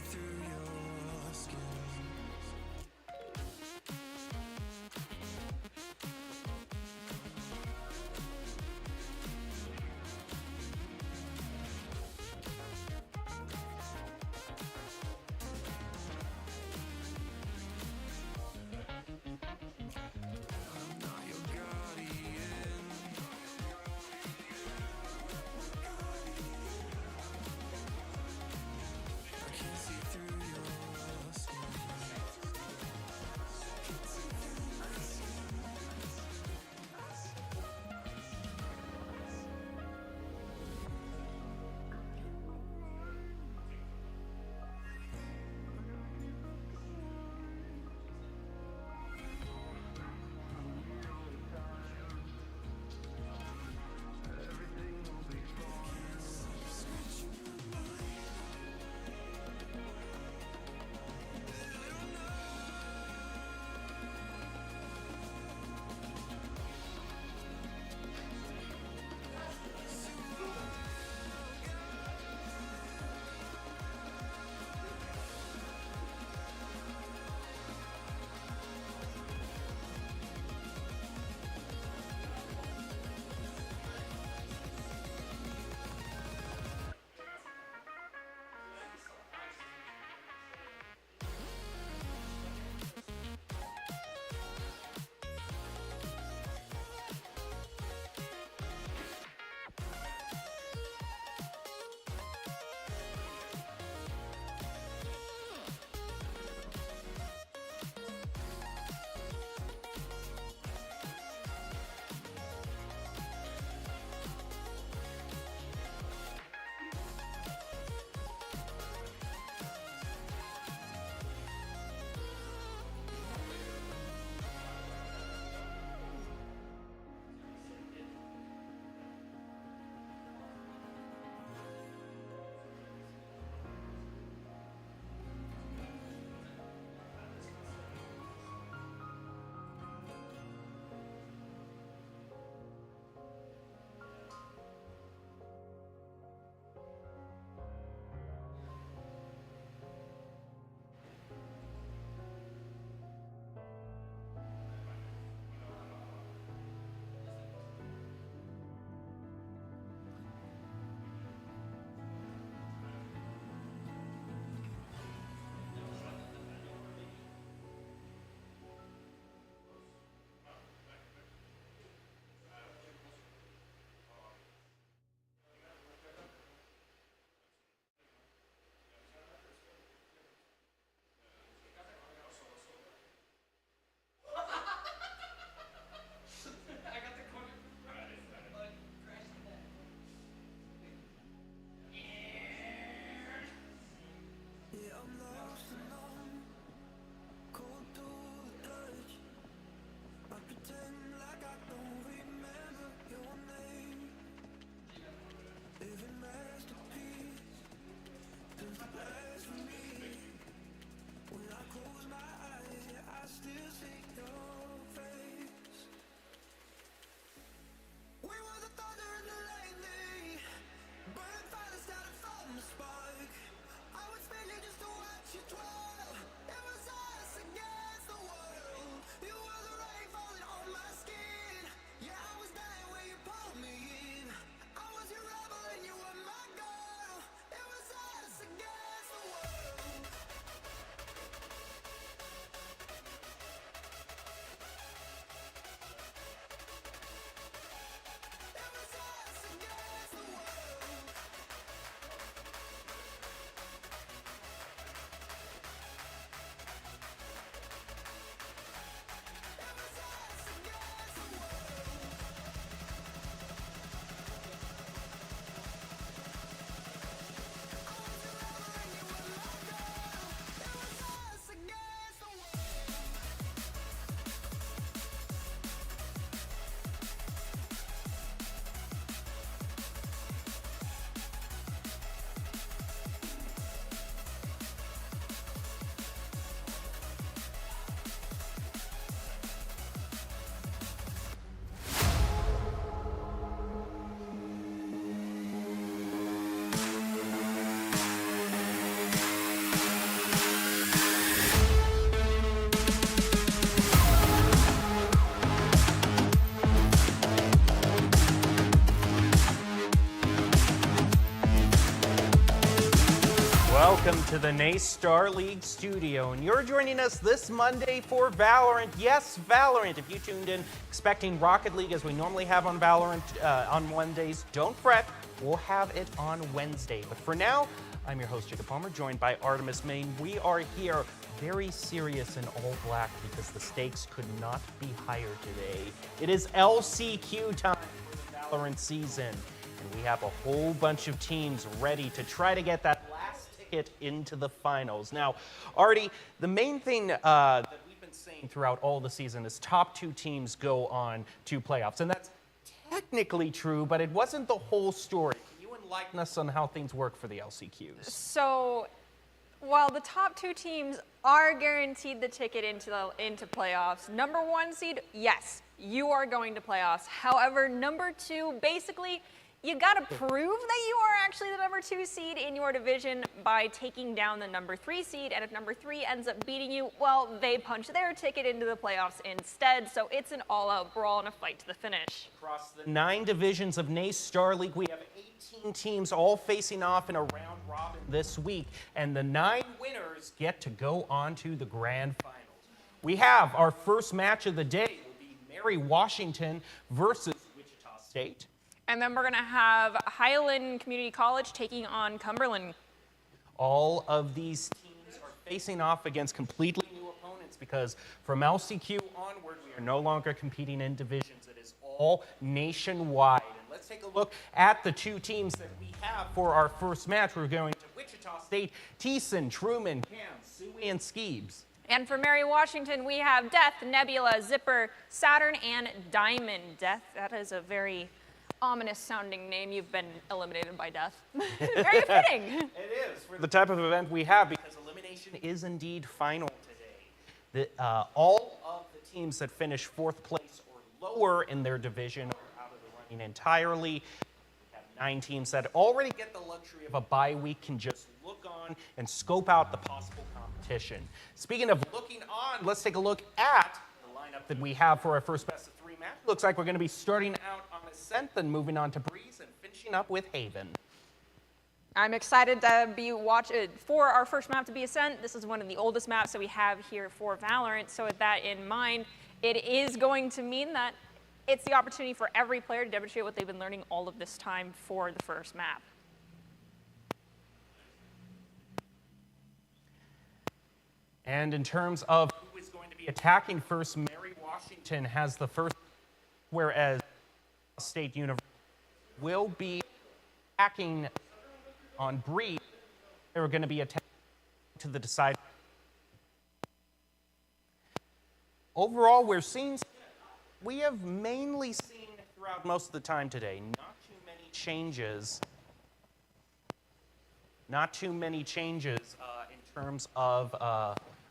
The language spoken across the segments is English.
through your skin. I'm not your guardian. I can't see through Welcome to the NSL Star League studio, and you're joining us this Monday for Valorant. Yes, Valorant. If you tuned in expecting Rocket League as we normally have on Valorant on Mondays, don't fret, we'll have it on Wednesday. But for now, I'm your host, Jacob Palmer, joined by Artemis Main. We are here very serious in all black because the stakes could not be higher today. It is LCQ time for the Valorant season, and we have a whole bunch of teams ready to try to get that last ticket into the finals. Now, Artie, the main thing that we've been saying throughout all the season is top two teams go on to playoffs, and that's technically true, but it wasn't the whole story. Can you enlighten us on how things work for the LCQs? So, while the top two teams are guaranteed the ticket into playoffs, number one seed, yes, you are going to playoffs. However, number two, basically, you got to prove that you are actually the number two seed in your division by taking down the number three seed. And if number three ends up beating you, well, they punch their ticket into the playoffs instead. So it's an all-out brawl and a fight to the finish. Across the 9 divisions of NSL Star League, we have 18 teams all facing off in a round robin this week. And the 9 winners get to go on to the grand finals. We have our first match of the day will be Mary Washington versus Wichita State. And then we're going to have Highland Community College taking on Cumberland. All of these teams are facing off against completely new opponents because from LCQ onward, we are no longer competing in divisions. It is all nationwide. And let's take a look at the two teams that we have for our first match. We're going to Wichita State, Thiessen, Truman, Cam, Suey, and Skeebs. And for Mary Washington, we have Death, Nebula, Zipper, Saturn, and Diamond. Death, that is a very ominous sounding name. You've been eliminated by death. Very fitting. It is for the type of event we have because elimination is indeed final today. All of the teams that finish 4th place or lower in their division are out of the running entirely. We have 9 teams that already get the luxury of a bye week, can just look on and scope out the possible competition. Speaking of looking on, let's take a look at the lineup that we have for our first best of 3 match. Looks like we're going to be starting out on Ascent, then moving on to Breeze, and finishing up with Haven. I'm excited to be watching for our first map to be Ascent. This is one of the oldest maps that we have here for Valorant. So with that in mind, it is going to mean that it's the opportunity for every player to demonstrate what they've been learning all of this time for the first map. And in terms of who is going to be attacking first, Mary Washington has the first, whereas State University will be attacking on Breeze. They're going to be attacking to the decide. Overall, we have mainly seen throughout most of the time today, not too many changes. Not too many changes in terms of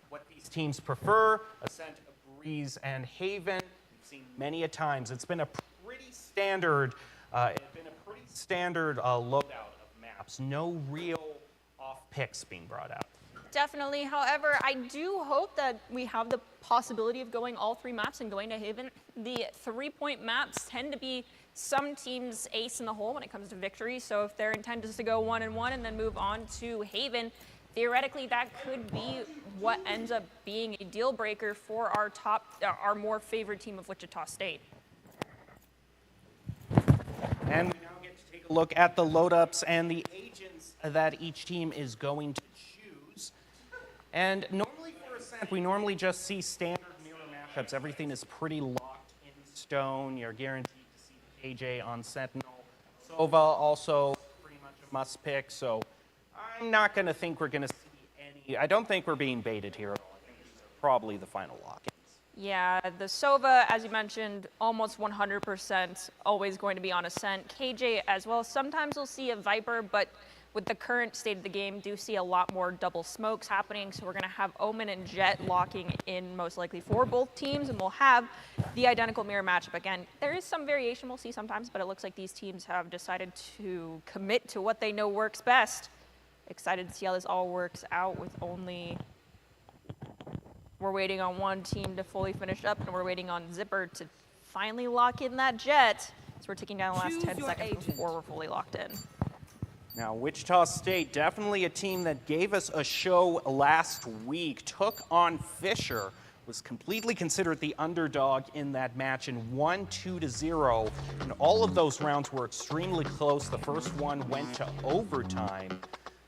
what these teams prefer. Ascent, Breeze, and Haven. We've seen many a times. It's been a pretty standard loadout of maps. No real off picks being brought out. Definitely. However, I do hope that we have the possibility of going all 3 maps and going to Haven. The 3-point maps tend to be some teams' ace in the hole when it comes to victory. So if their intent is to go 1-1 and then move on to Haven, theoretically that could be what ends up being a deal breaker for our more favored team of Wichita State. And we now get to take a look at the load-ups and the agents that each team is going to choose. And normally for Ascent, we normally just see standard mirror matchups. Everything is pretty locked in stone. You're guaranteed to see the KJ on Sentinel. Sova also pretty much a must-pick, so I'm not going to think we're going to see any. I don't think we're being baited here at all. I think these are probably the final lock-ins. Yeah, the Sova, as you mentioned, almost 100% always going to be on Ascent. KJ as well. Sometimes we'll see a Viper, but with the current state of the game, do see a lot more double smokes happening. So we're going to have Omen and Jet locking in most likely for both teams, and we'll have the identical mirror matchup again. There is some variation we'll see sometimes, but it looks like these teams have decided to commit to what they know works best. Excited to see how this all works out with only... We're waiting on one team to fully finish up, and we're waiting on Zipper to finally lock in that Jet. So we're taking down the last 10 seconds before we're fully locked in. Now, Wichita State, definitely a team that gave us a show last week, took on Fisher, was completely considered the underdog in that match and won 2-0. And all of those rounds were extremely close. The first one went to overtime.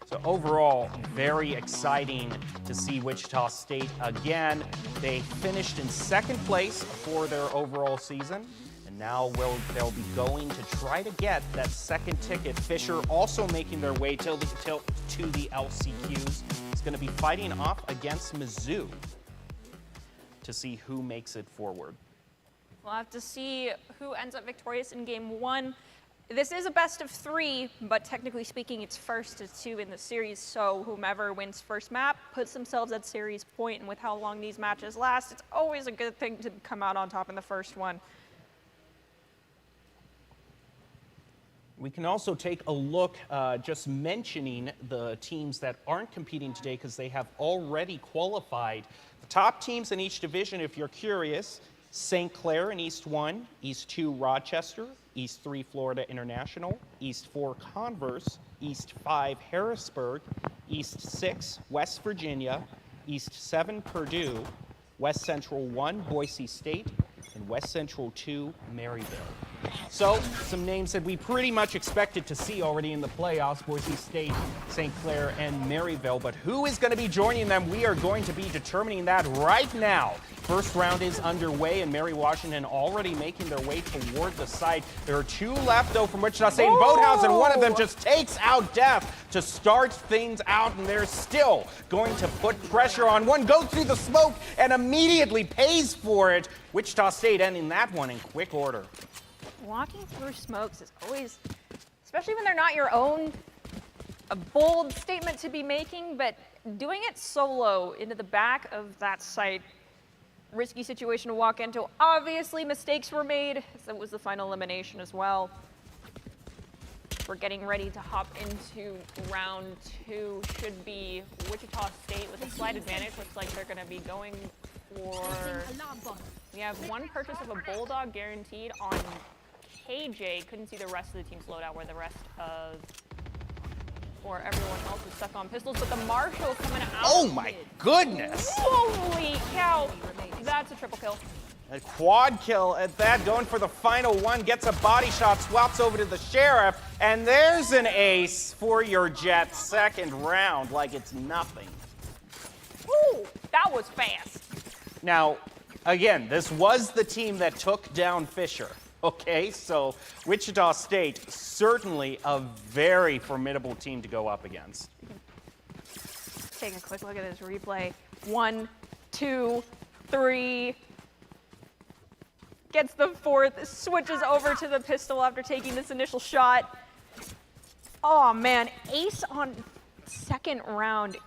So overall, very exciting to see Wichita State again. They finished in second place for their overall season. And now they'll be going to try to get that second ticket. Fisher also making their way to the LCQs. It's going to be fighting off against Mizzou to see who makes it forward. We'll have to see who ends up victorious in game one. This is a best of three, but technically speaking, it's first to two in the series. So whomever wins first map puts themselves at series point. And with how long these matches last, it's always a good thing to come out on top in the first one. We can also take a look, just mentioning the teams that aren't competing today because they have already qualified. The top teams in each division, if you're curious, St. Clair in East 1, East 2 Rochester, East 3 Florida International, East 4 Converse, East 5 Harrisburg, East 6 West Virginia, East 7 Purdue, West Central 1 Boise State, and West Central 2 Maryville. So, some names that we pretty much expected to see already in the playoffs, Boise State, St. Clair, and Maryville. But who is going to be joining them? We are going to be determining that right now. First round is underway, and Mary Washington already making their way toward the site. There are two left, though, from Wichita State and Boathouse, and one of them just takes out Death to start things out, and they're still going to put pressure on. One goes through the smoke and immediately pays for it. Wichita State ending that one in quick order. Walking through smokes is always, especially when they're not your own, a bold statement to be making, but doing it solo into the back of that site, risky situation to walk into. Obviously, mistakes were made. That was the final elimination as well. We're getting ready to hop into round two. Should be Wichita State with a slight advantage. Looks like they're going to be going for... We have one purchase of a Bulldog guaranteed on KJ. Couldn't see the rest of the team's loadout where the rest of, or everyone else is stuck on pistols, but the Marshall coming out. Oh my goodness! Holy cow! That's a triple kill. A quad kill at that, going for the final one, gets a body shot, swaps over to the Sheriff, and there's an ace for your Jet second round like it's nothing. Ooh, that was fast. Now, again, this was the team that took down Fisher. Okay, so Wichita State, certainly a very formidable team to go up against. Take a quick look at this replay. 1, 2, 3. Gets the fourth, switches over to the pistol after taking this initial shot. Oh man, ace on second round.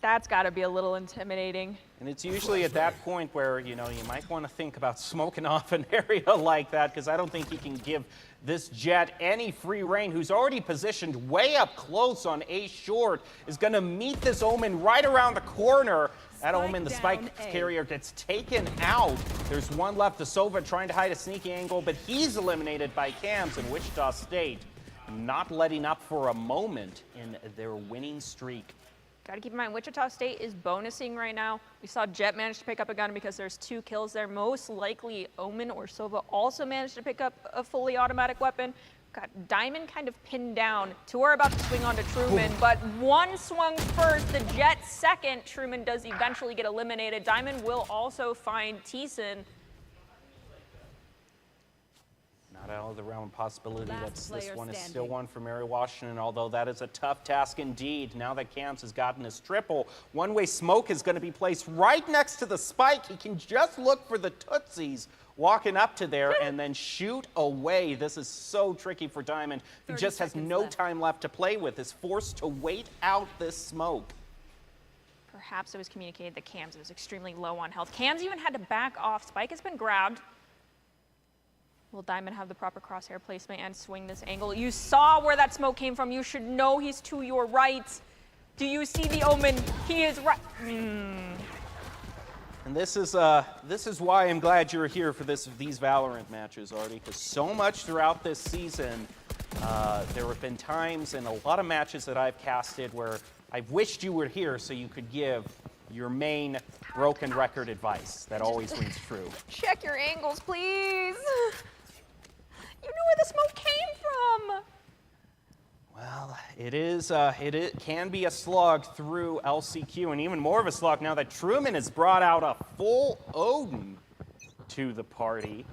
That's got to be a little intimidating. And it's usually at that point where, you might want to think about smoking off an area like that, because I don't think you can give this Jet any free reign, who's already positioned way up close on ace short, is going to meet this Omen right around the corner. That Omen, the spike carrier, gets taken out. There's one left, the Sova trying to hide a sneaky angle, but he's eliminated by Cams, and Wichita State not letting up for a moment in their winning streak. Got to keep in mind, Wichita State is bonusing right now. We saw Jet manage to pick up a gun because there's 2 kills there. Most likely, Omen or Sova also managed to pick up a fully automatic weapon. Got Diamond kind of pinned down. 2 are about to swing onto Truman, but 1 swung first, the Jet second. Truman does eventually get eliminated. Diamond will also find Thiessen. Not out of the realm of possibility that this one is still one for Mary Washington, although that is a tough task indeed. Now that Camps has gotten his triple, one-way smoke is going to be placed right next to the spike. He can just look for the Tootsies walking up to there and then shoot away. This is so tricky for Diamond, who just has no time left to play with, is forced to wait out this smoke. Perhaps it was communicated that Cams was extremely low on health. Cams even had to back off. Spike has been grabbed. Will Diamond have the proper crosshair placement and swing this angle? You saw where that smoke came from. You should know he's to your right. Do you see the Omen? He is right. And this is why I'm glad you're here for these Valorant matches, Artie, because so much throughout this season, There have been times in a lot of matches that I've casted where I've wished you were here so you could give your main broken record advice. That always rings true. Check your angles, please. You knew where the smoke came from. Well, it can be a slog through LCQ, and even more of a slog now that Truman has brought out a full Odin to the party.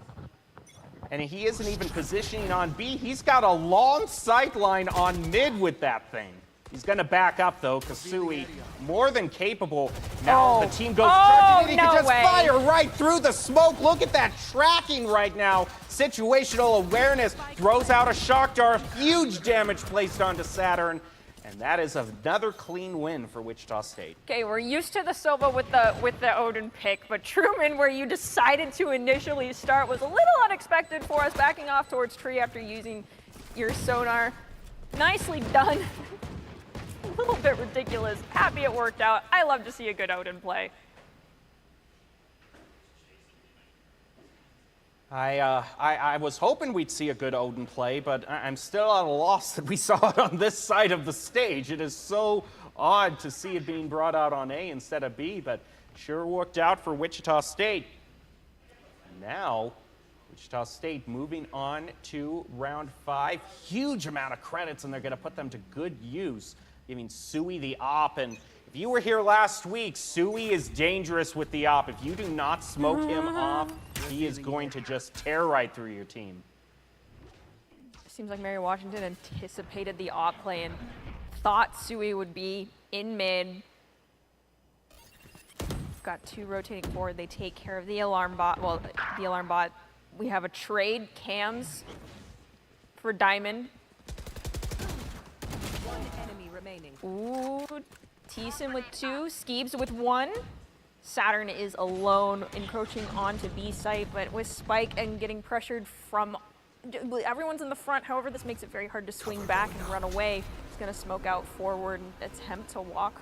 And he isn't even positioning on B. He's got a long sight line on mid with that thing. He's going to back up, though. Kasui, more than capable. Now the team goes charging. He can just fire right through the smoke. Look at that tracking right now. Situational awareness. Throws out a shock dart. Huge damage placed onto Saturn. And that is another clean win for Wichita State. Okay, we're used to the Sova with the Odin pick, but Truman, where you decided to initially start, was a little unexpected for us, backing off towards tree after using your sonar. Nicely done. A little bit ridiculous. Happy it worked out. I love to see a good Odin play. I was hoping we'd see a good Odin play, but I'm still at a loss that we saw it on this side of the stage. It is so odd to see it being brought out on A instead of B, but sure worked out for Wichita State. Now, Wichita State moving on to round 5. Huge amount of credits, and they're going to put them to good use, giving Sui the op. And if you were here last week, Sui is dangerous with the op. If you do not smoke him off, he is going to just tear right through your team. Seems like Mary Washington anticipated the op play and thought Sui would be in mid. Got 2 rotating forward. They take care of the alarm bot. Well, the alarm bot. We have a trade, Cams for Diamond. One enemy remaining. Ooh, Thiessen with 2, Skeebs with 1. Saturn is alone, encroaching onto B site, but with Spike and getting pressured from everyone's in the front. However, this makes it very hard to swing back and run away. He's gonna smoke out forward and attempt to walk.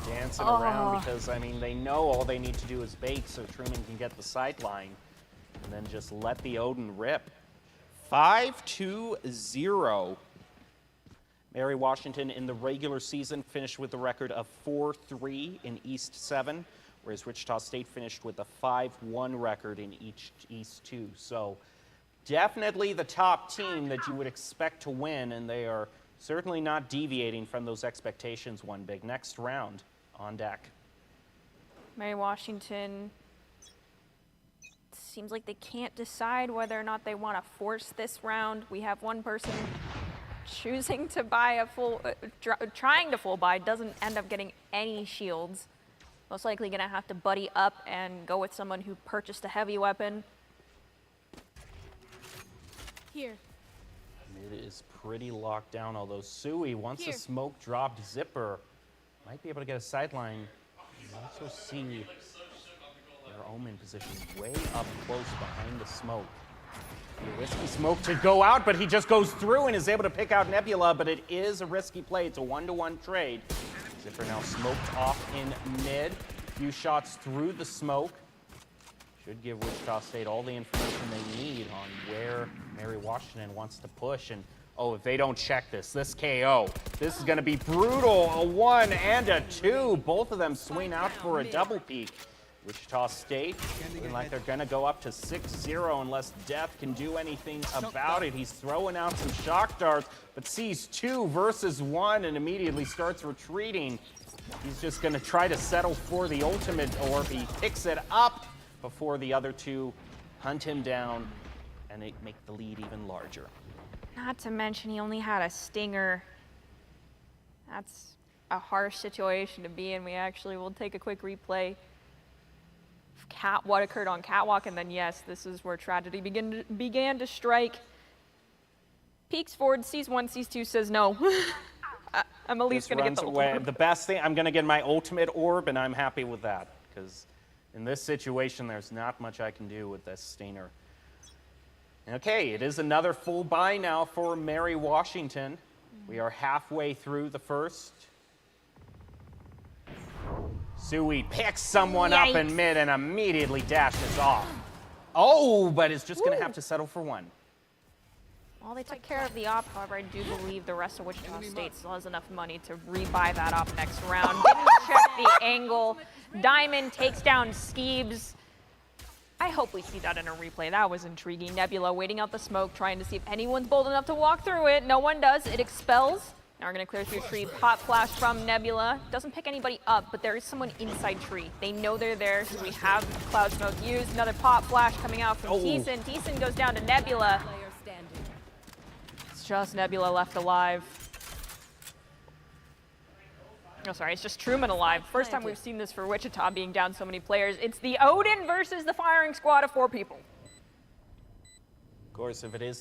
Dancing around because, I mean, they know all they need to do is bait so Truman can get the sight line and then just let the Odin rip. 5-2-0. Mary Washington in the regular season finished with a record of 4-3 in East 7, whereas Wichita State finished with a 5-1 record in East 2. So definitely the top team that you would expect to win, and they are certainly not deviating from those expectations one big. Next round on deck. Mary Washington seems like they can't decide whether or not they want to force this round. We have one person choosing to buy a full, trying to full buy, doesn't end up getting any shields. Most likely gonna have to buddy up and go with someone who purchased a heavy weapon. Here. It is pretty locked down, although Sui, once a smoke dropped zipper, might be able to get a sideline. You also see their Omen position way up close behind the smoke. A risky smoke to go out, but he just goes through and is able to pick out Nebula, but it is a risky play. It's a 1-to-1 trade. Zipper now smoked off in mid. Few shots through the smoke. Should give Wichita State all the information they need on where Mary Washington wants to push. And, oh, if they don't check this KO, this is going to be brutal. A 1 and a 2. Both of them swing out for a double peak. Wichita State looking like they're going to go up to 6-0 unless Death can do anything about it. He's throwing out some shock darts, but sees 2 versus 1 and immediately starts retreating. He's just going to try to settle for the ultimate orb. He picks it up before the other 2 hunt him down and they make the lead even larger. Not to mention he only had a stinger. That's a harsh situation to be in. We actually will take a quick replay. What occurred on Catwalk, and then yes, this is where tragedy began to strike. Peeks forward, sees 1, sees 2, says no. I'm at least going to get the ultimate. The best thing, I'm going to get my ultimate orb, and I'm happy with that, because in this situation, there's not much I can do with this Stinger. Okay, it is another full buy now for Mary Washington. We are halfway through the first. Sui picks someone up in mid and immediately dashes off. Oh, but it's just going to have to settle for 1. Well, they took care of the op. However, I do believe the rest of Wichita State still has enough money to rebuy that op next round. Didn't check the angle. Diamond takes down Skeebs. I hope we see that in a replay. That was intriguing. Nebula waiting out the smoke, trying to see if anyone's bold enough to walk through it. No one does. It expels. Now we're going to clear through tree. Pop flash from Nebula. Doesn't pick anybody up, but there is someone inside tree. They know they're there, so we have cloud smoke used. Another pop flash coming out from Thiessen. Thiessen goes down to Nebula. Player standing. It's just Nebula left alive. Oh, sorry, it's just Truman alive. First time we've seen this for Wichita being down so many players. It's the Odin versus the firing squad of 4 people. Of course, if they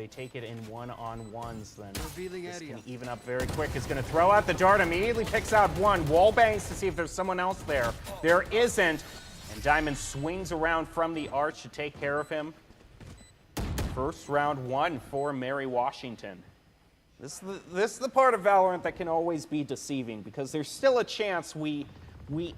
take it in one-on-ones, then this can even up very quick. It's going to throw out the dart, immediately picks out one. Wall bangs to see if there's someone else there. There isn't, and Diamond swings around from the arch to take care of him. First round 1 for Mary Washington. This is the part of Valorant that can always be deceiving, because there's still a chance we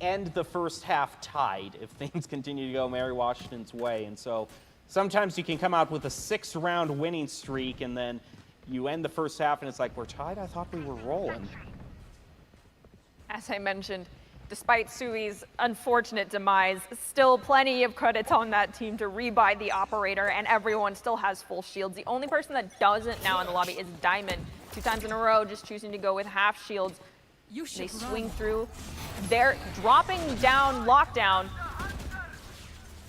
end the first half tied if things continue to go Mary Washington's way. And so sometimes you can come out with a 6-round winning streak, and then you end the first half and it's like, we're tied? I thought we were rolling. As I mentioned, despite Sui's unfortunate demise, still plenty of credits on that team to rebuy the operator, and everyone still has full shields. The only person that doesn't now in the lobby is Diamond. 2 times in a row, just choosing to go with half shields. They swing through. They're dropping down lockdown.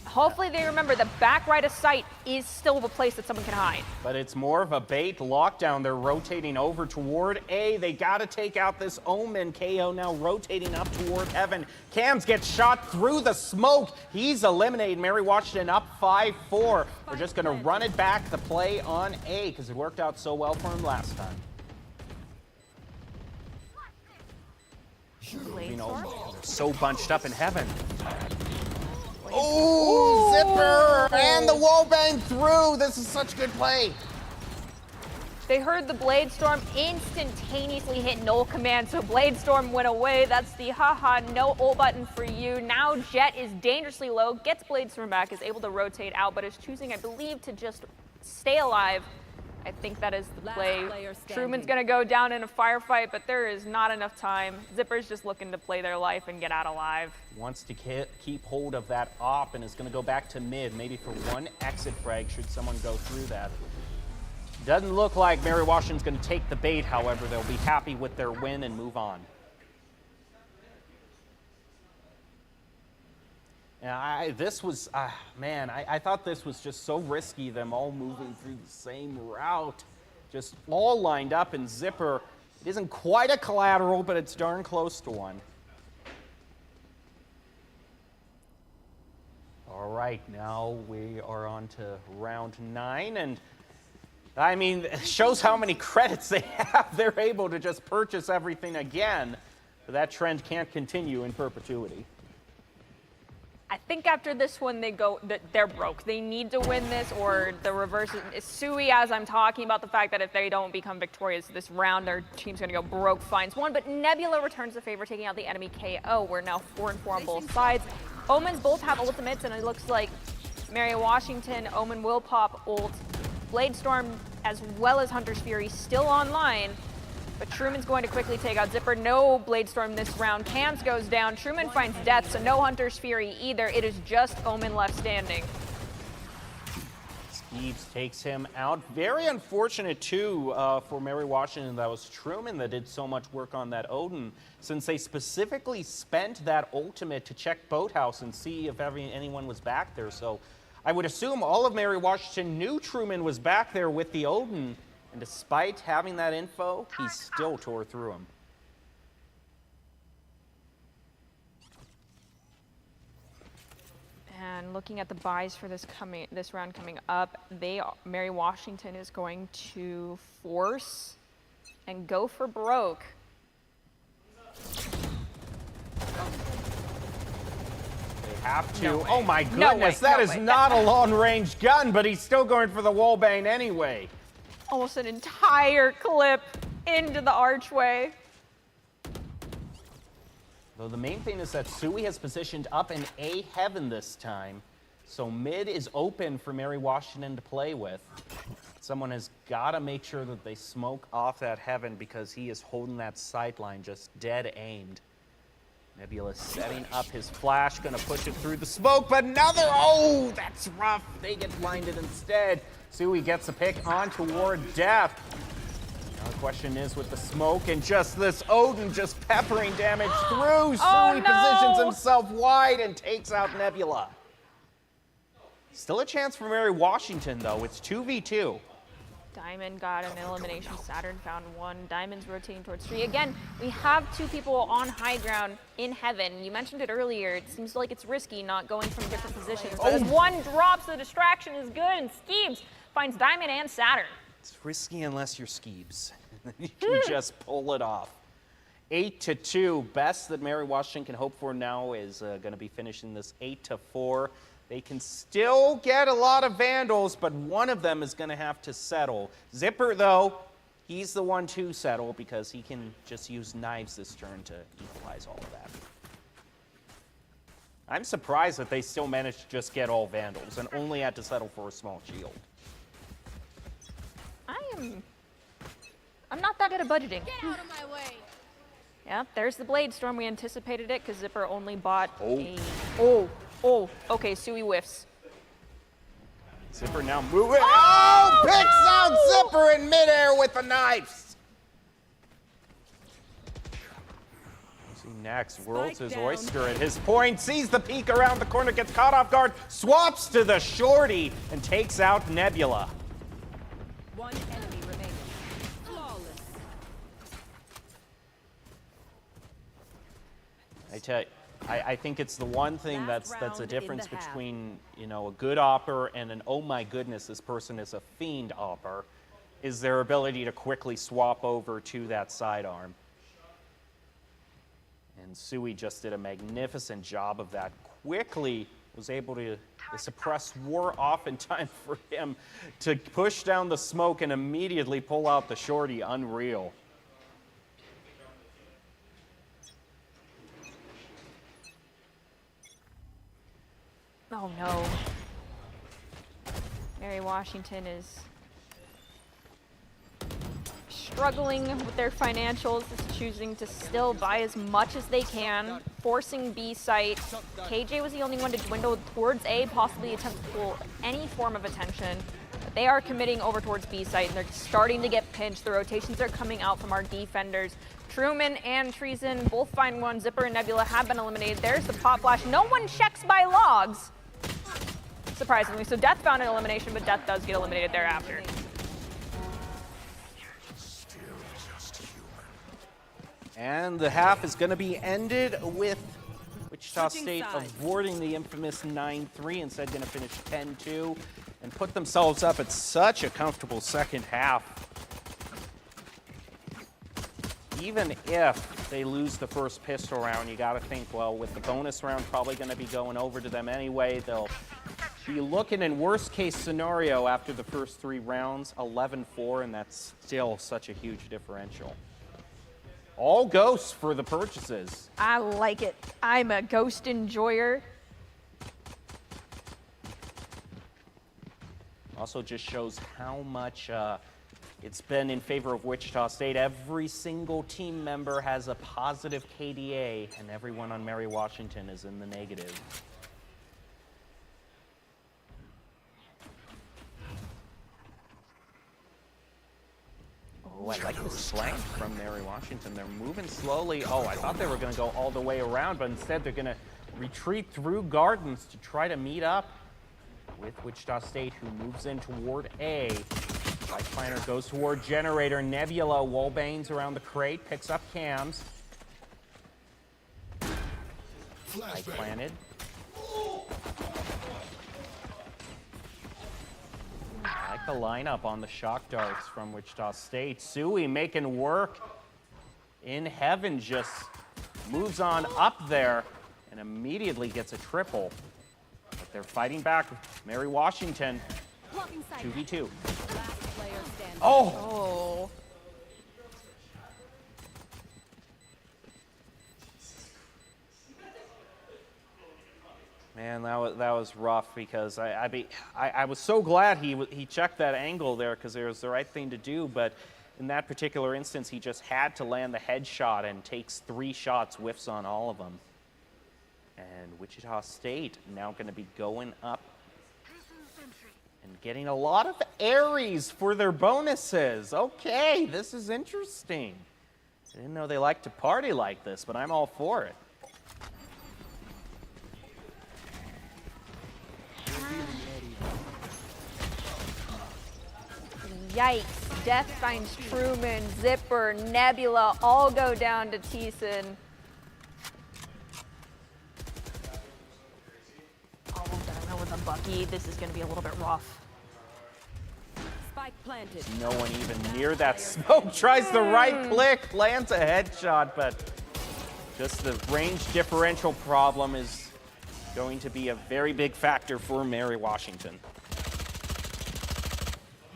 Hopefully they remember the back right of sight is still a place that someone can hide. But it's more of a bait lockdown. They're rotating over toward A. They got to take out this Omen. KO now rotating up toward Heaven. Cams gets shot through the smoke. He's eliminated. Mary Washington up 5-4. We're just going to run it back, the play on A, because it worked out so well for him last time. You know, they're so bunched up in Heaven. Oh, Zipper! And the wall bang through. This is such good play. They heard the Blade Storm instantaneously hit null command, so Blade Storm went away. That's the haha no ult button for you. Now Jet is dangerously low, gets Blade Storm back, is able to rotate out, but is choosing, I believe, to just stay alive. I think that is the play. Truman's gonna go down in a firefight, but there is not enough time. Zipper's just looking to play their life and get out alive. Wants to keep hold of that op and is gonna go back to mid, maybe for one exit frag should someone go through that. Doesn't look like Mary Washington's gonna take the bait, however. They'll be happy with their win and move on. And I thought this was just so risky, them all moving through the same route. Just all lined up, and Zipper, it isn't quite a collateral, but it's darn close to one. All right, now we are on to round 9, and I mean, it shows how many credits they have. They're able to just purchase everything again, but that trend can't continue in perpetuity. I think after this one, they're broke. They need to win this, or the reverse is Sui, as I'm talking about the fact that if they don't become victorious this round, their team's going to go broke, finds one. But Nebula returns the favor, taking out the enemy KO. We're now 4-4 on both sides. Omens both have ultimates, and it looks like Mary Washington, Omen will pop ult. Blade Storm, as well as Hunter's Fury, still online. But Truman's going to quickly take out Zipper. No Blade Storm this round. Cams goes down. Truman finds death, so no Hunter's Fury either. It is just Omen left standing. Skeebs takes him out. Very unfortunate, too, for Mary Washington. That was Truman that did so much work on that Odin, since they specifically spent that ultimate to check Boathouse and see if anyone was back there. So I would assume all of Mary Washington knew Truman was back there with the Odin. And despite having that info, he still tore through him. And looking at the buys for this round coming up, Mary Washington is going to force and go for broke. They have to. No way. Oh my No goodness, way. that No is way. not a long-range gun, but he's still going for the wall bang anyway. Almost an entire clip into the archway. Though the main thing is that Sui has positioned up in A Heaven this time. So mid is open for Mary Washington to play with. Someone has got to make sure that they smoke off that heaven because he is holding that sideline just dead aimed. Nebula setting up his flash, gonna push it through the smoke, but another, oh, that's rough. They get blinded instead. Sui gets a pick on toward Death. Now the question is with the smoke and just this Odin just peppering damage through. Sui positions himself wide and takes out Nebula. Still a chance for Mary Washington though, it's 2v2. Diamond got an elimination. Saturn found one. Diamond's rotating towards 3. Again, we have 2 people on high ground in heaven. You mentioned it earlier. It seems like it's risky not going from different positions. But as one drops, the distraction is good, and Skeebs finds Diamond and Saturn. It's risky unless you're Skeebs. You can just pull it off. 8-2. Best that Mary Washington can hope for now is going to be finishing this 8-4. They can still get a lot of Vandals, but one of them is going to have to settle. Zipper, though, he's the one to settle because he can just use knives this turn to equalize all of that. I'm surprised that they still managed to just get all Vandals and only had to settle for a small shield. I'm not that good at budgeting. Get out of my way. Yep, there's the Blade Storm. We anticipated it because Zipper only bought a... okay, Sui whiffs. Zipper now moving. Oh! Picks out Zipper in midair with the knives. See next, whirls his oyster at his point, sees the peek around the corner, gets caught off guard, swaps to the shorty, and takes out Nebula. One enemy remaining. Flawless. I tell you, I think it's the one thing that's a difference between, you know, a good opper and an oh my goodness, this person is a fiend opper, is their ability to quickly swap over to that sidearm. And Sui just did a magnificent job of that. Quickly was able to the suppress wore off in time for him to push down the smoke and immediately pull out the shorty. Unreal. Oh no. Mary Washington is struggling with their financials, just choosing to still buy as much as they can, forcing B site. KJ was the only one to dwindle towards A, possibly attempt to pull any form of attention. But they are committing over towards B site, and they're starting to get pinched. The rotations are coming out from our defenders. Truman and Treason both find one. Zipper and Nebula have been eliminated. There's the pop flash. No one checks by logs, surprisingly. So Death found an elimination, but Death does get eliminated thereafter. And the half is going to be ended with Wichita State avoiding the infamous 9-3, instead going to finish 10-2 and put themselves up at such a comfortable second half. Even if they lose the first pistol round, you got to think, well, with the bonus round probably going to be going over to them anyway, they'll be looking in worst case scenario after the first 3 rounds, 11-4, and that's still such a huge differential. All ghosts for the purchases. I like it. I'm a ghost enjoyer. Also just shows how much it's been in favor of Wichita State. Every single team member has a positive KDA, and everyone on Mary Washington is in the negative. Oh, I like the slang from Mary Washington. They're moving slowly. Oh, I thought they were going to go all the way around, but instead they're going to retreat through gardens to try to meet up with Wichita State, who moves in toward A. Light Planner goes toward Generator. Nebula wallbangs around the crate, picks up cams. Light planted. I like the lineup on the shock darts from Wichita State. Sui making work in heaven, just moves on up there and immediately gets a triple. But they're fighting back. Mary Washington, 2v2. Oh! Man, that was rough because I was so glad he checked that angle there because it was the right thing to do. But in that particular instance, he just had to land the headshot and takes 3 shots, whiffs on all of them. And Wichita State now going to be going up and getting a lot of Aries for their bonuses. Okay, this is interesting. I didn't know they liked to party like this, but I'm all for it. Yikes. Death finds Truman, Zipper, Nebula all go down to Thiessen. All of them with a Bucky. This is going to be a little bit rough. Spike planted. No one even near that smoke. Tries the right click, lands a headshot, but just the range differential problem is going to be a very big factor for Mary Washington.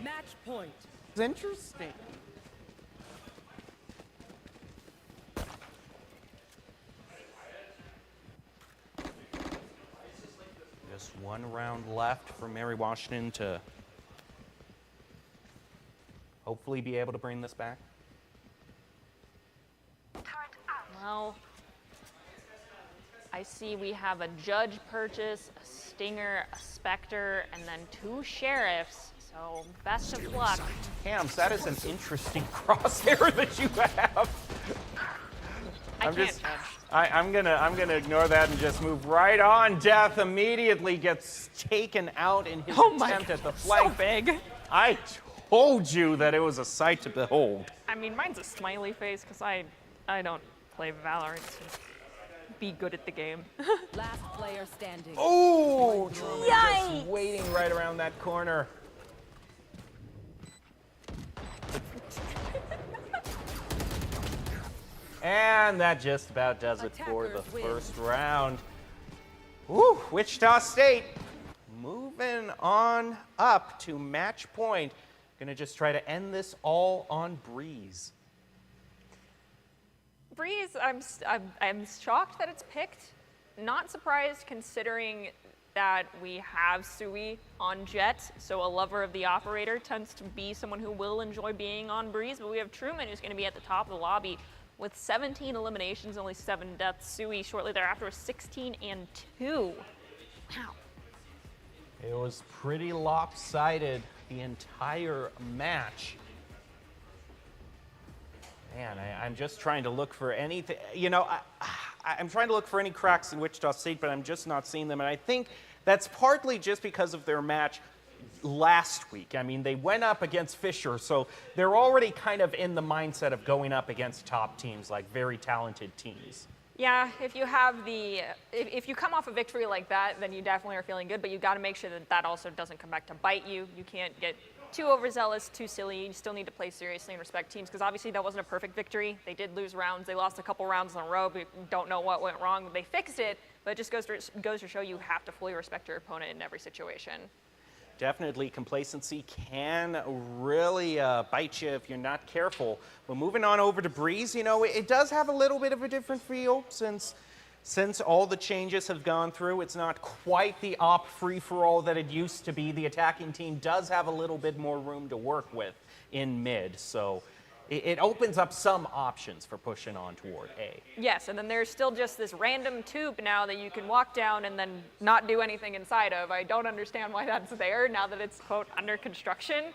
Match point. It's interesting. Just one round left for Mary Washington to hopefully be able to bring this back. Well, I see we have a Judge purchase, a Stinger, a Spectre, and then 2 Sheriffs. So best of luck. Hams, that is an interesting crosshair that you have. I'm gonna ignore that and just move right on. Death immediately gets taken out in his attempt at the flank. So big. I told you that it was a sight to behold. I mean, mine's a smiley face because I don't play Valorant to be good at the game. Last player standing. Oh, Yikes! just waiting right around that corner. And that just about does it for the Attackers win. first round. Woo, Wichita State moving on up to match point. Gonna just try to end this all on Breeze. Breeze, I'm shocked that it's picked. Not surprised considering that we have Sui on Jet, so a lover of the operator tends to be someone who will enjoy being on Breeze, but we have Truman who's going to be at the top of the lobby with 17 eliminations, only 7 deaths. Sui shortly thereafter was 16 and 2. Wow. It was pretty lopsided the entire match. Man, I'm just trying to look for anything. You know, I'm trying to look for any cracks in Wichita State, but I'm just not seeing them. And I think that's partly just because of their match last week. I mean, they went up against Fisher, so they're already kind of in the mindset of going up against top teams, like very talented teams. Yeah, if you come off a victory like that, then you definitely are feeling good, but you got to make sure that that also doesn't come back to bite you. You can't get too overzealous, too silly. You still need to play seriously and respect teams, because obviously that wasn't a perfect victory. They did lose rounds. They lost a couple rounds in a row. We don't know what went wrong. They fixed it, but it just goes to show you have to fully respect your opponent in every situation. Definitely, complacency can really bite you if you're not careful. But moving on over to Breeze, you know, it does have a little bit of a different feel since all the changes have gone through. It's not quite the op free-for-all that it used to be. The attacking team does have a little bit more room to work with in mid, so it opens up some options for pushing on toward A. Yes, and then there's still just this random tube now that you can walk down and then not do anything inside of. I don't understand why that's there now that it's, quote, under construction.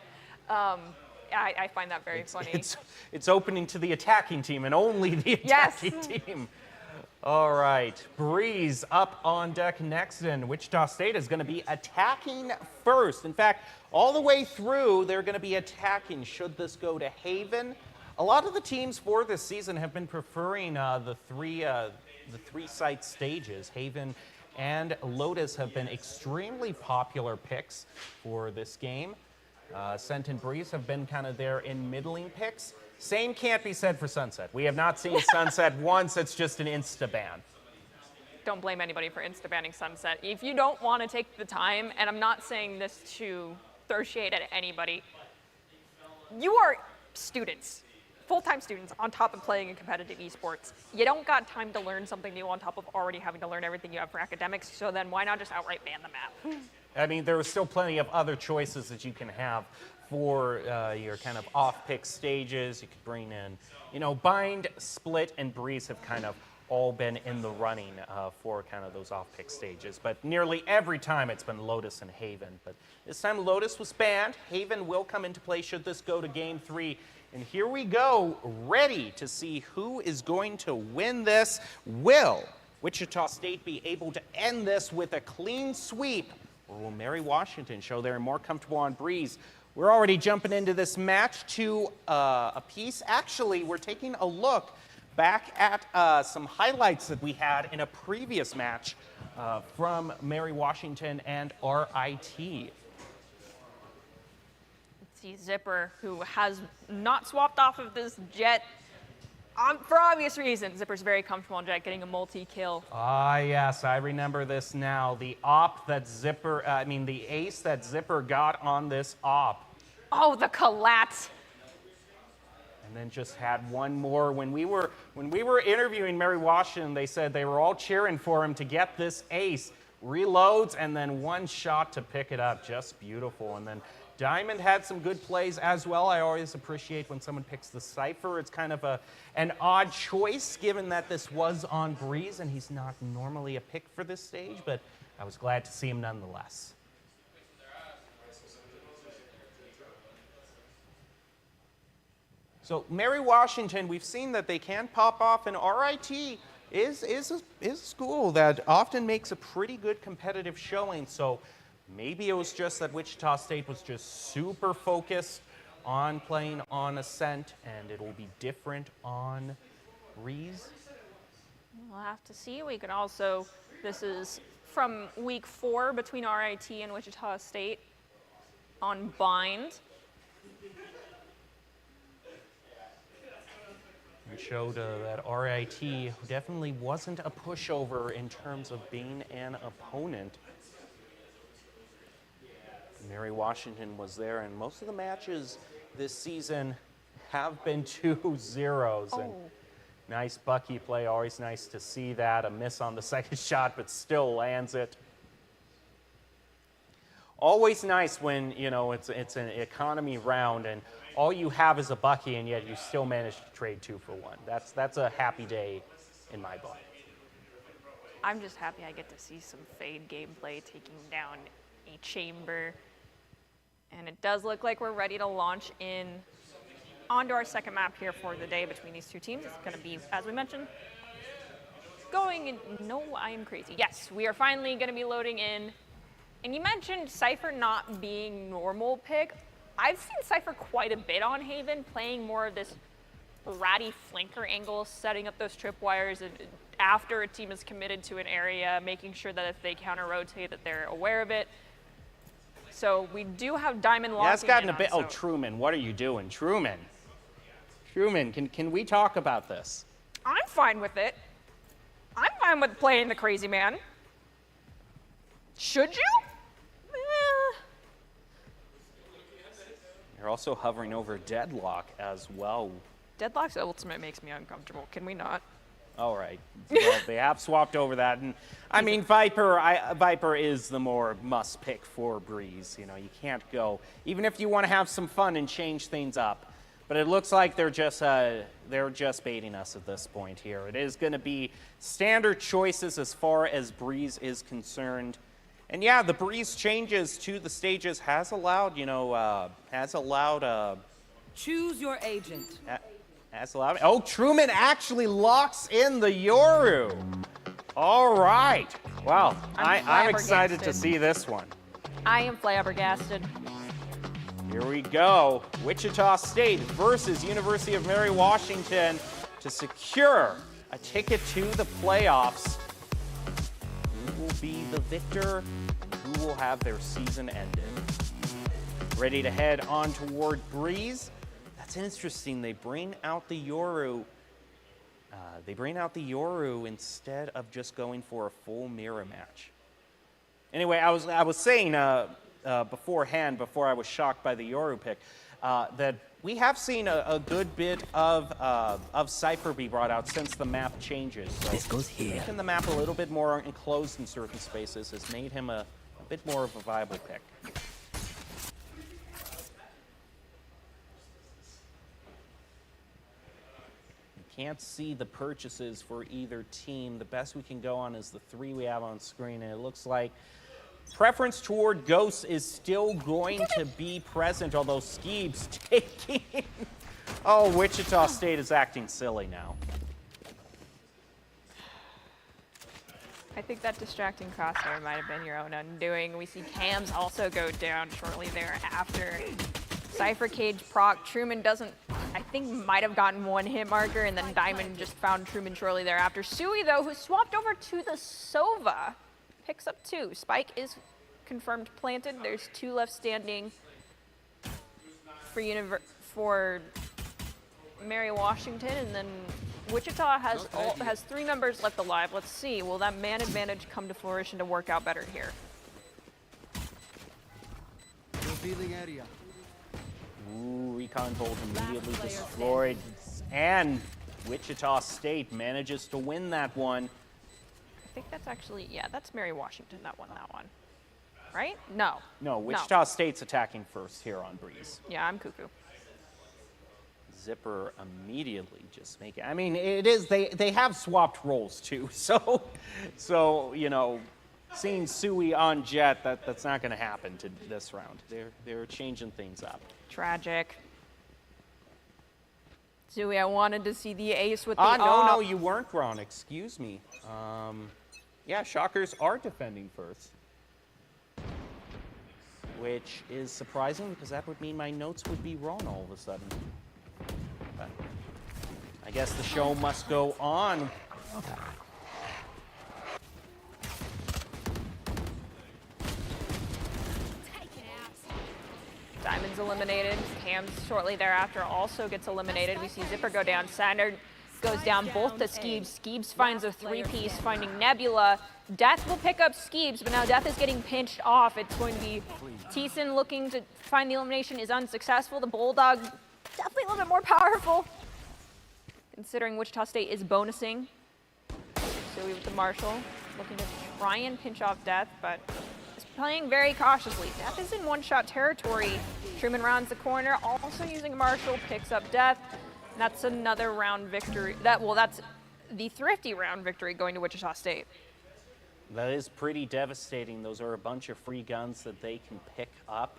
I find that very funny. It's opening to the attacking team and only the attacking team. All right, Breeze up on deck next, and Wichita State is going to be attacking first. In fact, all the way through, they're going to be attacking should this go to Haven. A lot of the teams for this season have been preferring the three site stages. Haven and Lotus have been extremely popular picks for this game. Scent and Breeze have been kind of there in middling picks. Same can't be said for Sunset. We have not seen Sunset once. It's just an insta-ban. Don't blame anybody for insta-banning Sunset. If you don't want to take the time, and I'm not saying this to throw shade at anybody, you are students. full-time students on top of playing in competitive esports. You don't got time to learn something new on top of already having to learn everything you have for academics, so then why not just outright ban the map? I mean, there are still plenty of other choices that you can have for your kind of off-pick stages. You could bring in, you know, Bind, Split, and Breeze have kind of all been in the running for kind of those off-pick stages. But nearly every time it's been Lotus and Haven. But this time Lotus was banned. Haven will come into play should this go to Game 3. And here we go, ready to see who is going to win this. Will Wichita State be able to end this with a clean sweep? Or will Mary Washington show they're more comfortable on Breeze? We're already jumping into this match to a piece. Actually, we're taking a look back at some highlights that we had in a previous match from Mary Washington and RIT. Let's see Zipper, who has not swapped off of this Jet for obvious reasons. Zipper's very comfortable on Jet, getting a multi-kill. Ah, yes, I remember this now. The op that Zipper, the ace that Zipper got on this op. Oh, the collat. And then just had one more. When we were interviewing Mary Washington, they said they were all cheering for him to get this ace. Reloads and then one shot to pick it up. Just beautiful. And then Diamond had some good plays as well. I always appreciate when someone picks the Cypher. It's kind of an odd choice given that this was on Breeze and he's not normally a pick for this stage, but I was glad to see him nonetheless. So Mary Washington, we've seen that they can pop off, and RIT is a school that often makes a pretty good competitive showing. So maybe it was just that Wichita State was just super focused on playing on Ascent, and it will be different on Breeze. We'll have to see. We can also, this is from week 4 between RIT and Wichita State on Bind. It showed that RIT definitely wasn't a pushover in terms of being an opponent. Mary Washington was there, and most of the matches this season have been 2-0s. And nice Bucky play, always nice to see that. A miss on the second shot, but still lands it. Always nice when, you know, it's an economy round and all you have is a Bucky and yet you still manage to trade 2 for 1. That's a happy day in my book. I'm just happy I get to see some Fade gameplay taking down a Chamber. And it does look like we're ready to launch in onto our second map here for the day between these two teams. It's going to be, as we mentioned, going in. No, I am crazy. Yes, we are finally going to be loading in. And you mentioned Cypher not being normal pick. I've seen Cypher quite a bit on Haven, playing more of this ratty flanker angle, setting up those tripwires, and after a team is committed to an area, making sure that if they counter-rotate that they're aware of it. So we do have Diamond locking in. That's gotten a bit. Oh, Truman, what are you doing, Truman? Truman, can we talk about this? I'm fine with it. I'm fine with playing the crazy man. Should you? You're also hovering over Deadlock as well. Deadlock's ultimate makes me uncomfortable. Can we not? All right. Well, they have swapped over that. And I mean, Viper is the more must pick for Breeze. You know, you can't go, even if you want to have some fun and change things up. But it looks like they're just baiting us at this point here. It is going to be standard choices as far as Breeze is concerned. And yeah, the Breeze changes to the stages has allowed, Choose your agent. Has allowed. Oh, Truman actually locks in the Yoru. All right. Well, I'm excited to see this one. I am flabbergasted. Here we go. Wichita State versus University of Mary Washington to secure a ticket to the playoffs. Who will be the victor? Who will have their season ended? Ready to head on toward Breeze. That's interesting. They bring out the Yoru. Instead of just going for a full mirror match. Anyway, I was saying beforehand, before I was shocked by the Yoru pick, that We have seen a good bit of Cypher be brought out since the map changes. So This goes here. making the map a little bit more enclosed in certain spaces has made him a bit more of a viable pick. Can't see the purchases for either team. The best we can go on is the 3 we have on screen, and it looks like preference toward Ghosts is still going to be present, although Skeeb's taking... Oh, Wichita State is acting silly now. I think that distracting crosshair might have been your own undoing. We see Cams also go down shortly thereafter. Cypher Cage proc. Truman doesn't, I think, might have gotten 1 hit marker, and then Diamond just found Truman shortly thereafter. Sui, though, who swapped over to the Sova, picks up 2. Spike is confirmed planted. There's 2 left standing for Mary Washington, and then Wichita has 3 members left alive. Let's see, will that man advantage come to fruition to work out better here? Revealing area. Ooh, Recon Bolt immediately destroyed. And Wichita State manages to win that one. I think that's actually, yeah, that's Mary Washington that won that one. Right? No. No, Wichita State's attacking first here on Breeze. Yeah, I'm cuckoo. Zipper immediately just make it. I mean, it is, they have swapped roles too. So you know, seeing Sui on Jet, that's not going to happen to this round. They're changing things up. Tragic. Zooey, I wanted to see the ace with the no, you weren't, Ron. Excuse me. Yeah, Shockers are defending first. Which is surprising because that would mean my notes would be wrong all of a sudden. But I guess the show must go on. Diamond's eliminated. Cam shortly thereafter also gets eliminated. We see Zipper go down. Sander goes down both to Skeebs. Skeebs finds a 3-piece, finding Nebula. Death will pick up Skeebs, but now Death is getting pinched off. It's going to be Thiessen looking to find the elimination, is unsuccessful. The Bulldog, definitely a little bit more powerful, considering Wichita State is bonusing. So we with the Marshal, looking to try and pinch off Death, but is playing very cautiously. Death is in one-shot territory. Truman rounds the corner, also using a Marshal, picks up Death. And that's another round victory. That's the thrifty round victory going to Wichita State. That is pretty devastating. Those are a bunch of free guns that they can pick up.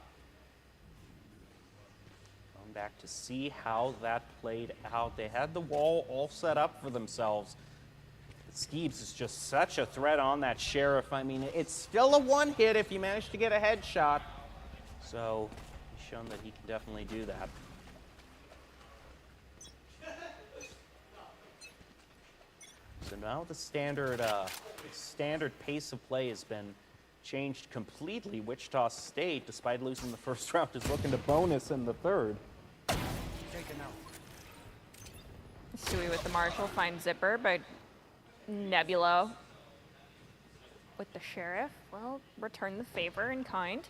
Going back to see how that played out. They had the wall all set up for themselves. Skeebs is just such a threat on that Sheriff. I mean, it's still a 1-hit if you manage to get a headshot. So he's shown that he can definitely do that. So now the standard pace of play has been changed completely. Wichita State, despite losing the first round, is looking to bonus in the third. Taken out. Sui with the Marshal finds Zipper, but Nebula with the Sheriff will return the favor in kind.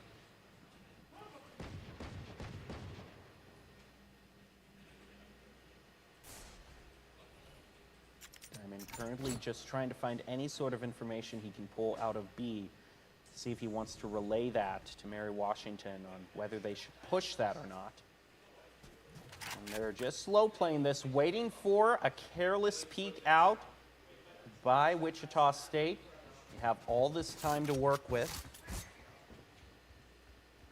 Diamond currently just trying to find any sort of information he can pull out of B to see if he wants to relay that to Mary Washington on whether they should push that or not. And they're just slow playing this, waiting for a careless peek out by Wichita State. They have all this time to work with.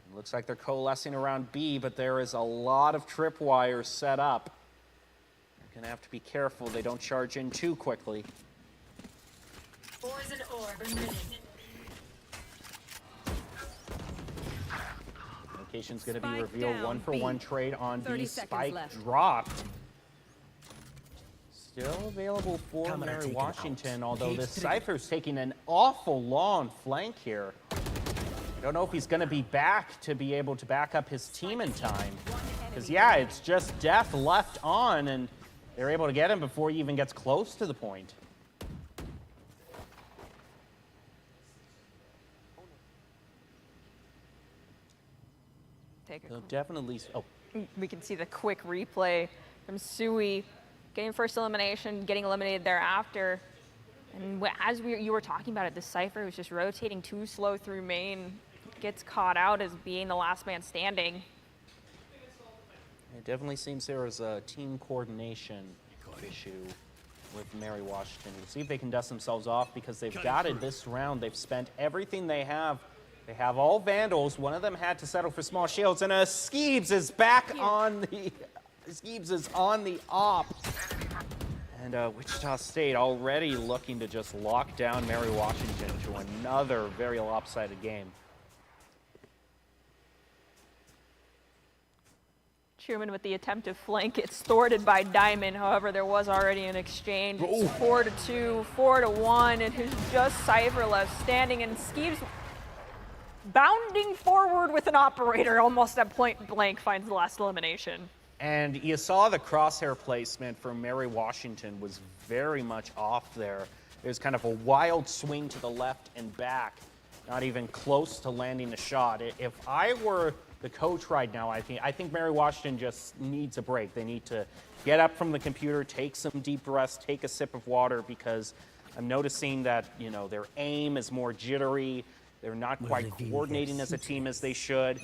It looks like they're coalescing around B, but there is a lot of tripwires set up. They're gonna have to be careful they don't charge in too quickly. Poison orb emitted. Location's gonna be Spike revealed. down, 1-for-1 B. trade on 30 B. seconds Spike left. dropped. Still available for Camera Mary taken Washington, out. although Engage this trigger. Cypher's taking an awful long flank here. I don't know if he's gonna be back to be able to back up his team in time. Because yeah, it's just Death left on, and they're able to get him before he even gets close to the point. Take it. So definitely, oh, We can see the quick replay from Sui getting first elimination, getting eliminated thereafter. And as you were talking about it, the Cypher was just rotating too slow through main, gets caught out as being the last man standing. It definitely seems there is a team coordination issue with Mary Washington. We'll see if they can dust themselves off because they've got it this round. They've spent everything they have. They have all Vandals. One of them had to settle for small shields, and Skeebs is back on the... Skeebs is on the op. And Wichita State already looking to just lock down Mary Washington to another very lopsided game. Truman with the attempt to flank. It's thwarted by Diamond. However, there was already an exchange. It's 4-2, 4-1. It is just Cypher left standing, and Skeebs bounding forward with an operator almost at point blank finds the last elimination. And you saw the crosshair placement for Mary Washington was very much off there. It was kind of a wild swing to the left and back, not even close to landing a shot. If I were the coach right now, I think Mary Washington just needs a break. They need to get up from the computer, take some deep breaths, take a sip of water, because I'm noticing that, you know, their aim is more jittery. They're not quite coordinating as a team as they should.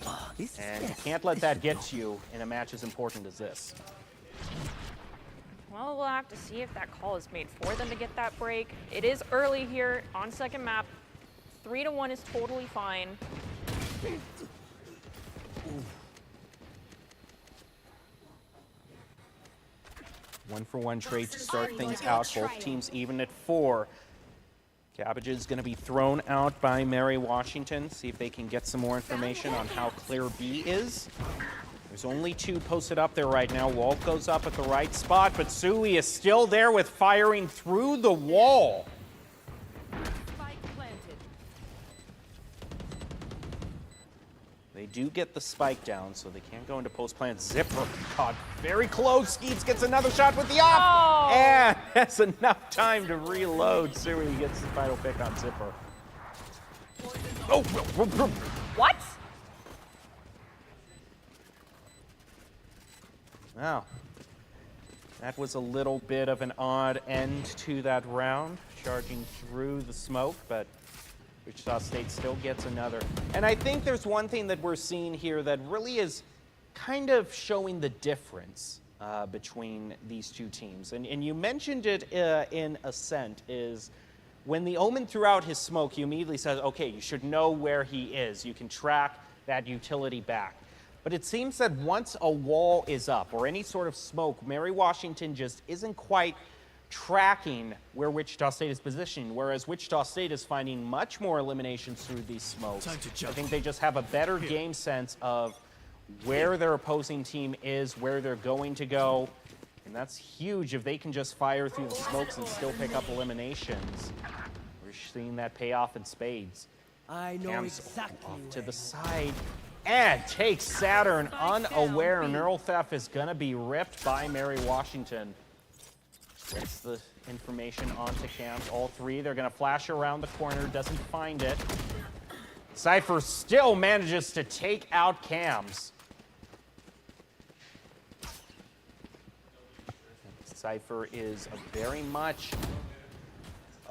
And you can't let that get to you in a match as important as this. Well, we'll have to see if that call is made for them to get that break. It is early here on second map. 3-1 is totally fine. One-for-one trade to start things out. Both teams even at 4. Cabbage is going to be thrown out by Mary Washington. See if they can get some more information on how clear B is. There's only 2 posted up there right now. Wall goes up at the right spot, but Sui is still there with firing through the wall. They do get the spike down, so they can't go into post-plant. Zipper caught very close. Skeets gets another shot with the op, and that's enough time to reload. Sui gets the final pick on Zipper. Oh, What? wow. That was a little bit of an odd end to that round, charging through the smoke, but Wichita State still gets another. And I think there's one thing that we're seeing here that really is kind of showing the difference between these two teams. And you mentioned it in Ascent, is when the Omen threw out his smoke, he immediately says, okay, you should know where he is. You can track that utility back. But it seems that once a wall is up or any sort of smoke, Mary Washington just isn't quite tracking where Wichita State is positioning, whereas Wichita State is finding much more eliminations through these smokes. I think they just have a better game sense of where their opposing team is, where they're going to go, and that's huge if they can just fire through the smokes and still pick up eliminations. We're seeing that pay off in spades. I know Cam's exactly off to the side and takes Saturn unaware. Neural Theft is gonna be ripped by Mary Washington. Gets the information onto Cams. All 3, they're gonna flash around the corner, doesn't find it. Cypher still manages to take out Cams. Cypher is very much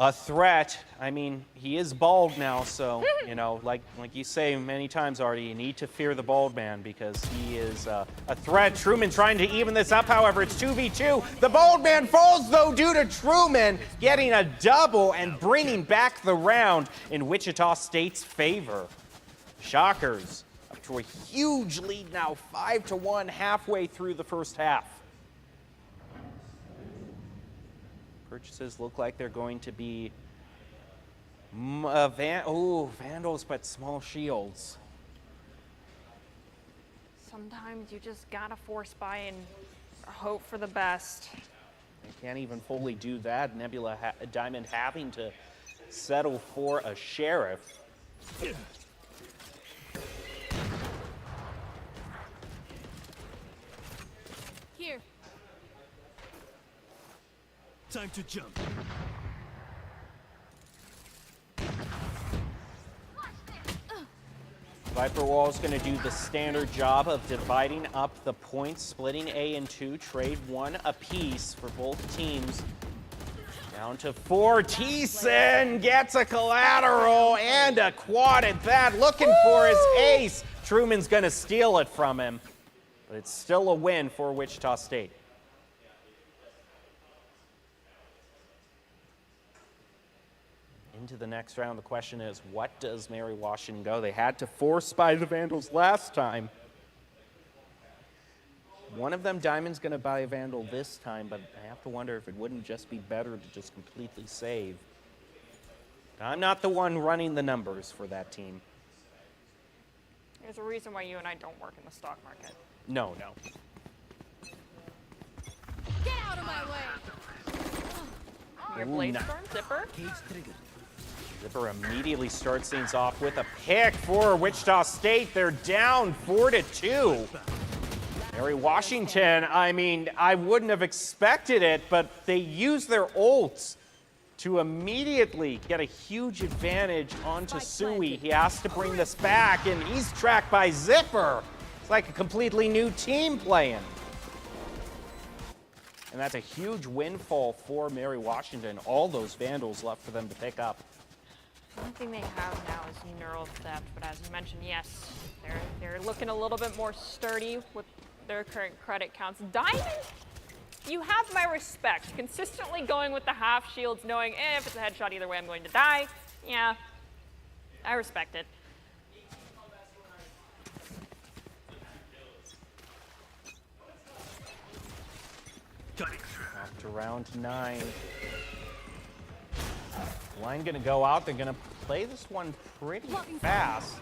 a threat. I mean, he is bald now, so, you know, like you say many times, Artie, you need to fear the bald man because he is a threat. Truman trying to even this up, however, it's 2v2. The bald man falls, though, due to Truman getting a double and bringing back the round in Wichita State's favor. Shockers up to a huge lead now, 5-1 halfway through the first half. Purchases look like they're going to be Vandals, but small shields. Sometimes you just gotta force buy and hope for the best. They can't even fully do that. Nebula Diamond having to settle for a sheriff. Here. Time to jump. Viper Wall is going to do the standard job of dividing up the points, splitting A in two, trade one apiece for both teams. Down to 4. Thiessen gets a collateral and a quad at that, looking for his ace. Truman's going to steal it from him, but it's still a win for Wichita State. Into the next round, the question is, what does Mary Washington go? They had to force by the Vandals last time. One of them, Diamond's going to buy a Vandal this time, but I have to wonder if it wouldn't just be better to just completely save. I'm not the one running the numbers for that team. There's a reason why you and I don't work in the stock market. No. Get out of my way! Your Ooh, Blade nice. Storm, Zipper. Cage triggered. Zipper immediately starts things off with a pick for Wichita State. They're down 4-2. Mary Washington, I mean, I wouldn't have expected it, but they used their ults to immediately get a huge advantage onto Sui. He has to bring this back, and he's tracked by Zipper. It's like a completely new team playing. And that's a huge windfall for Mary Washington. All those Vandals left for them to pick up. One thing they have now is neural theft, but as you mentioned, yes, they're looking a little bit more sturdy with their current credit counts. Diamond, you have my respect. Consistently going with the half shields, knowing if it's a headshot either way I'm going to die. Yeah, I respect it. Got it. Off to round 9. Line gonna go out. They're gonna play this one pretty fast.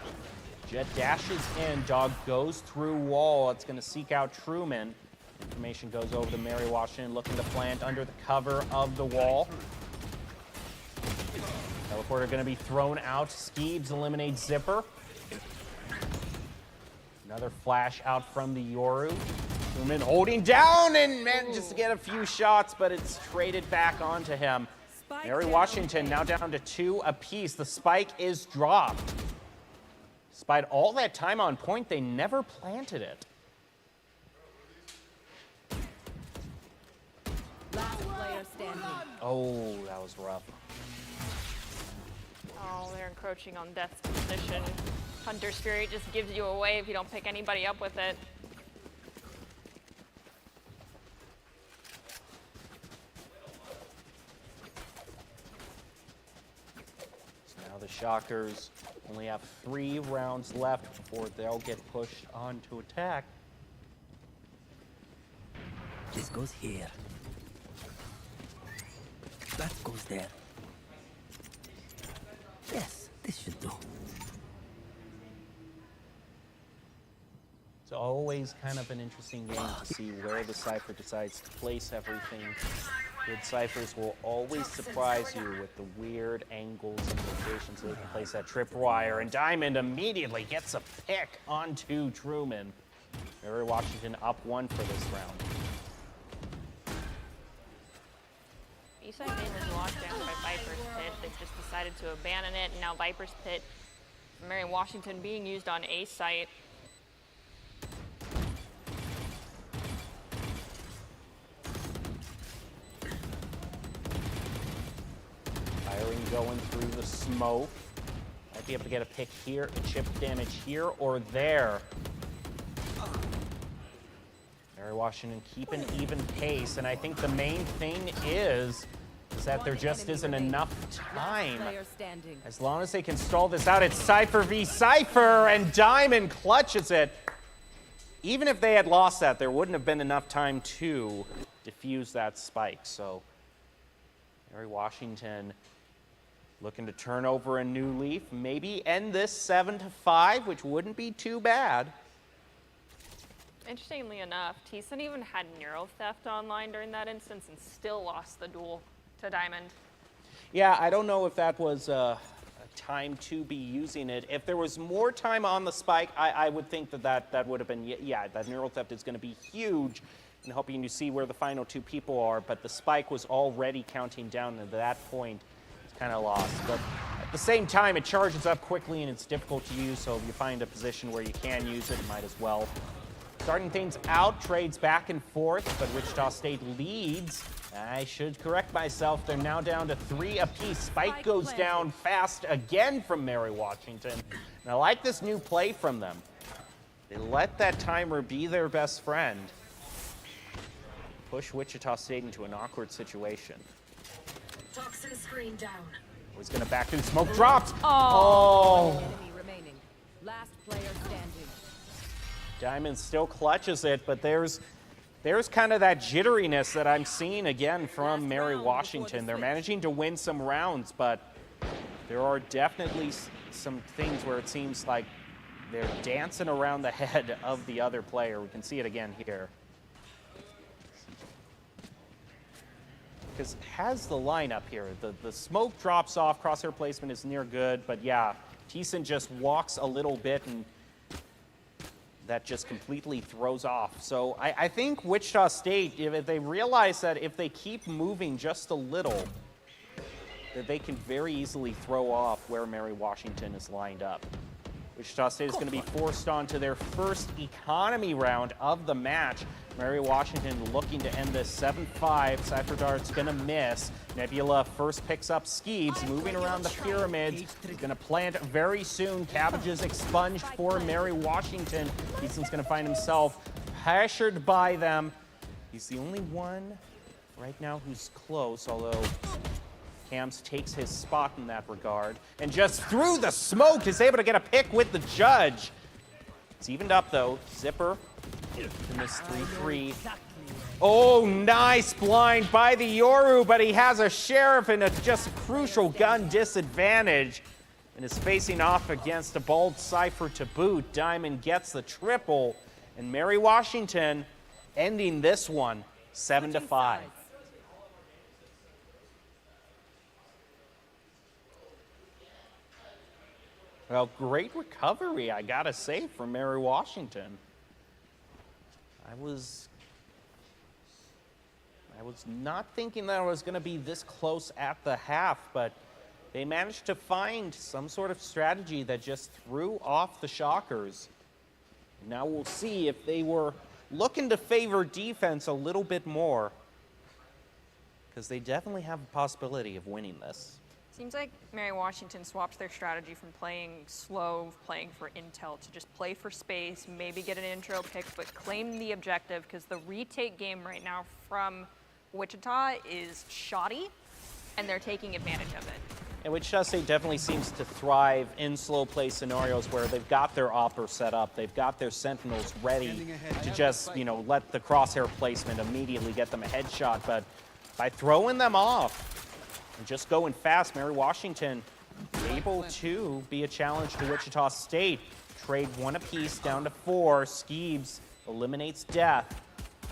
Jet dashes in. Dog goes through wall. It's gonna seek out Truman. Information goes over to Mary Washington, looking to plant under the cover of the wall. Teleporter gonna be thrown out. Skeebs eliminates Zipper. Another flash out from the Yoru. Truman holding down and manages to get a few shots, but it's traded back onto him. Mary Washington now down to 2 apiece. The spike is dropped. Despite all that time on point, they never planted it. Last player standing. Oh, that was rough. Oh, they're encroaching on Death's position. Hunter Spirit just gives you away if you don't pick anybody up with it. Now the Shockers only have 3 rounds left before they'll get pushed on to attack. This goes here. That goes there. Yes, this should do. It's always kind of an interesting game to see where the Cypher decides to place everything. Good Cyphers will always surprise you with the weird angles and locations they can place that tripwire. And Diamond immediately gets a pick onto Truman. Mary Washington up 1 for this round. Eastside main was locked down by Viper's Pit. They've just decided to abandon it, and now Viper's Pit, Mary Washington being used on A site. Firing going through the smoke. Might be able to get a pick here, a chip damage here or there. Mary Washington keeping even pace, and I think the main thing is that there just isn't enough time. Player standing. As long as they can stall this out, it's Cypher v Cypher, and Diamond clutches it. Even if they had lost that, there wouldn't have been enough time to defuse that spike. So Mary Washington looking to turn over a new leaf, maybe end this 7-5, which wouldn't be too bad. Interestingly enough, Thiessen even had neural theft online during that instance and still lost the duel to Diamond. Yeah, I don't know if that was a time to be using it. If there was more time on the spike, I would think that would have been, yeah, that neural theft is going to be huge in helping you see where the final 2 people are, but the spike was already counting down, and at that point, it's kind of lost. But At the same time, it charges up quickly and it's difficult to use, so if you find a position where you can use it, you might as well. Starting things out, trades back and forth, but Wichita State leads. I should correct myself. They're now down to 3 apiece. Spike goes down fast again from Mary Washington. And I like this new play from them. They let that timer be their best friend. Push Wichita State into an awkward situation. Toxin screen down. He's going to back through. Smoke dropped. Oh. Enemy remaining. Last player standing. Diamond still clutches it, but there's kind of that jitteriness that I'm seeing again from Mary Washington. They're managing to win some rounds, but there are definitely some things where it seems like they're dancing around the head of the other player. We can see it again here. Because has the lineup here. The smoke drops off, crosshair placement is near good, but yeah, Thiessen just walks a little bit and that just completely throws off. So I think Wichita State, if they realize that if they keep moving just a little, that they can very easily throw off where Mary Washington is lined up. Wichita State is going to be forced onto their first economy round of the match. Mary Washington looking to end this 7-5. Cypher Dart's going to miss. Nebula first picks up Skeeves, moving around the pyramids. He's going to plant very soon. Cabbages expunged for Mary Washington. Easton's going to find himself pressured by them. He's the only one right now who's close, although Cams takes his spot in that regard. And just through the smoke is able to get a pick with the judge. It's evened up, though. Zipper in this 3-3. Oh, nice blind by the Yoru, but he has a Sheriff and a just crucial gun disadvantage and is facing off against a bald Cypher to boot. Diamond gets the triple, and Mary Washington ending this one 7-5. Well, great recovery, I gotta say, from Mary Washington. I was not thinking that it was going to be this close at the half, but they managed to find some sort of strategy that just threw off the Shockers. Now we'll see if they were looking to favor defense a little bit more, because they definitely have a possibility of winning this. Seems like Mary Washington swapped their strategy from playing slow, playing for intel, to just play for space, maybe get an intro pick, but claim the objective, because the retake game right now from Wichita is shoddy, and they're taking advantage of it. And Wichita State definitely seems to thrive in slow play scenarios where they've got their opper set up, they've got their sentinels ready to just, let the crosshair placement immediately get them a headshot, but by throwing them off, and just going fast, Mary Washington able to be a challenge to Wichita State. Trade 1 apiece down to 4. Skeeves eliminates Death.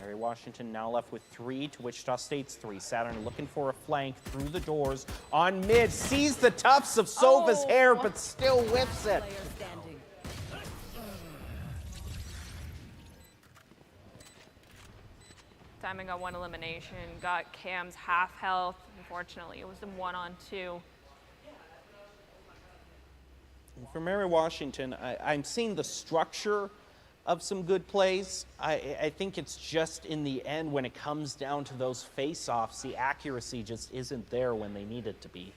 Mary Washington now left with 3 to Wichita State's 3. Saturn looking for a flank through the doors on mid. Sees the tufts of Sova's hair, but still whiffs it. Player standing. Diamond got 1 elimination, got Cam's half health. Unfortunately, it was a 1-on-2. For Mary Washington, I'm seeing the structure of some good plays. I think it's just in the end when it comes down to those face-offs, the accuracy just isn't there when they need it to be.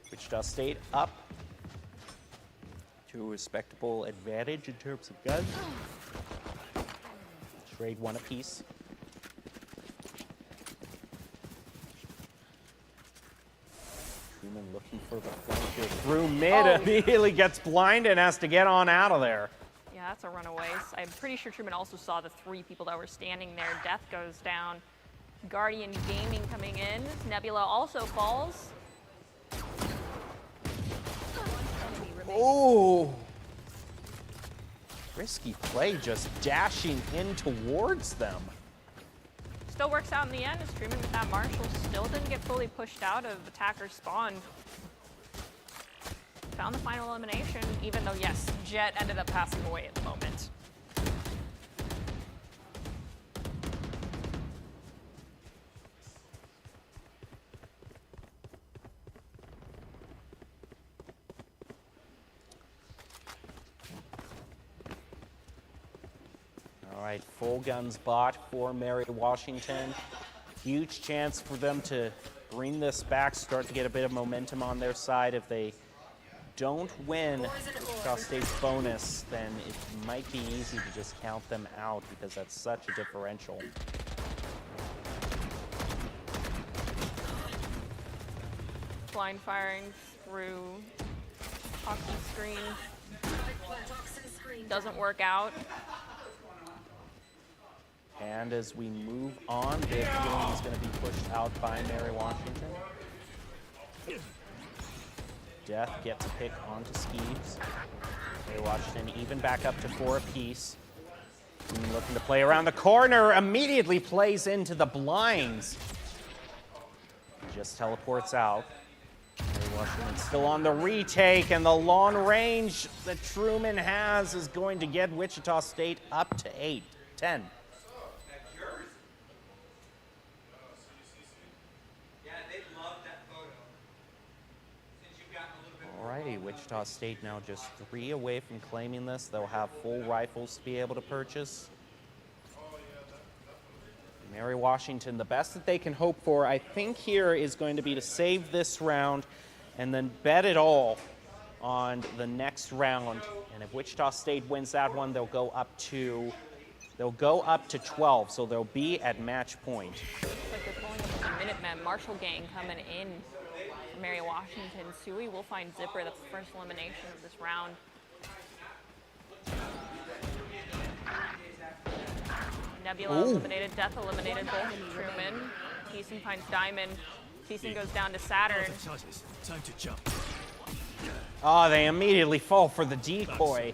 Wichita State up to a respectable advantage in terms of guns. Trade 1 apiece. Truman looking for the flank here through mid. Immediately gets blind and has to get on out of there. Yeah, that's a runaway. I'm pretty sure Truman also saw the 3 people that were standing there. Death goes down. Guardian Gaming coming in. Nebula also falls. Oh! Risky play, just dashing in towards them. Still works out in the end as Truman with that Marshall still didn't get fully pushed out of attacker's spawn. found the final elimination, even though, yes, Jet ended up passing away at the moment. All right, full guns bot for Mary Washington. Huge chance for them to bring this back, start to get a bit of momentum on their side. If they don't win Wichita State's bonus, then it might be easy to just count them out because that's such a differential. Blind firing through hockey screen Toxin screen doesn't work out. And as we move on, this game is going to be pushed out by Mary Washington. Death gets a pick onto Skeeves. Mary Washington even back up to 4 apiece. Team looking to play around the corner, immediately plays into the blinds. Just teleports out. Mary Washington still on the retake, and the long range that Truman has is going to get Wichita State up to 10. Alrighty, Wichita State now just 3 away from claiming this. They'll have full rifles to be able to purchase. Mary Washington, the best that they can hope for, I think here is going to be to save this round and then bet it all on the next round. And if Wichita State wins that one, they'll go up to 12, so they'll be at match point. Looks like they're pulling up the Minutemen. Marshall gang coming in for Mary Washington. Sui will find Zipper, the first elimination of this round. Nebula eliminated, Death eliminated both Truman. Thiessen finds Diamond. Thiessen goes down to Saturn. Time to jump. Oh, they immediately fall for the decoy.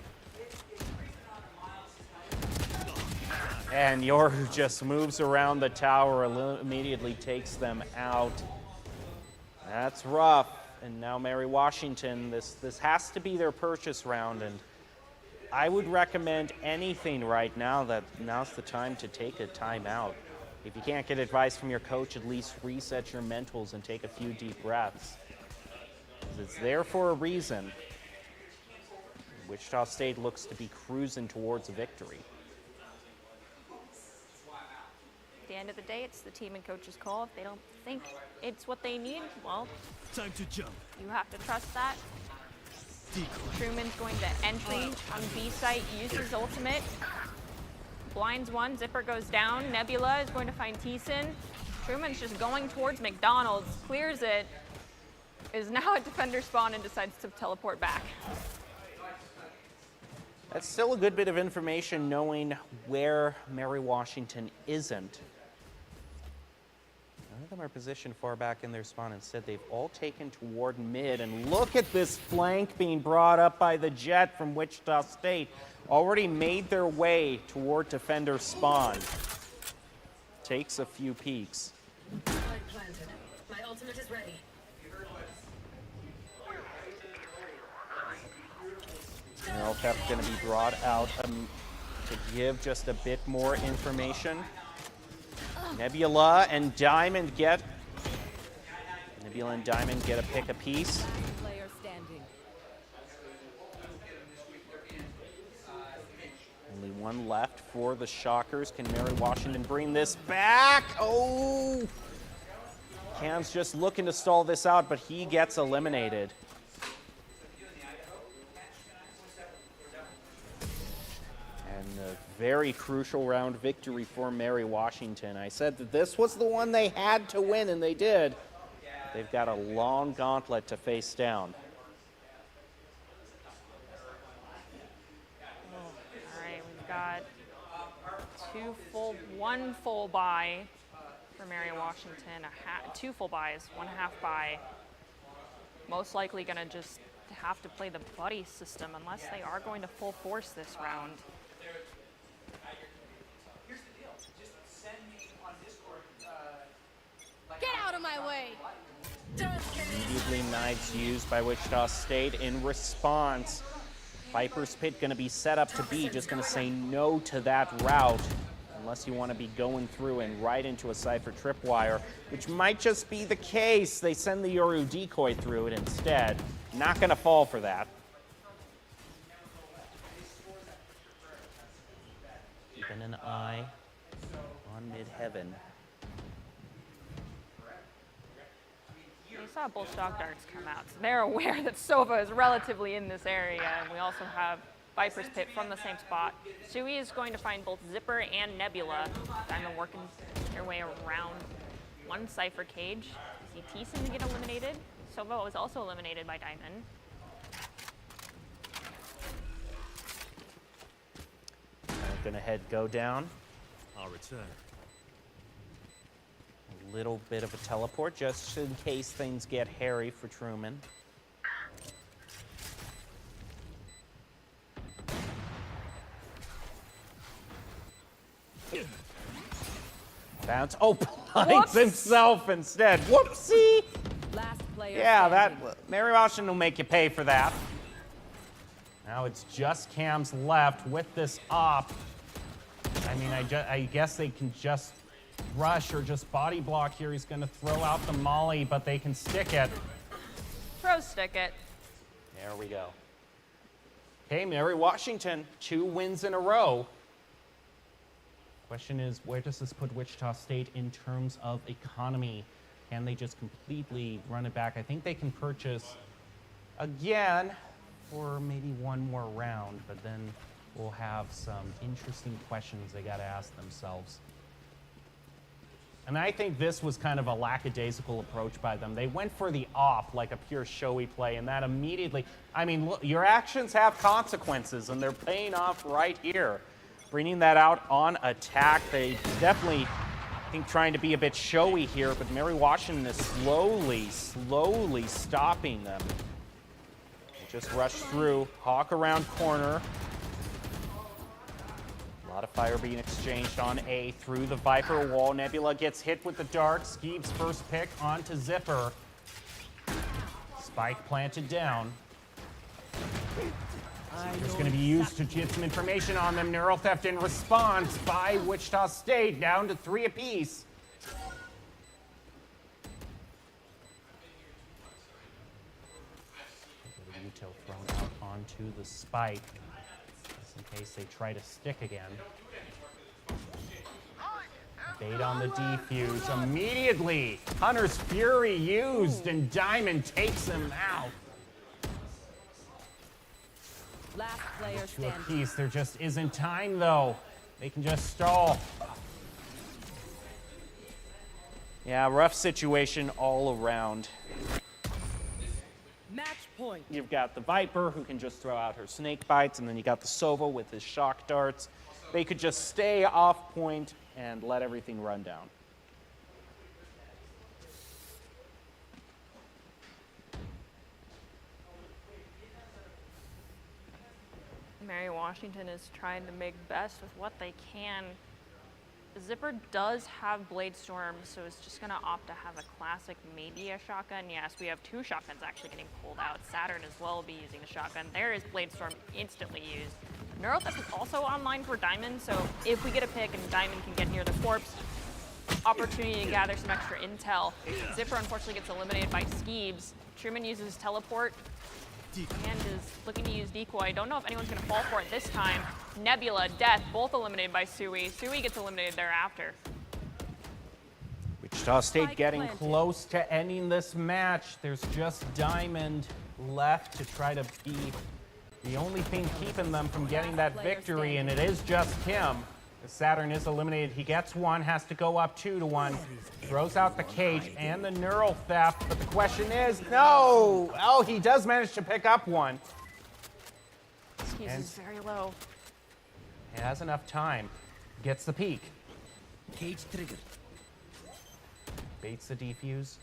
And Yoru just moves around the tower, immediately takes them out. That's rough. And now Mary Washington, this has to be their purchase round, and I would recommend anything right now that now's the time to take a timeout. If you can't get advice from your coach, at least reset your mentals and take a few deep breaths. 'Cause it's there for a reason. Wichita State looks to be cruising towards a victory. At the end of the day, it's the team and coach's call. If they don't think it's what they need, well, Time to jump. you have to trust that. Decoy. Truman's going to entry on B site, use his ultimate. Blinds one, Zipper goes down. Nebula is going to find Thiessen. Truman's just going towards McDonald's, clears it, is now at defender spawn and decides to teleport back. That's still a good bit of information knowing where Mary Washington isn't. None of them are positioned far back in their spawn. Instead, they've all taken toward mid. And look at this flank being brought up by the Jet from Wichita State. Already made their way toward defender spawn. Takes a few peeks. Spike planted. My ultimate is ready. Meltep's going to be brought out to give just a bit more information. Nebula and Diamond get a pick apiece. Player standing. Only one left for the Shockers. Can Mary Washington bring this back? Oh! Cam's just looking to stall this out, but he gets eliminated. And a very crucial round victory for Mary Washington. I said that this was the one they had to win, and they did. They've got a long gauntlet to face down. All right, we've got one full buy for Mary Washington, two full buys, one half buy. Most likely gonna just have to play the buddy system unless they are going to full force this round. Get out of my way! Immediately knives used by Wichita State in response. Viper's Pit going to be set up to be, just going to say no to that route. Unless you want to be going through and right into a Cypher tripwire, which might just be the case. They send the Yoru decoy through it instead. Not going to fall for that. Keeping an eye on mid-heaven. We saw both shock darts come out, so they're aware that Sova is relatively in this area, and we also have Viper's Pit from the same spot. Sui is going to find both Zipper and Nebula. Diamond working their way around one Cypher cage. We see Thiessen to get eliminated. Sova was also eliminated by Diamond. Gonna head go down. I'll return. A little bit of a teleport just in case things get hairy for Truman. Bounce. Oh, blinds himself instead. Whoopsie! Last player Yeah, standing. Mary Washington will make you pay for that. Now it's just Cams left with this op. I mean, I guess they can just rush or just body block here. He's going to throw out the molly, but they can stick it. Throw stick it. There we go. Okay, Mary Washington, 2 wins in a row. Question is, where does this put Wichita State in terms of economy? Can they just completely run it back? I think they can purchase again for maybe one more round, but then we'll have some interesting questions they got to ask themselves. And I think this was kind of a lackadaisical approach by them. They went for the op, like a pure showy play, and that immediately, I mean, look, your actions have consequences, and they're paying off right here. Bringing that out on attack, they definitely, I think, trying to be a bit showy here, but Mary Washington is slowly stopping them. They just rush through, hawk around corner. A lot of fire being exchanged on A through the Viper wall. Nebula gets hit with the dart. Skeeb's first pick onto Zipper. Spike planted down. It's going to be used to get some information on them. Neural theft in response by Wichita State, down to 3 apiece. Util thrown out onto the spike, just in case they try to stick again. Bait on the defuse. Immediately, Hunter's Fury used, and Diamond takes him out. Last player To a standing. piece. There just isn't time, though. They can just stall. Yeah, rough situation all around. Match point. You've got the Viper, who can just throw out her snake bites, and then you got the Sova with his shock darts. They could just stay off point and let everything run down. Mary Washington is trying to make best with what they can. Zipper does have Blade Storm, so it's just going to opt to have a classic, maybe a shotgun. Yes, we have 2 shotguns actually getting pulled out. Saturn as well will be using the shotgun. There is Blade Storm instantly used. Neural Theft is also online for Diamond, so if we get a pick and Diamond can get near the corpse, opportunity to gather some extra intel. Zipper unfortunately gets eliminated by Skeebs. Truman uses his teleport and is looking to use decoy. Don't know if anyone's going to fall for it this time. Nebula, Death, both eliminated by Sui. Sui gets eliminated thereafter. Wichita State Spike getting planted. close to ending this match. There's just Diamond left to try to be the only thing keeping them from getting that victory, and it is just him. If Saturn is eliminated, he gets 1, has to go up 2-1. Throws out the cage and the neural theft, but the question is, no! Oh, he does manage to pick up 1. Skeebs is very low. He has enough time. Gets the peek. Cage triggered. Baits the defuse.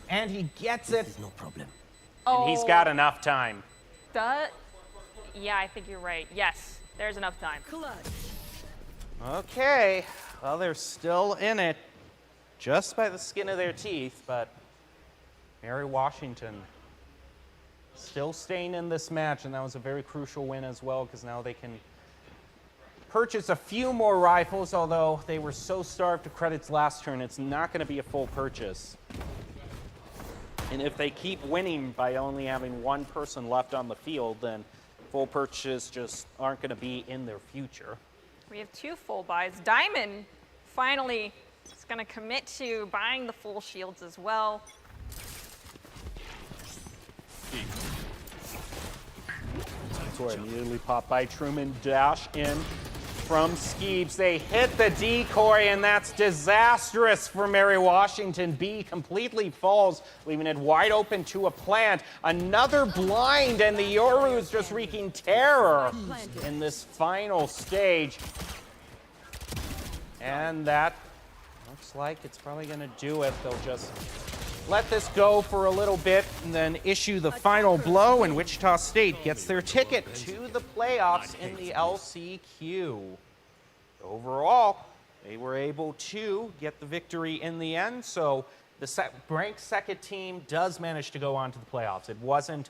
And he gets it. No problem. And he's got enough time. Yeah, I think you're right. Yes, there's enough time. Clutch. Okay. Well, they're still in it. just by the skin of their teeth, but Mary Washington still staying in this match, and that was a very crucial win as well, because now they can purchase a few more rifles, although they were so starved to credits last turn, it's not going to be a full purchase. And if they keep winning by only having one person left on the field, then full purchases just aren't going to be in their future. We have 2 full buys. Diamond finally is going to commit to buying the full shields as well. Score immediately popped by Truman, dash in from Skeebs. They hit the decoy, and that's disastrous for Mary Washington. B completely falls, leaving it wide open to a plant. Another blind, and the Yoru is just wreaking terror in this final stage. And that looks like it's probably going to do it. They'll just let this go for a little bit and then issue the final blow, and Wichita State gets their ticket to the playoffs in the LCQ. Overall, they were able to get the victory in the end, so the ranked second team does manage to go on to the playoffs. It wasn't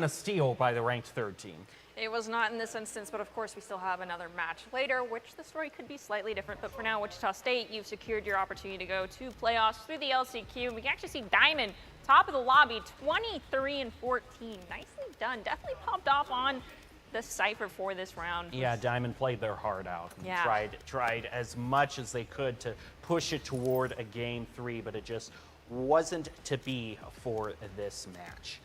a steal by the ranked third team. It was not in this instance, but of course we still have another match later, which the story could be slightly different. But for now, Wichita State, you've secured your opportunity to go to playoffs through the LCQ. We can actually see Diamond, top of the lobby, 23-14. Nicely done. Definitely popped off on the Cypher for this round. Yeah, Diamond played their heart out. And Yeah. tried as much as they could to push it toward a game 3, but it just wasn't to be for this match.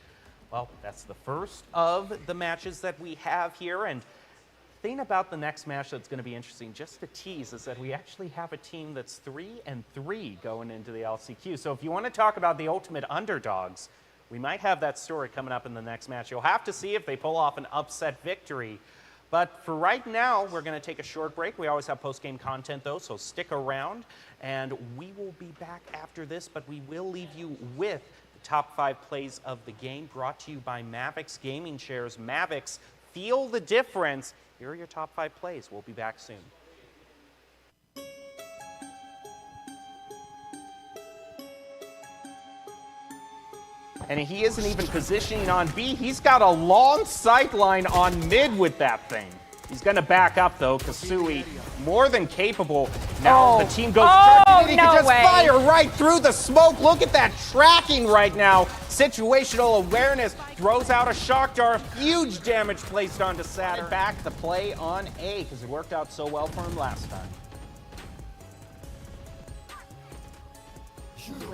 Well, that's the first of the matches that we have here, and the thing about the next match that's going to be interesting, just to tease, is that we actually have a team that's 3-3 going into the LCQ. So if you want to talk about the ultimate underdogs, we might have that story coming up in the next match. You'll have to see if they pull off an upset victory. But for right now, we're going to take a short break. We always have post-game content, though, so stick around, and we will be back after this, but we will leave you with top 5 plays of the game, brought to you by Mavix Gaming Shares. Mavix, feel the difference. Here are your top 5 plays. We'll be back soon. And he isn't even positioning on B. He's got a long sight line on mid with that thing. He's going to back up, though. Kasui, more than capable. Now the team goes charging, and he can just fire right through the smoke. Look at that tracking right now. Situational awareness. Throws out a shock dart. Huge damage placed onto Saturn. Back the play on A, because it worked out so well for him last time.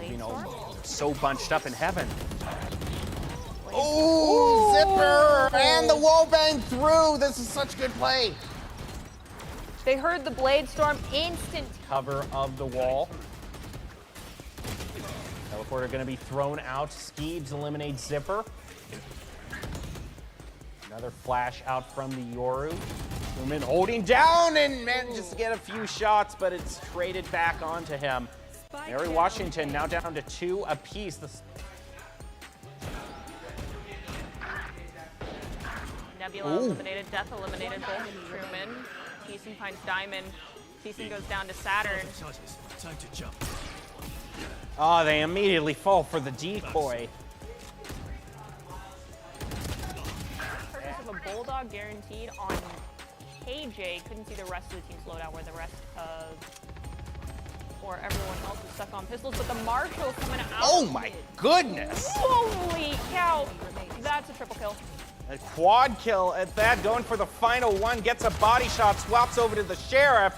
You know, so bunched up in heaven. Oh, Zipper! And the wall bang through. This is such good play. They heard the Blade Storm instant. Cover of the wall. Teleporter going to be thrown out. Skeebs eliminates Zipper. Another flash out from the Yoru. Truman holding down and manages to get a few shots, but it's traded back onto him. Mary Washington now down to 2 apiece. Nebula eliminated, Death eliminated both Truman. Thiessen finds Diamond. Thiessen goes down to Saturn. Time to jump. Oh, they immediately fall for the decoy. Purchase of a Bulldog guaranteed on KJ. Couldn't see the rest of the team's loadout where the rest of, or everyone else is stuck on pistols, but the Marshall coming out. Oh my goodness! Holy cow! That's a triple kill. A quad kill at that, going for the final one, gets a body shot, swaps over to the Sheriff.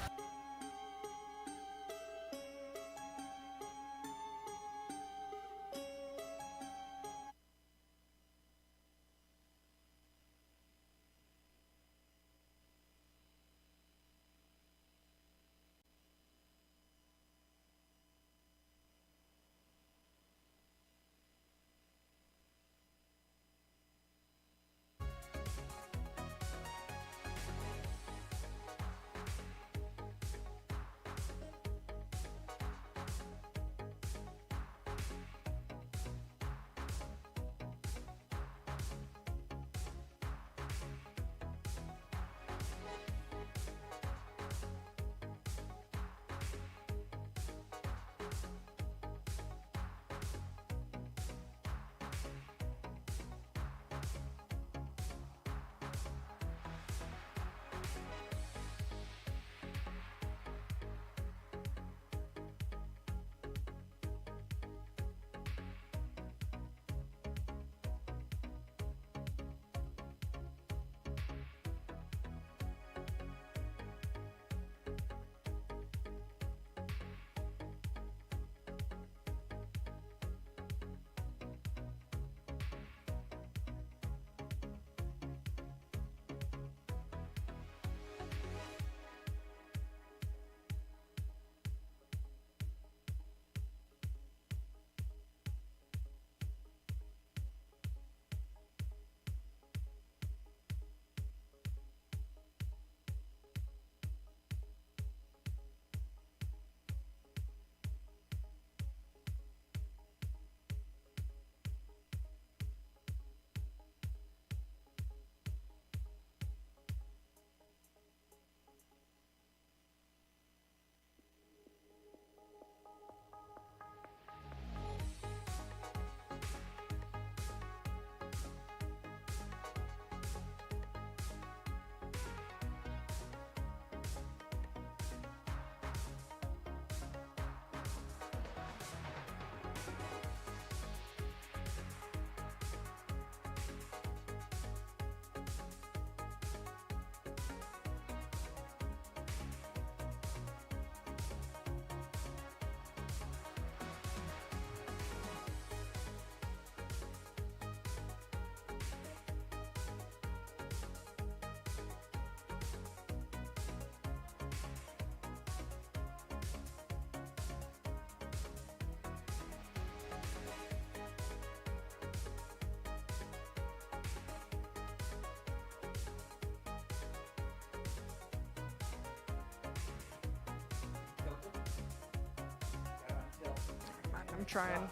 trying.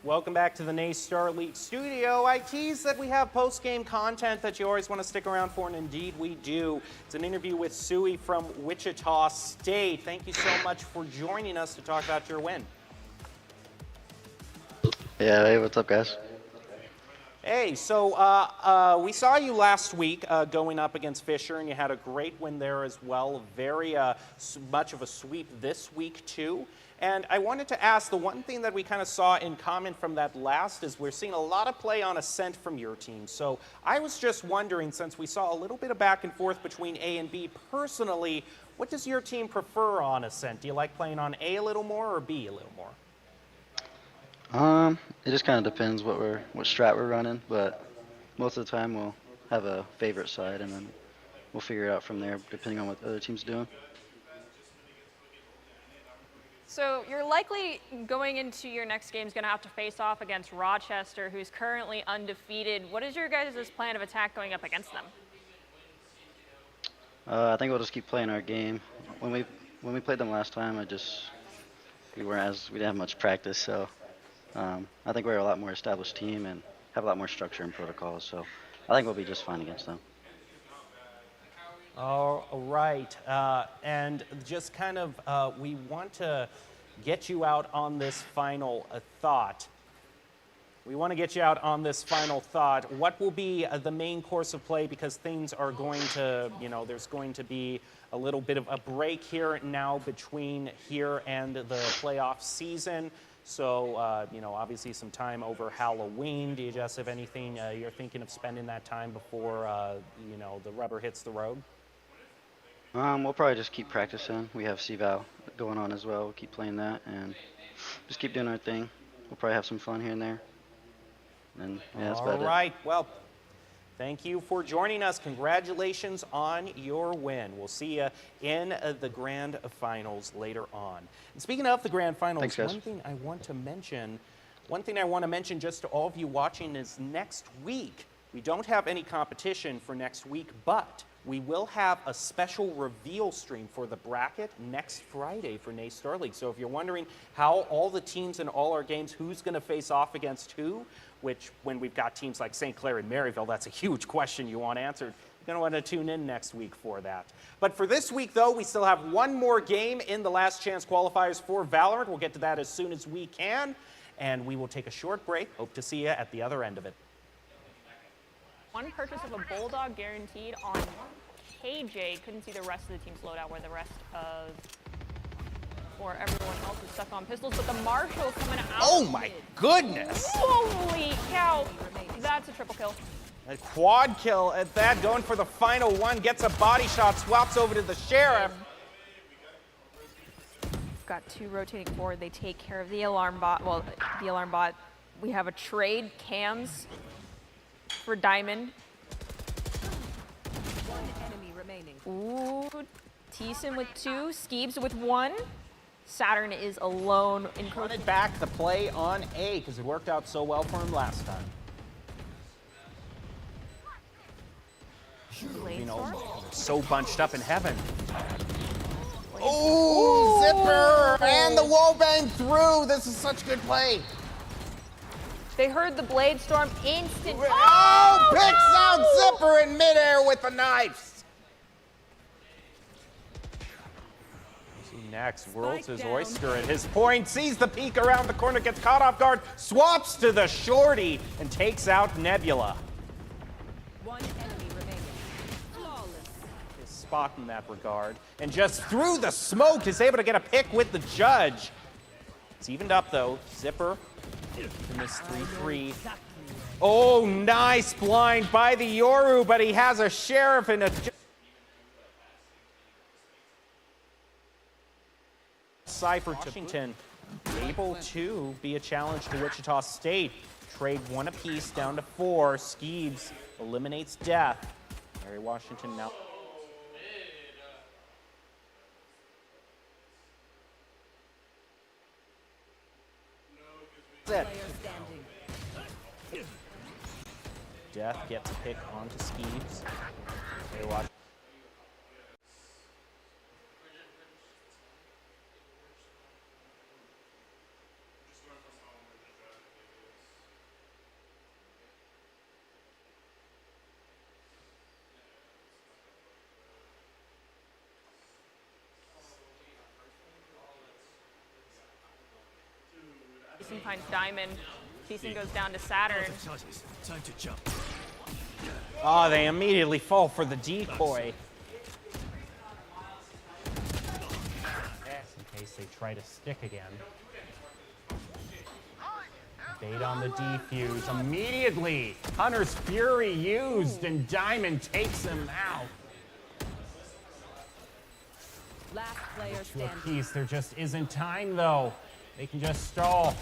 Welcome back to the Naystar Elite Studio. I tease that we have post-game content that you always want to stick around for, and indeed we do. It's an interview with Sui from Wichita State. Thank you so much for joining us to talk about your win. Yeah, hey, what's up, guys? Hey, so we saw you last week going up against Fisher, and you had a great win there as well. Very much of a sweep this week, too. And I wanted to ask, the one thing that we kind of saw in common from that last is we're seeing a lot of play on Ascent from your team. So I was just wondering, since we saw a little bit of back and forth between A and B, personally, what does your team prefer on Ascent? Do you like playing on A a little more or B a little more? It just kind of depends what strat we're running, but most of the time we'll have a favorite side, and then we'll figure it out from there, depending on what the other team's doing. So you're likely going into your next game is going to have to face off against Rochester, who's currently undefeated. What is your guys' plan of attack going up against them? I think we'll just keep playing our game. When we played them last time, we didn't have much practice, so I think we're a lot more established team and have a lot more structure and protocols. So I think we'll be just fine against them. All right, and just kind of, we want to get you out on this final thought. We want to get you out on this final thought. What will be the main course of play, because things are going to, there's going to be a little bit of a break here now between here and the playoff season. So, obviously some time over Halloween. Do you just have anything you're thinking of spending that time before, the rubber hits the road? We'll probably just keep practicing. We have CVAL going on as well. We'll keep playing that and just keep doing our thing. We'll probably have some fun here and there. And yeah, that's All about it. right. Well, thank you for joining us. Congratulations on your win. We'll see you in the grand finals later on. And speaking of the grand finals, Thanks, guys. one thing I want to mention just to all of you watching is next week, we don't have any competition for next week, but we will have a special reveal stream for the bracket next Friday for NA Star League. So if you're wondering how all the teams in all our games, who's going to face off against who, which when we've got teams like St. Clair and Maryville, that's a huge question you want answered. You're going to want to tune in next week for that. But for this week, though, we still have one more game in the last chance qualifiers for Valorant. We'll get to that as soon as we can, and we will take a short break. Hope to see you at the other end of it. One purchase of a Bulldog guaranteed on KJ. Couldn't see the rest of the team's loadout where the rest of, or everyone else is stuck on pistols, but the Marshall coming out. Oh my goodness! Holy cow! That's a triple kill. A quad kill at that, going for the final one, gets a body shot, swaps over to the Sheriff. Got two rotating forward. They take care of the alarm bot. Well, the alarm bot. We have a trade cams for Diamond. One enemy remaining. Ooh, Thiessen with two, Skeebs with one. Saturn is alone in Wanted back the play on A because it worked out so well for him last time. You know, so bunched up in heaven. Oh, Zipper! And the wall bang through. This is such good play. They heard the blade storm instant. Oh, picks out Zipper in midair with the knives. See next, whirls his oyster at his point, sees the peek around the corner, gets caught off guard, swaps to the shorty, and takes out Nebula. One enemy remaining. Flawless. His spot in that regard, and just through the smoke is able to get a pick with the judge. It's evened up though. Zipper in this 3-3. Oh, nice blind by the Yoru, but he has a Sheriff and a Cypher to Washington, able to be a challenge to Wichita State. Trade one apiece down to 4. Skeebs eliminates Death. Mary Washington now. That's it. Player standing. Death gets a pick onto Skeebs. Mary Washington. Thiessen finds Diamond. Thiessen goes down to Saturn. Charges. Time to jump. Oh, they immediately fall for the decoy. In case they try to stick again. Bait on the defuse. Immediately, Hunter's Fury used, and Diamond takes him out. Last player To a standing. piece, there just isn't time, though. They can just stall.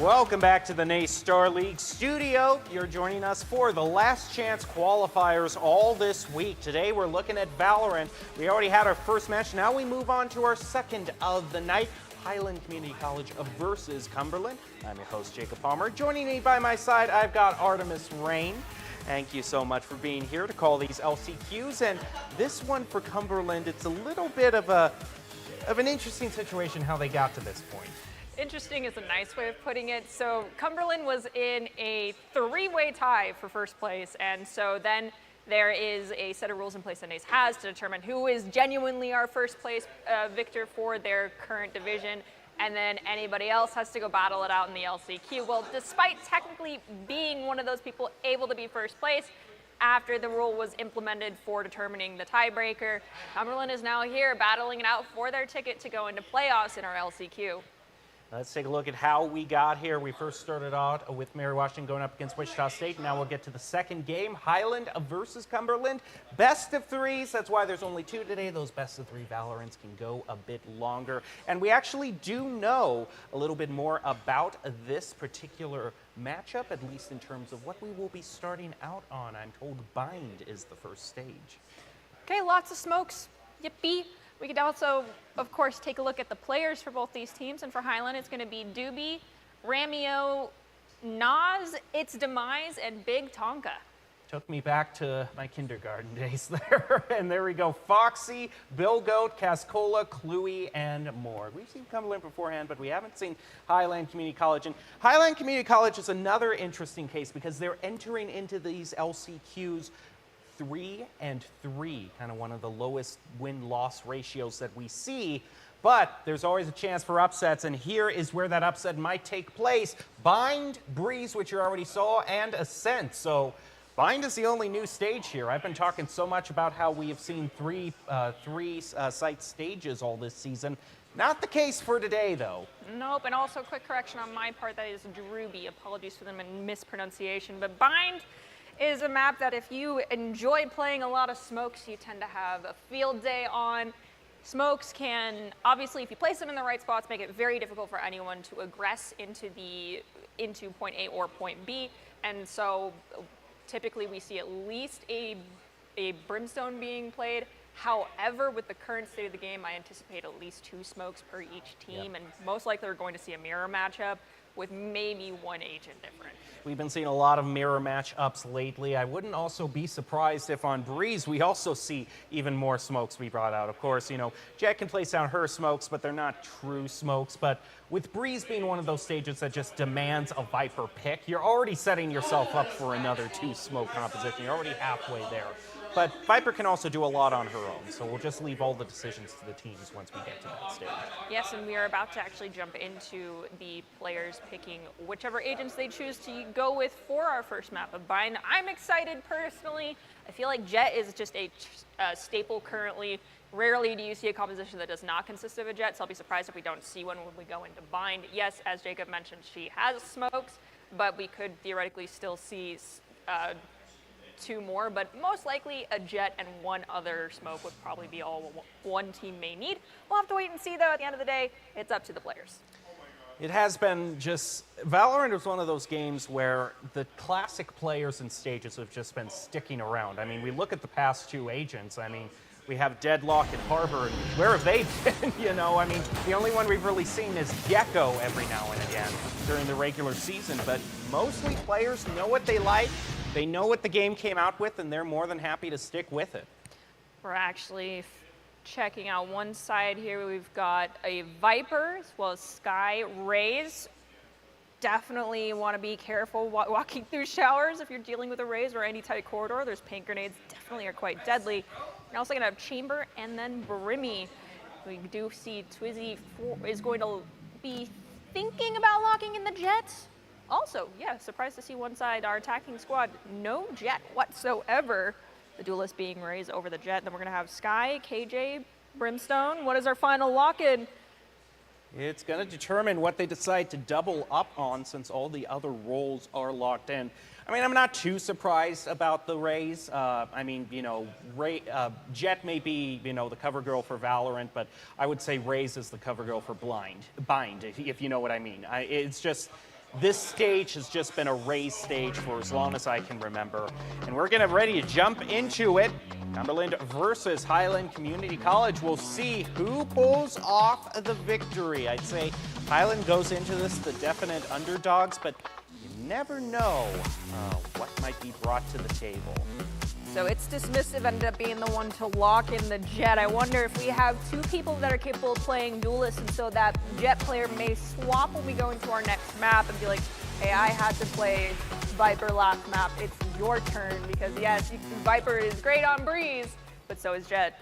Welcome back to the NACE Star League studio. You're joining us for the last chance qualifiers all this week. Today we're looking at Valorant. We already had our first match. Now we move on to our second of the night. Highland Community College versus Cumberland. I'm your host, Jacob Palmer. Joining me by my side, I've got Artemis Rain. Thank you so much for being here to call these LCQs. And this one for Cumberland, it's a little bit of an interesting situation how they got to this point. Interesting is a nice way of putting it. So Cumberland was in a three-way tie for first place, and so then there is a set of rules in place that NACE has to determine who is genuinely our first place victor for their current division, and then anybody else has to go battle it out in the LCQ. Well, despite technically being one of those people able to be first place, after the rule was implemented for determining the tiebreaker, Cumberland is now here battling it out for their ticket to go into playoffs in our LCQ. Let's take a look at how we got here. We first started out with Mary Washington going up against Wichita State. Now we'll get to the second game, Highland versus Cumberland. Best of threes, that's why there's only two today. Those best of three Valorants can go a bit longer. And we actually do know a little bit more about this particular matchup, at least in terms of what we will be starting out on. I'm told Bind is the first stage. Okay, lots of smokes. Yippee. We could also, of course, take a look at the players for both these teams. And for Highland, it's going to be Doobie, Ramio, Nas, Its Demise, and Big Tonka. Took me back to my kindergarten days there. And there we go. Foxy, Bill Goat, Cascola, Cluey, and more. We've seen Cumberland beforehand, but we haven't seen Highland Community College. And Highland Community College is another interesting case because they're entering into these LCQs 3-3, kind of one of the lowest win-loss ratios that we see. But there's always a chance for upsets, and here is where that upset might take place. Bind, Breeze, which you already saw, and Ascent. So Bind is the only new stage here. I've been talking so much about how we have seen three site stages all this season. Not the case for today, though. Nope, and also quick correction on my part, that is Drooby. Apologies for the mispronunciation, but Bind is a map that if you enjoy playing a lot of smokes, you tend to have a field day on. Smokes can, obviously, if you place them in the right spots, make it very difficult for anyone to aggress into point A or point B. And so typically we see at least a Brimstone being played. However, with the current state of the game, I anticipate at least 2 smokes per each team, and most likely we're going to see a mirror matchup with maybe one agent different. We've been seeing a lot of mirror matchups lately. I wouldn't also be surprised if on Breeze we also see even more smokes be brought out. Of course, you know, Jet can place down her smokes, but they're not true smokes. But with Breeze being one of those stages that just demands a Viper pick, you're already setting yourself up for another 2 smoke composition. You're already halfway there. But Viper can also do a lot on her own, so we'll just leave all the decisions to the teams once we get to that stage. Yes, and we are about to actually jump into the players picking whichever agents they choose to go with for our first map of Bind. I'm excited personally. I feel like Jet is just a staple currently. Rarely do you see a composition that does not consist of a Jet, so I'll be surprised if we don't see one when we go into Bind. Yes, as Jacob mentioned, she has smokes, but we could theoretically still see 2 more, but most likely a Jet and 1 other smoke would probably be all one team may need. We'll have to wait and see, though. At the end of the day, it's up to the players. It has been just, Valorant is one of those games where the classic players and stages have just been sticking around. I mean, we look at the past 2 agents. I mean, we have Deadlock and Harbor, and where have they been? You know, I mean, the only one we've really seen is Gecko every now and again during the regular season, but mostly players know what they like. They know what the game came out with, and they're more than happy to stick with it. We're actually checking out one side here. We've got a Viper as well as Sky. Raze. Definitely want to be careful walking through showers if you're dealing with a Raze or any tight corridor. There's paint grenades, definitely are quite deadly. You're also going to have Chamber and then Brimmy. We do see Twizzy is going to be thinking about locking in the Jet. Also, yeah, surprised to see one side, our attacking squad, no Jet whatsoever. The duelist being raised over the Jet. Then we're going to have Sky, KJ, Brimstone. What is our final lock-in? It's going to determine what they decide to double up on since all the other roles are locked in. I mean, I'm not too surprised about the Raze. I mean, you know, Jet may be, you know, the cover girl for Valorant, but I would say Raze is the cover girl for Bind, if you know what I mean. It's just, This stage has just been a race stage for as long as I can remember. And we're gonna ready to jump into it. Cumberland versus Highland Community College. We'll see who pulls off the victory. I'd say Highland goes into this the definite underdogs, but you never know what might be brought to the table. So it's dismissive ended up being the one to lock in the Jet. I wonder if we have two people that are capable of playing duelists, and so that Jet player may swap when we go into our next map and be like, hey, I had to play Viper last map. It's your turn, because yes, Viper is great on Breeze, but so is Jet.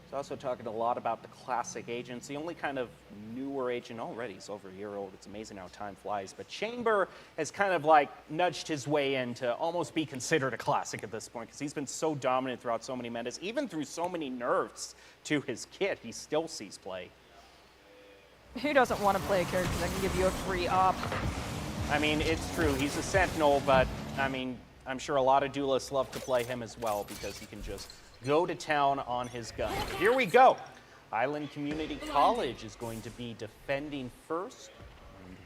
He's also talking a lot about the classic agents. The only kind of newer agent already is over a year old. It's amazing how time flies. But Chamber has kind of like nudged his way in to almost be considered a classic at this point, because he's been so dominant throughout so many metas. Even through so many nerfs to his kit, he still sees play. Who doesn't want to play a character that can give you a free op? I mean, it's true. He's a Sentinel, but I mean, I'm sure a lot of duelists love to play him as well, because he can just go to town on his gun. Here we go. Highland Community College is going to be defending first.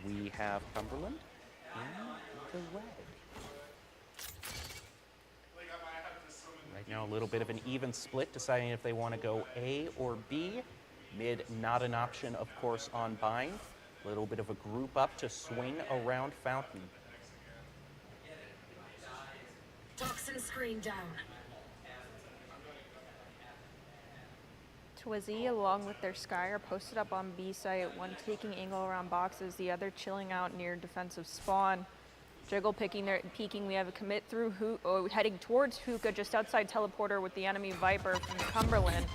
And we have Cumberland in the red. Right now, a little bit of an even split, deciding if they want to go A or B. Mid, not an option, of course, on Bind. A little bit of a group up to swing around Fountain. Toxin screen down. Twizzy, along with their Sky, are posted up on B site, one taking angle around boxes, the other chilling out near defensive spawn. Jiggle peeking, we have a commit through heading towards Hookah, just outside teleporter with the enemy Viper from Cumberland.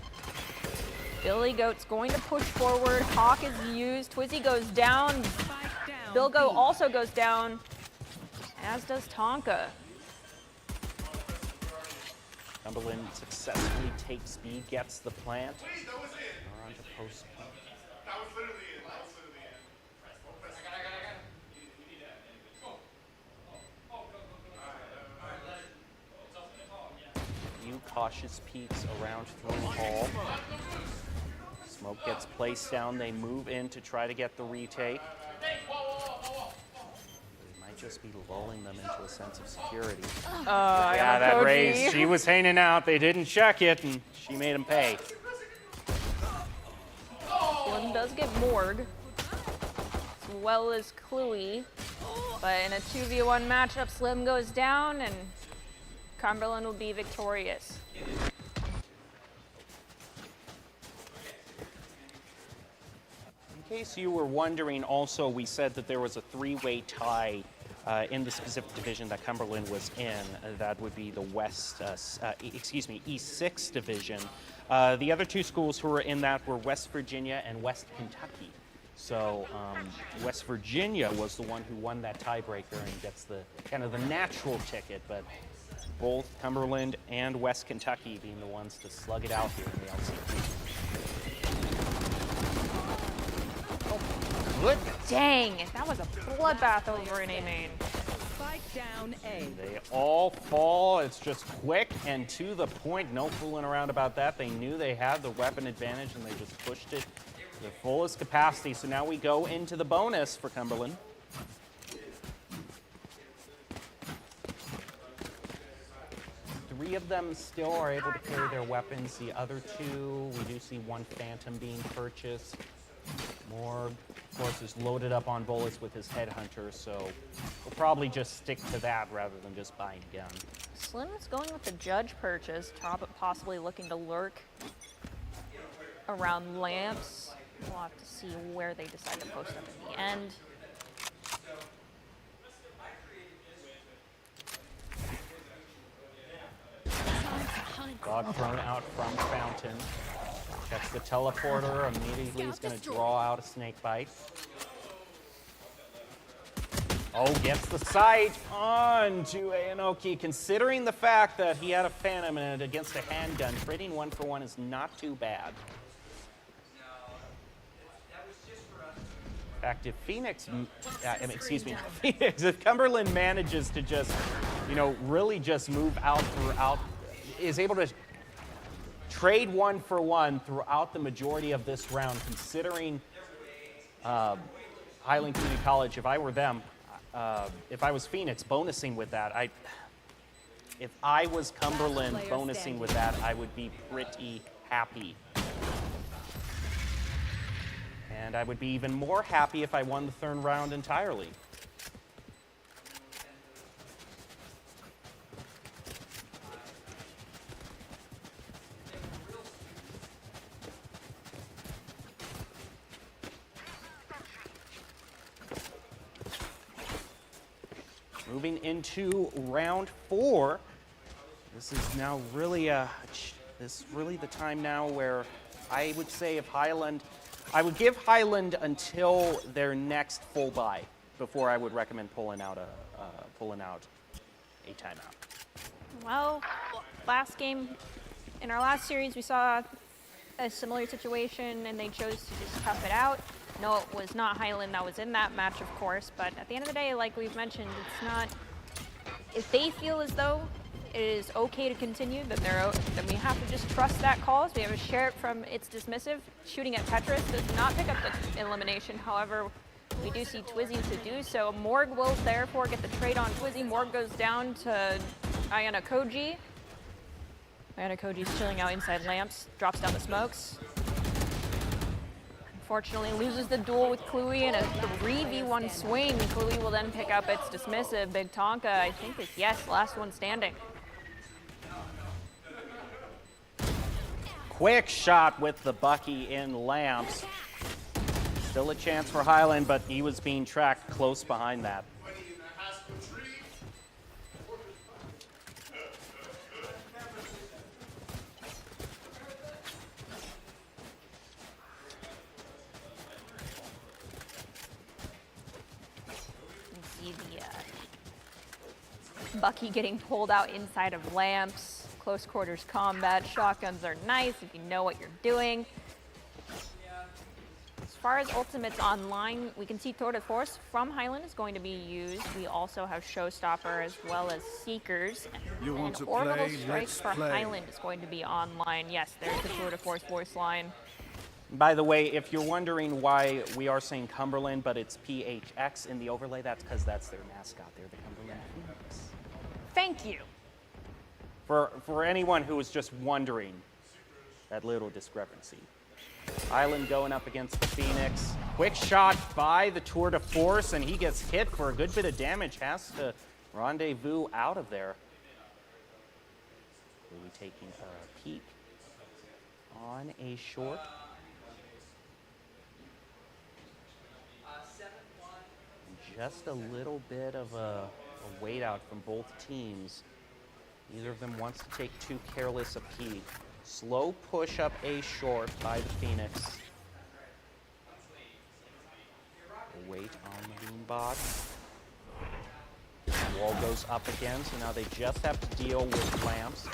Billy Goat's going to push forward, Hawk is used, Twizzy goes down, Bilgo also goes down, as does Tonka. Cumberland successfully takes B, gets the plant. We're on to post. Few cautious peeks around through hall. Smoke gets placed down. They move in to try to get the retake. Just be lulling them into a sense of security. Yeah, that raise, she was hanging out. They didn't check it, and she made him pay. Slim does get Morg, as well as Cluey. But in a 2v1 matchup, Slim goes down, and Cumberland will be victorious. In case you were wondering, also, we said that there was a three-way tie in the specific division that Cumberland was in. That would be the East 6 division. The other two schools who were in that were West Virginia and West Kentucky. So West Virginia was the one who won that tiebreaker and gets the kind of the natural ticket, but both Cumberland and West Kentucky being the ones to slug it out here in the LCQ. Good. Dang, that was a bloodbath over in A main. Spike down A. They all fall. It's just quick and to the point. No fooling around about that. They knew they had the weapon advantage, and they just pushed it to the fullest capacity. So now we go into the bonus for Cumberland. Three of them still are able to carry their weapons. The other two, we do see one Phantom being purchased. Morg, of course, is loaded up on bullets with his Headhunter, so we'll probably just stick to that rather than just buying a gun. Slim is going with the Judge purchase, possibly looking to lurk around lamps. We'll have to see where they decide to post up in the end. Dog thrown out from Fountain. Checks the teleporter, immediately is going to draw out a snake bite. Oh, gets the sight onto Aonoki. Considering the fact that he had a Phantom and against a handgun, trading 1-for-1 is not too bad. In fact, if Phoenix, if Cumberland manages to just, really just move out throughout, is able to trade 1-for-1 throughout the majority of this round, considering Highland Community College, if I were them, if I was Phoenix bonusing with that, if I was Cumberland Player bonusing standing. with that, I would be pretty happy. And I would be even more happy if I won the third round entirely. Moving into round 4, this is now really the time now where I would say if Highland, I would give Highland until their next full buy before I would recommend pulling out a timeout. Well, last game, in our last series, we saw a similar situation, and they chose to just tough it out. No, it was not Highland that was in that match, of course, but at the end of the day, like we've mentioned, it's not. If they feel as though it is okay to continue, then we have to just trust that call. So we have a share from It's Dismissive. Shooting at Petrus does not pick up the elimination. However, we do see Twizzy to do so. Morg will therefore get the trade on Twizzy. Morg goes down to Ayana Koji. Ayana Koji's chilling out inside lamps, drops down the smokes. Unfortunately, loses the duel with Kluey in a 3v1 swing. Kluey will then pick up It's Dismissive. Big Tonka, I think, is, yes, last one standing. Quick shot with the Bucky in lamps. Still a chance for Highland, but he was being tracked close behind that. You see the Bucky getting pulled out inside of lamps. Close quarters combat. Shotguns are nice if you know what you're doing. As far as ultimates online, we can see Tour de Force from Highland is going to be used. We also have Showstopper as well as Seekers. You And want to Orbital play? Strike Let's for play. Highland is going to be online. Yes, there's the Tour de Force voice line. By the way, if you're wondering why we are saying Cumberland, but it's PHX in the overlay, that's because that's their mascot. They're the Cumberland Phoenix. Thank you. For anyone who was just wondering that little discrepancy. Island going up against the Phoenix. Quick shot by the Tour de Force, and he gets hit for a good bit of damage. Has to rendezvous out of there. Really taking a peek on a short. Just a little bit of a wait out from both teams. Neither of them wants to take too careless a peek. Slow push up a short by the Phoenix. Wait on the Moonbot. Wall goes up again, so now they just have to deal with lamps.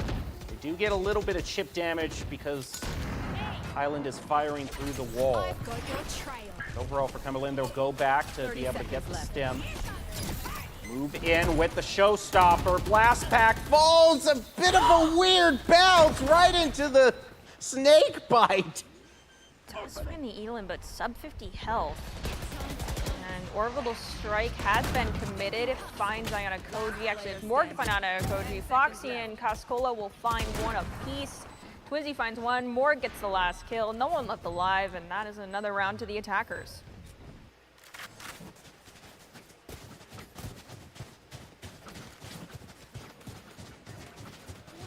They do get a little bit of chip damage because Highland is firing through the wall. I've got your trail. Overall for Cumberland, they'll go back to 30 be able to get the seconds stem. Move in with the Showstopper. Blast Pack falls. A bit of a weird bounce right into the snake bite. Does find the Elan, but sub 50 health. And Orbital Strike has been committed. It finds Ayana Koji. Actually, it's more to find Ayana Koji. Foxy and Cascola will find one apiece. Twizzy finds one. Morg gets the last kill. No one left alive, and that is another round to the attackers.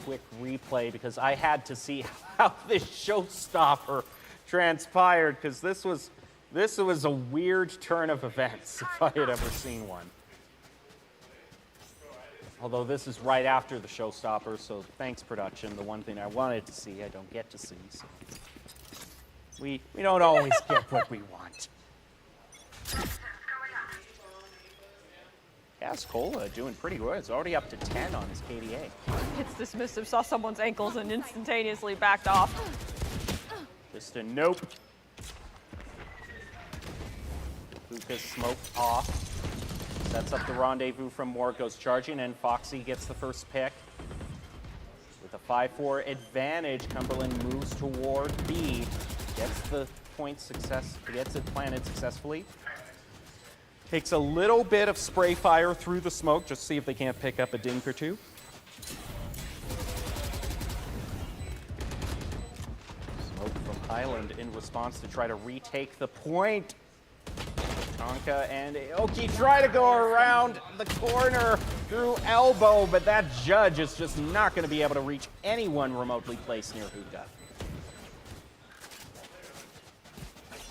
Quick replay because I had to see how this Showstopper transpired because this was a weird turn of events if I had ever seen one. Although this is right after the Showstopper, so thanks production. The one thing I wanted to see, I don't get to see. So we don't always get what we want. Cascola doing pretty good. It's already up to 10 on his KDA. It's Dismissive, saw someone's ankles and instantaneously backed off. Just a nope. Lucas smoked off. Sets up the rendezvous from Morg, goes charging, and Foxy gets the first pick. With a 5-4 advantage, Cumberland moves toward B. Gets the point success, gets it planted successfully. Takes a little bit of spray fire through the smoke just to see if they can't pick up a dink or two. Smoke from Highland in response to try to retake the point. Tonka and Aoki try to go around the corner through elbow, but that judge is just not going to be able to reach anyone remotely placed near Hookah.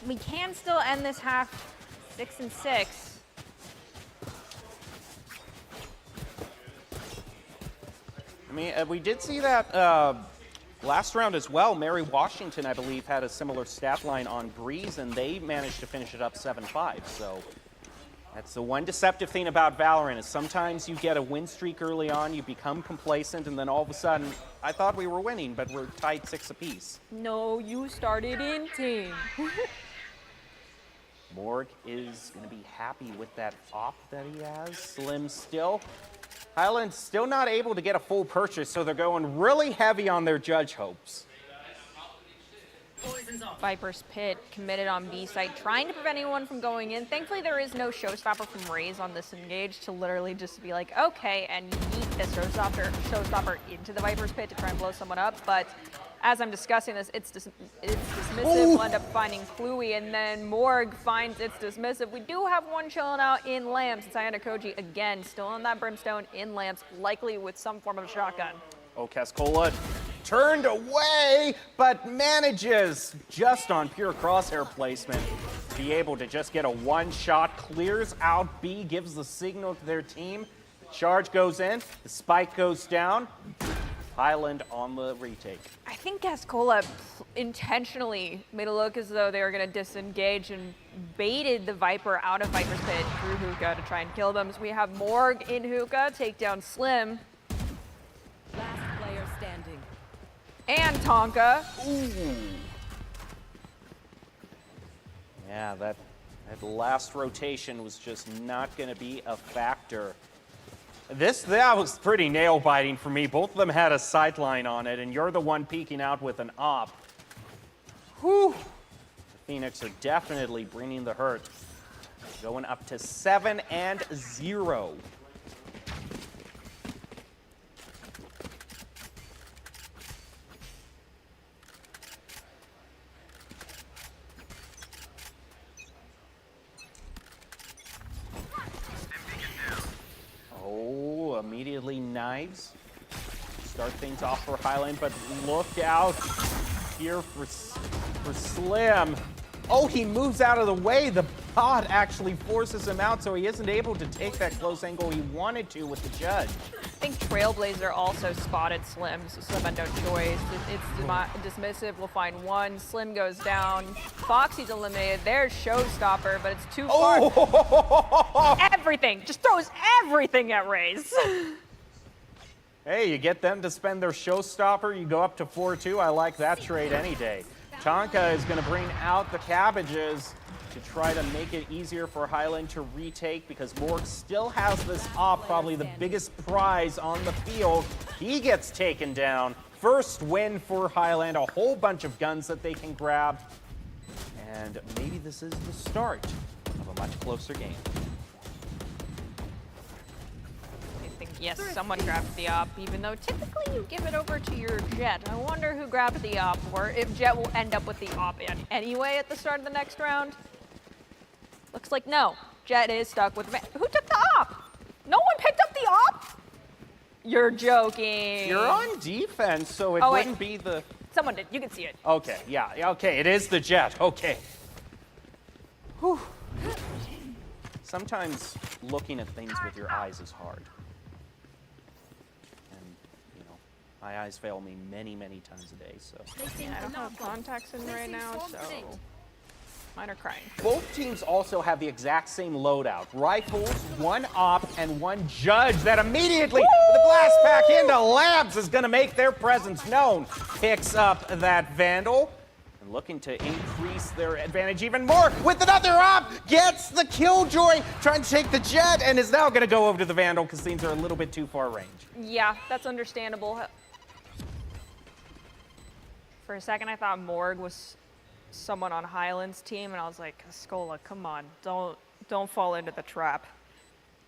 We can still end this half 6-6. I mean, we did see that last round as well. Mary Washington, I believe, had a similar stat line on Breeze, and they managed to finish it up 7-5. So that's the one deceptive thing about Valorant is sometimes you get a win streak early on, you become complacent, and then all of a sudden, I thought we were winning, but we're tied 6 apiece. No, you started in team. Morg is going to be happy with that op that he has. Slim still. Highland still not able to get a full purchase, so they're going really heavy on their judge hopes. Viper's Pit committed on B site, trying to prevent anyone from going in. Thankfully, there is no showstopper from Raze on this engage to literally just be like, okay, and yeet the showstopper into the Viper's Pit to try and blow someone up. But as I'm discussing this, it's dismissive. We'll end up finding Cluey, and then Morg finds it's dismissive. We do have one chilling out in Lamps. It's Ayana Koji again, still on that Brimstone in Lamps, likely with some form of shotgun. Oh, Cascola turned away, but manages, just on pure crosshair placement, to be able to just get a one-shot, clears out B, gives the signal to their team. The charge goes in, the spike goes down. Highland on the retake. I think Cascola intentionally made it look as though they were going to disengage and baited the Viper out of Viper's Pit through Hookah to try and kill them. So we have Morg in Hookah, take down Slim. Last player standing. And Tonka. Ooh. Yeah, that last rotation was just not going to be a factor. That was pretty nail-biting for me. Both of them had a sideline on it, and you're the one peeking out with an op. Whew. The Phoenix are definitely bringing the hurt. Going up to 7-0. Oh, immediately knives. Start things off for Highland, but look out here for Slim. Oh, he moves out of the way. The pod actually forces him out, so he isn't able to take that close angle he wanted to with the judge. I think Trailblazer also spotted Slim, so Slim had no choice. It's dismissive. We'll find one. Slim goes down. Foxy's eliminated. There's Showstopper, but it's too far. Oh! Everything. Just throws everything at Raze. Hey, you get them to spend their showstopper, you go up to 4-2. I like that trade any day. Tonka is going to bring out the cabbages to try to make it easier for Highland to retake because Morg still has this op, probably the biggest prize on the field. He gets taken down. First win for Highland, a whole bunch of guns that they can grab. And maybe this is the start of a much closer game. I think, yes, someone grabbed the op, even though typically you give it over to your Jet. I wonder who grabbed the op, or if Jet will end up with the op anyway at the start of the next round. Looks like no. Jet is stuck with... Who took the op? No one picked up the op? You're joking. You're on defense, so it wouldn't be the... Someone did. You can see it. Okay, yeah, okay, it is the Jet. Okay. Whew. Sometimes looking at things with your eyes is hard. And, you know, my eyes fail me many, many times a day, so... Yeah, I don't have contacts in right now, so... Mine are crying. Both teams also have the exact same loadout. Rifles, one op, and one judge that immediately, with the blast pack into Labs, is going to make their presence known. Picks up that Vandal, and looking to increase their advantage even more with another op, gets the Killjoy, trying to take the Jet, and is now going to go over to the Vandal because things are a little bit too far range. Yeah, that's understandable. For a second, I thought Morg was someone on Highland's team, and I was like, Scola, come on, don't fall into the trap.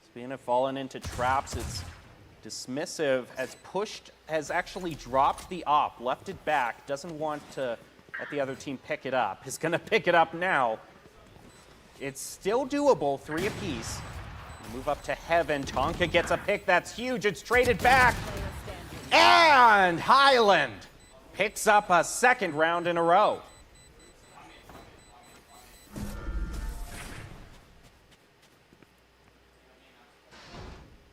Speaking of falling into traps, it's dismissive, has actually dropped the op, left it back, doesn't want to let the other team pick it up. Is gonna pick it up now. It's still doable, 3 apiece. Move up to heaven. Tonka gets a pick that's huge. It's traded back. And Highland picks up a second round in a row.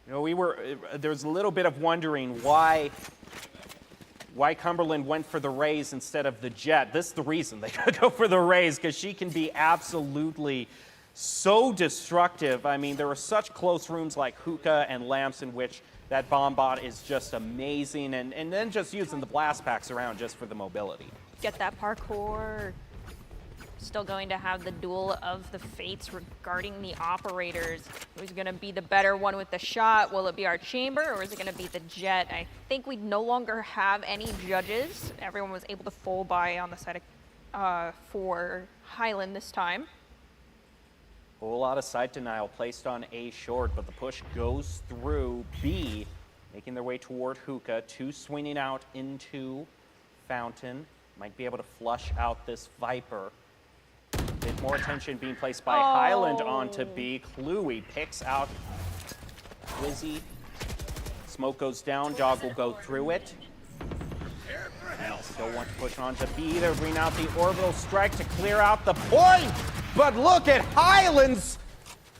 You know, there was a little bit of wondering why Cumberland went for the Raze instead of the Jet. This is the reason they go for the Raze, because she can be absolutely so destructive. I mean, there are such close rooms like hookah and lamps in which that bomb bot is just amazing, and then just using the blast packs around just for the mobility. Get that parkour. Still going to have the duel of the fates regarding the operators. Who's going to be the better one with the shot? Will it be our chamber, or is it going to be the Jet? I think we no longer have any judges. Everyone was able to full buy on the side of, for Highland this time. Whole lot of sight denial placed on A short, but the push goes through B, making their way toward hookah. 2 swinging out into Fountain. Might be able to flush out this Viper. Bit more attention being placed by Highland onto B. Cluey picks out Wizzy. Smoke goes down, Dog will go through it. Still want to push on to B. They're bringing out the orbital strike to clear out the point. But look at Highlands.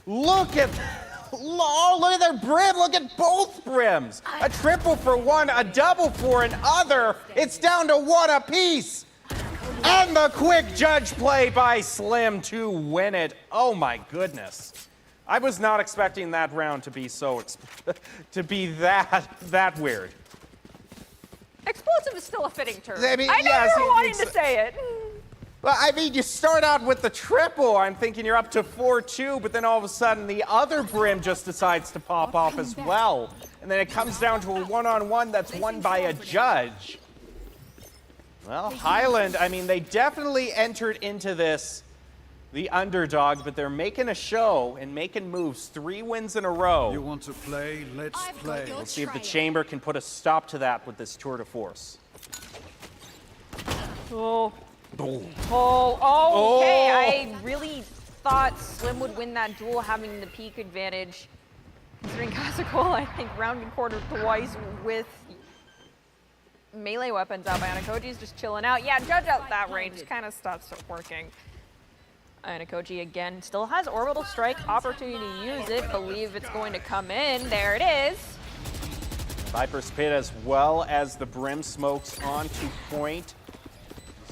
Look at their brim. Look at both brims. A triple for one, a double for another. It's down to 1 apiece. And the quick judge play by Slim to win it. Oh my goodness. I was not expecting that round to be that weird. Explosive is still a fitting term. I mean, I know yes, you were wanting to say it. Well, I mean, you start out with the triple. I'm thinking you're up to 4-2, but then all of a sudden the other brim just decides to pop off as well. And then it comes down to a one-on-one that's won by a judge. Well, Highland, I mean, they definitely entered into this the underdog, but they're making a show and making moves. 3 wins in a row. You want to play? Let's play. We'll see if the chamber can put a stop to that with this tour de force. Oh. Boom. Oh, okay. I really thought Slim would win that duel having the peak advantage. Considering Kasakola, I think, rounded corner twice with melee weapons out. Ayanakoji's just chilling out. Yeah, judge out that range kind of stops working. Ayanakoji again still has orbital strike, opportunity to use it. Believe it's going to come in. There it is. Viper's Pit as well as the brim smokes onto point.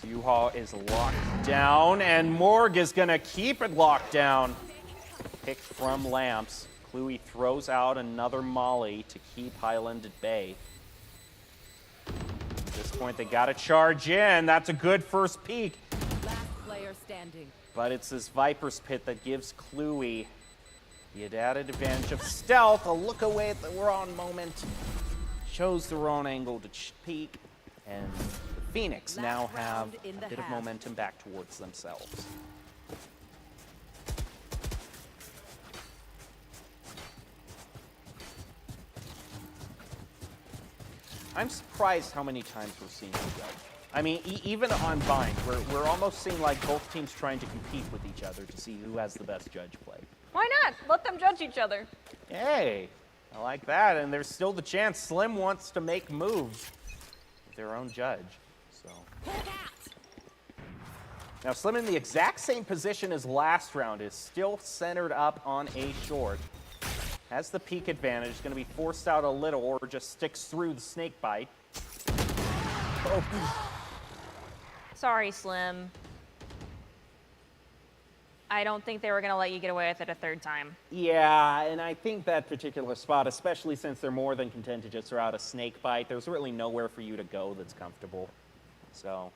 U-Haul is locked down, and Morg is gonna keep it locked down. Pick from Lamps. Cluey throws out another molly to keep Highland at bay. At this point, they gotta charge in. That's a good first peek. Last player standing. But it's this Viper's Pit that gives Cluey the added advantage of stealth. A look away at the wrong moment. Shows the wrong angle to peek. And the Phoenix now have a bit of momentum back towards themselves. I'm surprised how many times we're seeing them judge. I mean, even on Bind, we're almost seeing like both teams trying to compete with each other to see who has the best judge play. Why not? Let them judge each other. Hey, I like that. And there's still the chance Slim wants to make moves with their own judge. So now Slim in the exact same position as last round is still centered up on A short. Has the peak advantage, going to be forced out a little or just sticks through the snake bite. Oh. Sorry, Slim. I don't think they were going to let you get away with it a third time. Yeah, and I think that particular spot, especially since they're more than content to just throw out a snake bite, there's really nowhere for you to go that's comfortable. So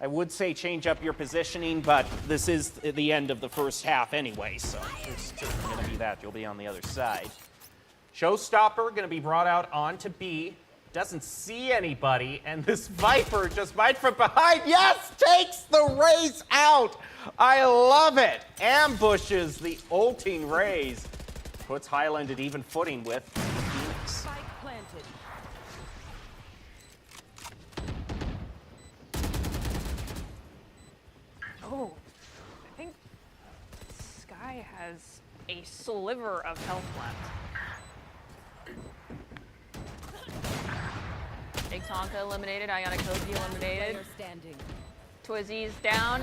I would say change up your positioning, but this is the end of the first half anyway, so there's certainly going to be that. You'll be on the other side. Showstopper going to be brought out onto B. doesn't see anybody, and this Viper just bites from behind. Yes, takes the Raze out. I love it. Ambushes the ulting Raze. Puts Highland at even footing with Phoenix. Spike planted. Oh, I think Sky has a sliver of health left. Big Tonka eliminated, Ionic Koji eliminated. Player standing. Twizzy's down.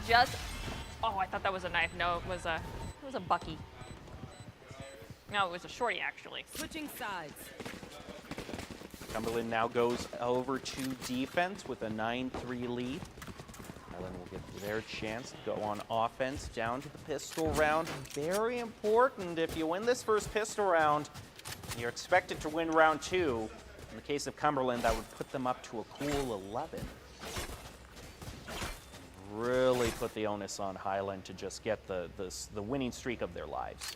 Just, oh, I thought that was a knife. No, it was a Bucky. No, it was a shorty actually. Switching sides. Cumberland now goes over to defense with a 9-3 lead. Highland will get their chance to go on offense down to the pistol round. Very important. If you win this first pistol round, you're expected to win round 2. In the case of Cumberland, that would put them up to a cool 11. Really put the onus on Highland to just get the winning streak of their lives.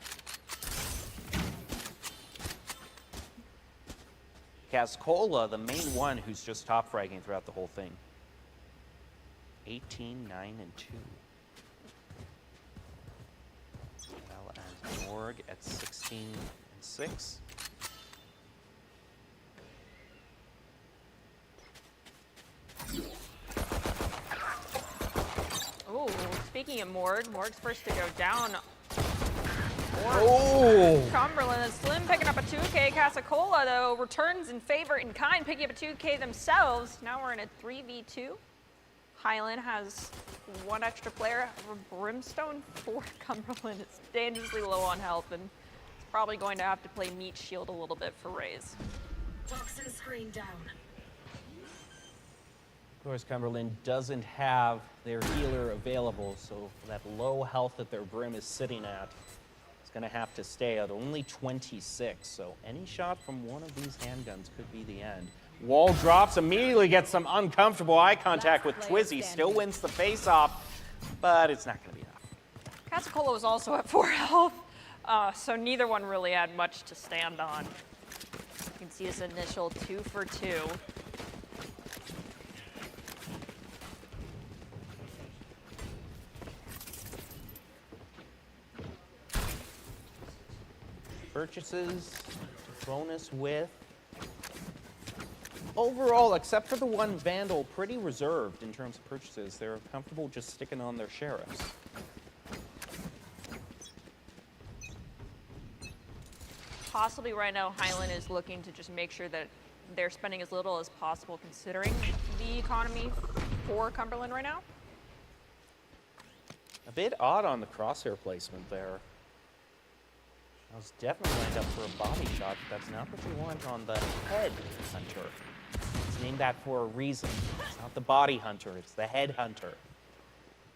Cascola, the main one who's just top fragging throughout the whole thing. 18, 9, and 2. As well as Morg at 16 and 6. Oh, speaking of Morg's first to go down. Oh! Cumberland and Slim picking up a 2K. Casacola, though, returns in favor in kind, picking up a 2K themselves. Now we're in a 3v2. Highland has one extra player over Brimstone for Cumberland. It's dangerously low on health, and it's probably going to have to play meat shield a little bit for Raze. Toxin screen down. Of course, Cumberland doesn't have their healer available, so that low health that their Brim is sitting at is going to have to stay at only 26. So any shot from one of these handguns could be the end. Wall drops, immediately gets some uncomfortable eye contact with Twizzy. Still wins the face-off, but it's not going to be enough. Casacola was also at 4 health, so neither one really had much to stand on. You can see his initial 2 for 2. Purchases, bonus with. Overall, except for the one Vandal, pretty reserved in terms of purchases. They're comfortable just sticking on their sheriffs. Possibly right now, Highland is looking to just make sure that they're spending as little as possible considering the economy for Cumberland right now. A bit odd on the crosshair placement there. I was definitely lined up for a body shot, but that's not what you want on the head hunter. It's named that for a reason. It's not the body hunter, it's the head hunter.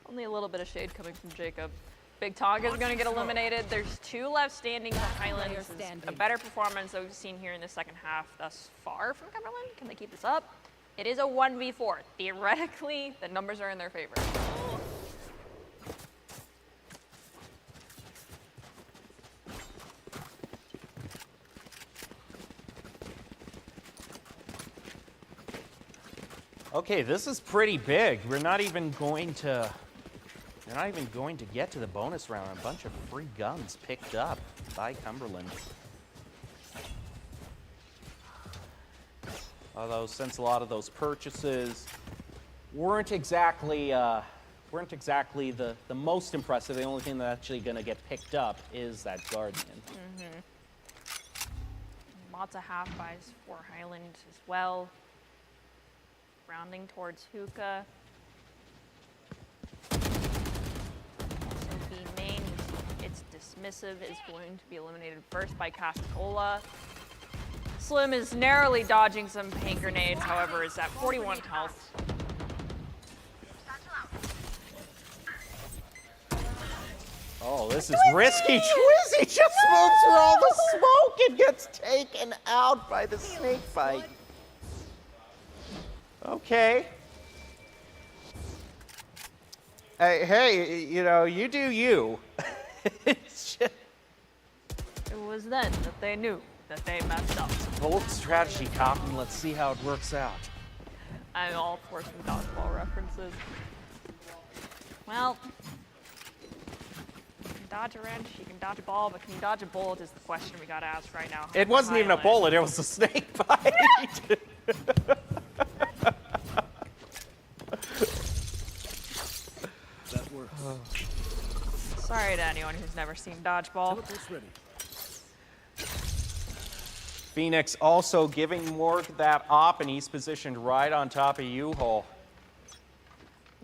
Only a little bit of shade coming from Jacob. Big Tonga is going to get eliminated. There's 2 left standing for Highland. This is a better performance that we've seen here in the second half thus far from Cumberland. Can they keep this up? It is a 1v4. Theoretically, the numbers are in their favor. Okay, this is pretty big. We're not even going to get to the bonus round. A bunch of free guns picked up by Cumberland. Although since a lot of those purchases weren't exactly the most impressive, the only thing that's actually going to get picked up is that Guardian. Lots of half buys for Highland as well. Rounding towards Hookah. Also B main, it's dismissive, is going to be eliminated first by Casacola. Slim is narrowly dodging some paint grenades, however, is at 41 health. Oh, this is risky. Twizzy just moves through all the smoke and gets taken out by the snake bite. Okay. Hey, you know, you do you. It was then that they knew that they messed up. Bold strategy, Cotton. Let's see how it works out. I'm all for some dodgeball references. Well, you can dodge a wrench, you can dodge a ball, but can you dodge a bullet is the question we gotta ask right now. It wasn't even a bullet, it was a snake bite. That works. Sorry to anyone who's never seen dodgeball. Teleport's ready. Phoenix also giving Morg that op, and he's positioned right on top of U-Hole.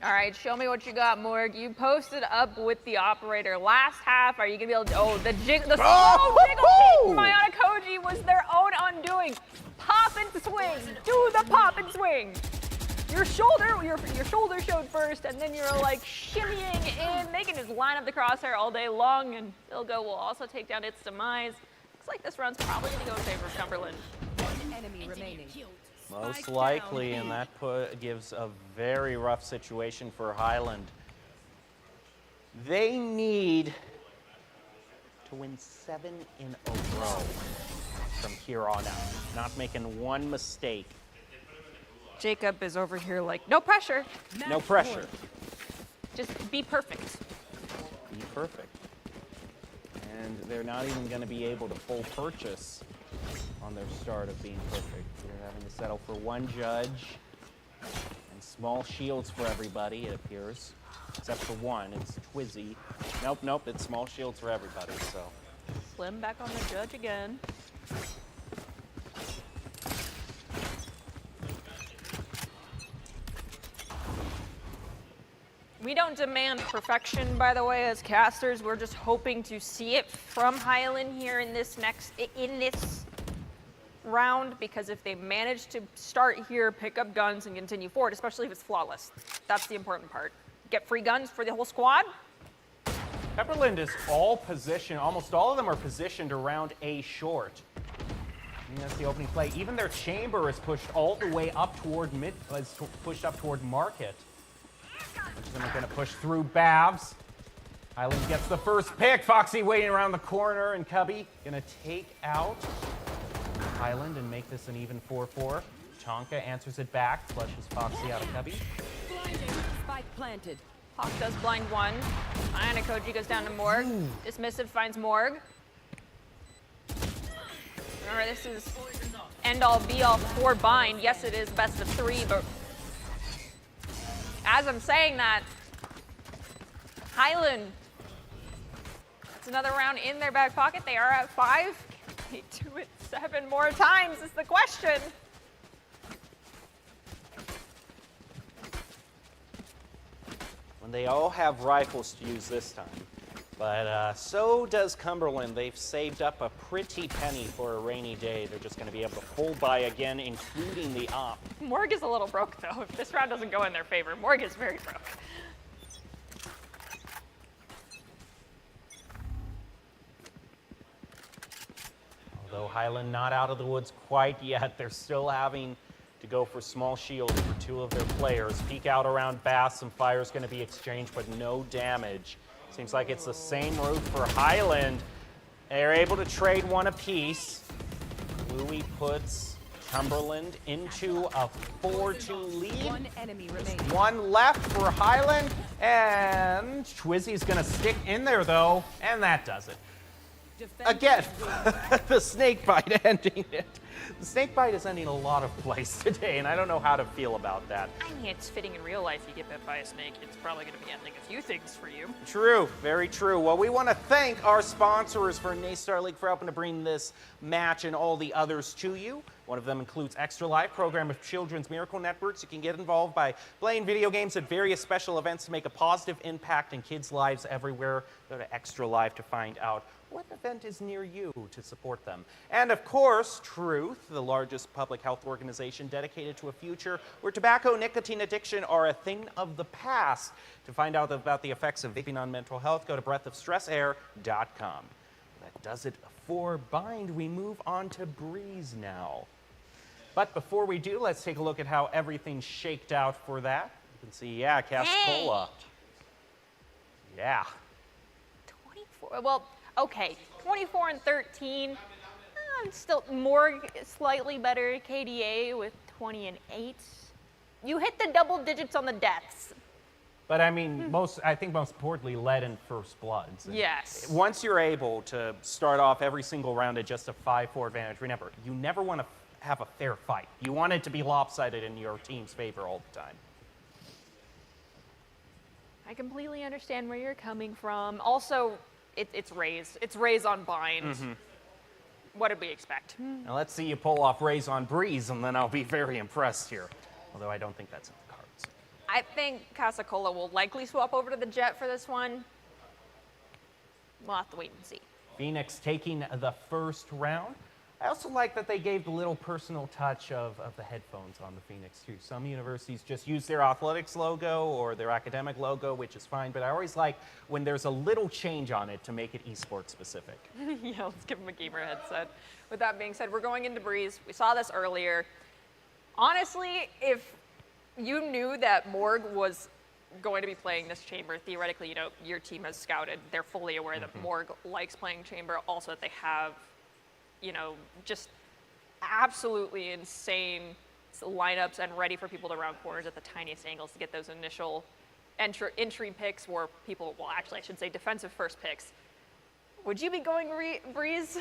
All right, show me what you got, Morg. You posted up with the operator last half. Are you gonna be able to? Oh, the slow jiggle kick from Ayana was their own undoing. Pop and swing. Do the pop and swing. Your shoulder showed first, and then you're like shimmying in. They can just line up the crosshair all day long, and Ilgo will also take down its demise. Looks like this run's probably gonna go in favor of Cumberland. One enemy remaining. Most likely, and that gives a very rough situation for Highland. They need to win 7 in a row from here on out, not making one mistake. Jacob is over here like, no pressure. No pressure. Just be perfect. Be perfect. And they're not even going to be able to full purchase on their start of being perfect. They're having to settle for one judge and small shields for everybody, it appears. Except for one, it's Twizzy. Nope, it's small shields for everybody, so. Slim back on the judge again. We don't demand perfection, by the way, as casters. We're just hoping to see it from Highland here in this round, because if they manage to start here, pick up guns, and continue forward, especially if it's flawless, that's the important part. Get free guns for the whole squad. Cumberland is all positioned, almost all of them are positioned around A short. And that's the opening play. Even their chamber is pushed all the way up toward pushed up toward market. Which is going to push through Babs. Highland gets the first pick. Foxy waiting around the corner, and Cubby going to take out Highland and make this an even 4-4. Tonka answers it back, flushes Foxy out of Cubby. Spike planted. Hawk does blind one. Ayana goes down to Morg. Dismissive finds Morg. Remember, this is end-all, be-all for bind. Yes, it is best of 3, but as I'm saying that, Highland, it's another round in their back pocket. They are at 5. Can they do it 7 more times is the question. When they all have rifles to use this time. But so does Cumberland. They've saved up a pretty penny for a rainy day. They're just going to be able to full buy again, including the op. Morg is a little broke, though. If this round doesn't go in their favor, Morg is very broke. Although Highland not out of the woods quite yet, they're still having to go for small shields for 2 of their players. Peek out around Bass, some fire's going to be exchanged, but no damage. Seems like it's the same route for Highland. They're able to trade one apiece. Louis puts Cumberland into a 4-2 lead. One enemy remaining. One left for Highland, and Twizzy's gonna stick in there though, and that does it. Again, the snake bite ending it. The snake bite is ending a lot of plays today, and I don't know how to feel about that. I mean, it's fitting in real life. You get bit by a snake, it's probably going to be ending a few things for you. True, very true. Well, we want to thank our sponsors for Star League for helping to bring this match and all the others to you. One of them includes Extra Life, program of Children's Miracle Networks. You can get involved by playing video games at various special events to make a positive impact in kids' lives everywhere. Go to Extra Life to find out what event is near you to support them. And of course, Truth, the largest public health organization dedicated to a future where tobacco, nicotine addiction are a thing of the past. To find out about the effects of vaping on mental health, go to breathofstressair.com. That does it for Bind. We move on to Breeze now. But before we do, let's take a look at how everything's shaked out for that. You can see, yeah, Cascola. Yeah. 24, well, okay, 24 and 13. Still more slightly better KDA with 20 and 8. You hit the double digits on the deaths. But I mean, I think most importantly, led in first bloods. And Yes. Once you're able to start off every single round at just a 5-4 advantage, remember, you never want to have a fair fight. You want it to be lopsided in your team's favor all the time. I completely understand where you're coming from. Also, it's Raze. It's Raze on bind. What did we expect? Now let's see you pull off Raze on Breeze, and then I'll be very impressed here. Although I don't think that's in the cards. I think Casacola will likely swap over to the Jet for this one. We'll have to wait and see. Phoenix taking the first round. I also like that they gave the little personal touch of the headphones on the Phoenix too. Some universities just use their athletics logo or their academic logo, which is fine, but I always like when there's a little change on it to make it esports specific. Yeah, let's give him a gamer headset. With that being said, we're going into Breeze. We saw this earlier. Honestly, if you knew that Morg was going to be playing this chamber, theoretically, you know, your team has scouted. They're fully aware that Morg likes playing chamber. Also, that they have, you know, just absolutely insane lineups and ready for people to round corners at the tiniest angles to get those initial entry picks or people, well, actually, I should say defensive first picks. Would you be going Breeze?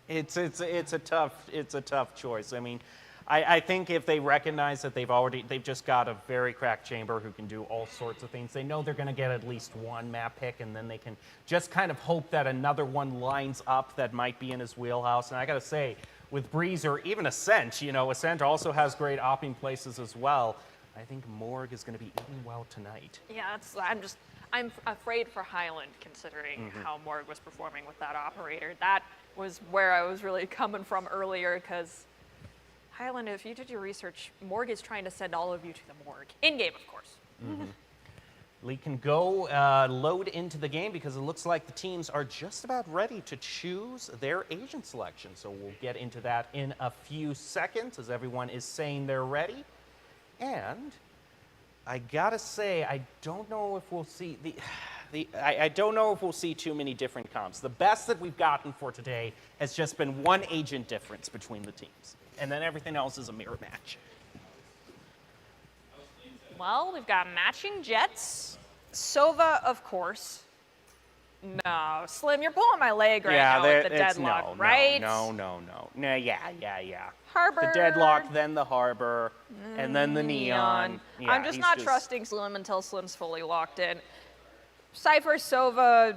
It's a tough choice. I mean, I think if they recognize that they've just got a very cracked chamber who can do all sorts of things, they know they're going to get at least one map pick, and then they can just kind of hope that another one lines up that might be in his wheelhouse. And I got to say, with Breeze or even Ascent, you know, Ascent also has great opping places as well. I think Morg is going to be eating well tonight. Yeah, I'm afraid for Highland considering how Morg was performing with that operator. That was where I was really coming from earlier because Highland, if you did your research, Morg is trying to send all of you to the morgue. In-game, of course. We can go load into the game because it looks like the teams are just about ready to choose their agent selection. So we'll get into that in a few seconds as everyone is saying they're ready. And I gotta say, I don't know if we'll see I don't know if we'll see too many different comps. The best that we've gotten for today has just been one agent difference between the teams. And then everything else is a mirror match. Well, we've got matching jets. Sova, of course. No, Slim, you're pulling my leg right now with the deadlock, right? No, yeah. Harbor. The deadlock, then the harbor, and then the neon. Yeah, I'm just not trusting Slim until Slim's fully locked in. Cypher, Sova,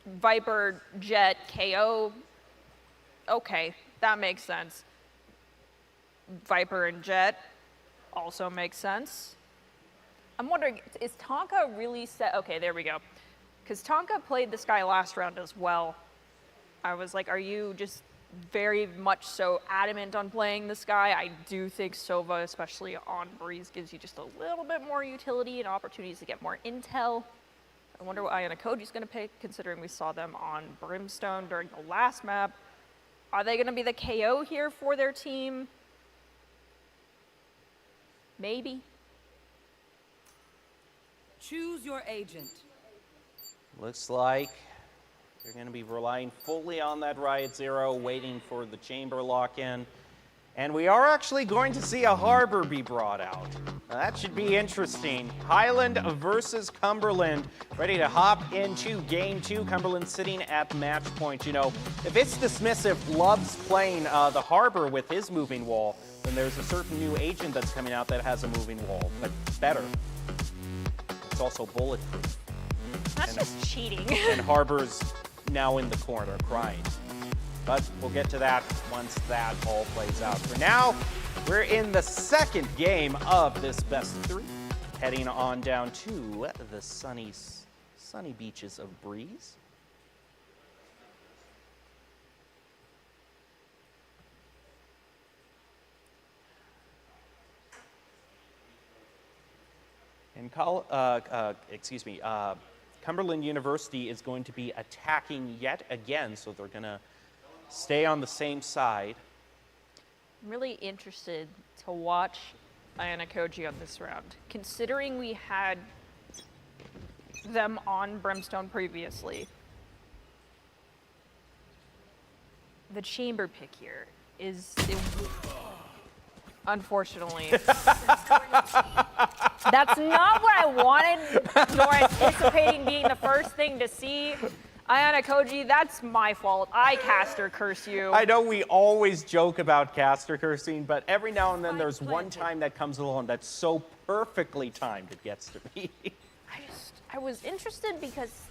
Viper, Jet, KO. Okay, that makes sense. Viper and Jet also makes sense. I'm wondering, is Tonka really set? Okay, there we go. Because Tonka played this guy last round as well. I was like, are you just very much so adamant on playing this guy? I do think Sova, especially on Breeze, gives you just a little bit more utility and opportunities to get more intel. I wonder what Ayana Koji's going to pick, considering we saw them on Brimstone during the last map. Are they going to be the KO here for their team? Maybe. Choose your agent. Looks like they're going to be relying fully on that Riot Zero, waiting for the chamber lock-in. And we are actually going to see a harbor be brought out. Now, that should be interesting. Highland versus Cumberland, ready to hop into game 2. Cumberland sitting at match point. You know, if it's Dismissive loves playing the harbor with his moving wall, then there's a certain new agent that's coming out that has a moving wall, but better. It's also bulletproof. That's just cheating. And Harbor's now in the corner crying. But we'll get to that once that all plays out. For now, we're in the second game of this best of 3, heading on down to the sunny beaches of Breeze. And Cumberland University is going to be attacking yet again, so they're going to stay on the same side. I'm really interested to watch Ayana Koji on this round, considering we had them on Brimstone previously. the chamber pick here is, unfortunately, that's not what I wanted, nor anticipating being the first thing to see. Ayana Koji, that's my fault. I caster curse you. I know we always joke about caster cursing, but every now and then there's one time that comes along that's so perfectly timed it gets to me. I was interested because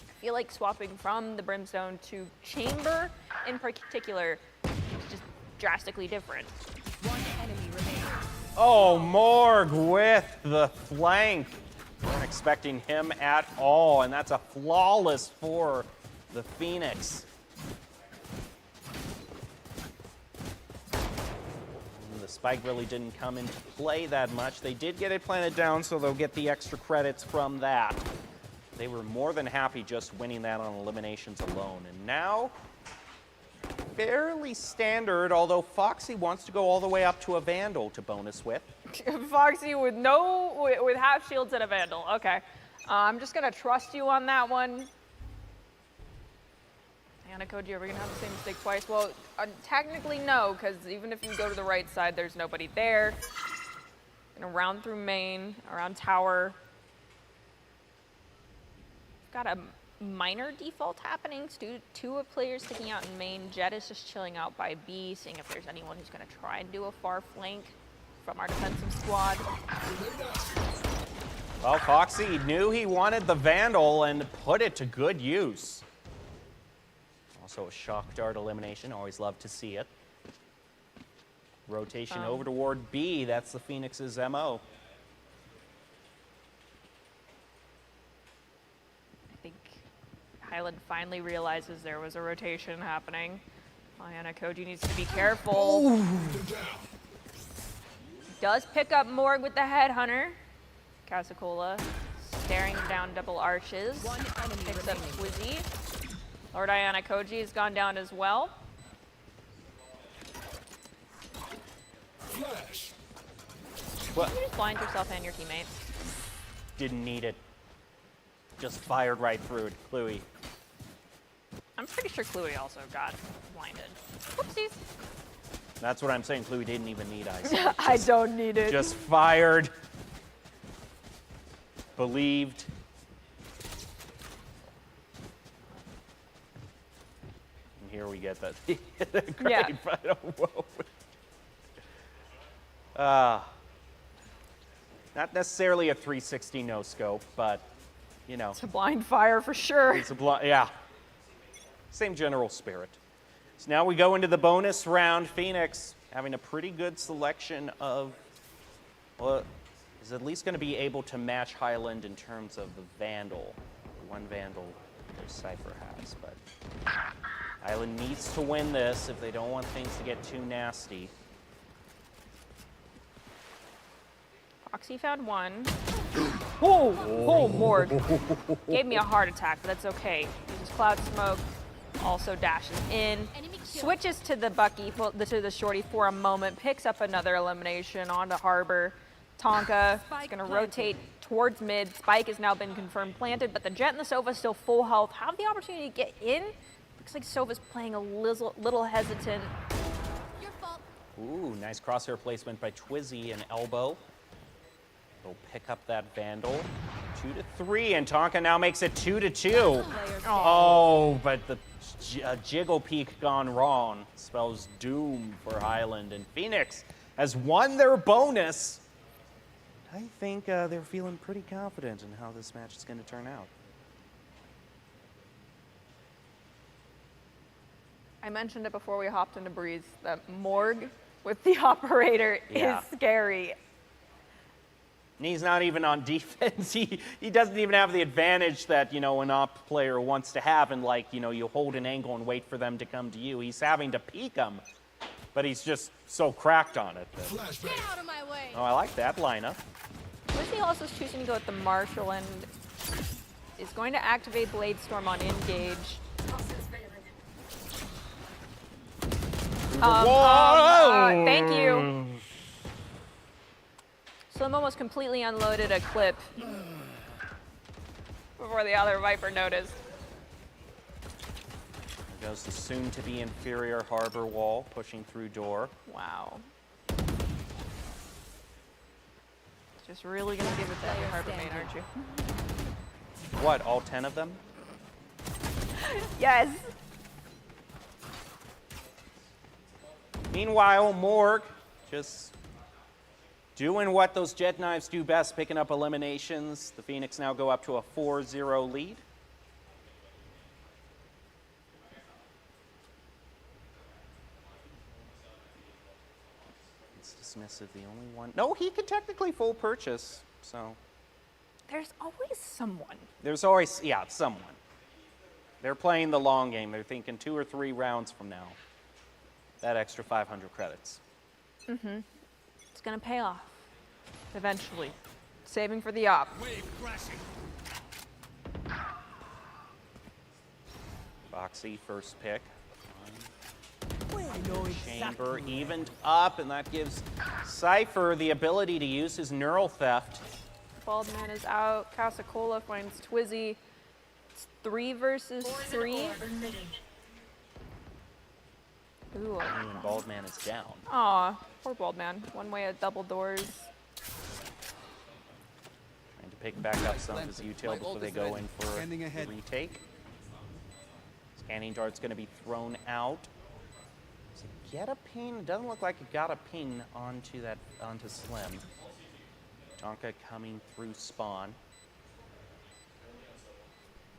I feel like swapping from the Brimstone to Chamber in particular is just drastically different. One enemy remaining. Oh, Morg with the flank. Weren't expecting him at all, and that's a flawless for the Phoenix. The spike really didn't come into play that much. They did get it planted down, so they'll get the extra credits from that. They were more than happy just winning that on eliminations alone. And now, fairly standard, although Foxy wants to go all the way up to a Vandal to bonus with. Foxy with half shields and a Vandal. Okay. I'm just going to trust you on that one. Ayana Koji, are we going to have the same mistake twice? Well, technically no, because even if you go to the right side, there's nobody there. Gonna round through main, around tower. Got a minor default happening. Two players sticking out in main. Jet is just chilling out by B, seeing if there's anyone who's going to try and do a far flank from our defensive squad. Well, Foxy knew he wanted the Vandal and put it to good use. Also a shock dart elimination. Always love to see it. Rotation over toward B. That's the Phoenix's MO. Highland finally realizes there was a rotation happening. Ayana Koji needs to be careful. Does pick up Morg with the headhunter. Casacola staring down double arches. One enemy Picks up remaining. Swizzy. Lord Ayana Koji has gone down as well. What? You just blind yourself and your teammates. Didn't need it. Just fired right through it. Cluey. I'm pretty sure Cluey also got blinded. Whoopsies. That's what I'm saying. Cluey didn't even need ice. I don't need it. Just fired. Believed. And here we get that great Yeah. final moment. Not necessarily a 360 no scope, but you know. It's a blind fire for sure. It's a yeah. Same general spirit. So now we go into the bonus round. Phoenix having a pretty good selection of, well, is at least going to be able to match Highland in terms of the Vandal. The one Vandal their Cypher has, but Highland needs to win this if they don't want things to get too nasty. Foxy found one. Oh, Morg. Gave me a heart attack, but that's okay. Uses Cloud Smoke, also dashes in. Switches to the Bucky, to the Shorty for a moment, picks up another elimination onto Harbor. Tonka is going to rotate towards mid. Spike has now been confirmed planted, but the Jet and the Sova still full health. Have the opportunity to get in. Looks like Sova's playing a little hesitant. Your fault. Ooh, nice crosshair placement by Twizzy and Elbow. They'll pick up that Vandal. 2-3, and Tonka now makes it 2-2. Oh, but the jiggle peek gone wrong. Spells doom for Highland, and Phoenix has won their bonus. I think they're feeling pretty confident in how this match is going to turn out. I mentioned it before we hopped into Breeze that Morg with the operator Yeah. is scary. And he's not even on defense. He doesn't even have the advantage that, you know, an op player wants to have, and like, you know, you hold an angle and wait for them to come to you. He's having to peek them, but he's just so cracked on it. Get out of my way. Oh, I like that lineup. Wizzy also is choosing to go with the Marshall and is going to activate Blade Storm on engage. Thank you. Slim almost completely unloaded a clip before the other Viper noticed. Goes the soon-to-be inferior harbor wall, pushing through door. Wow. Just really gonna give it that harbor main, aren't you? What, all 10 of them? Yes. Meanwhile, Morg just doing what those jet knives do best, picking up eliminations. The Phoenix now go up to a 4-0 lead. It's dismissive, the only one. No, he could technically full purchase, so. There's always someone. There's always, yeah, someone. They're playing the long game. They're thinking 2 or 3 rounds from now. That extra 500 credits. It's gonna pay off. Eventually. Saving for the op. Wave crashing. Foxy, first pick. Chamber evened up, and that gives Cypher the ability to use his neural theft. Baldman is out. Casacola finds Twizzy. It's 3 versus 3. Ooh. And Baldman is down. Aw, poor Baldman. One way at double doors. Trying to pick back up some of his util before they go in for Standing the ahead. retake. Scanning dart's going to be thrown out. Does it get a ping? It doesn't look like it got a ping onto Slim. Tonka coming through spawn.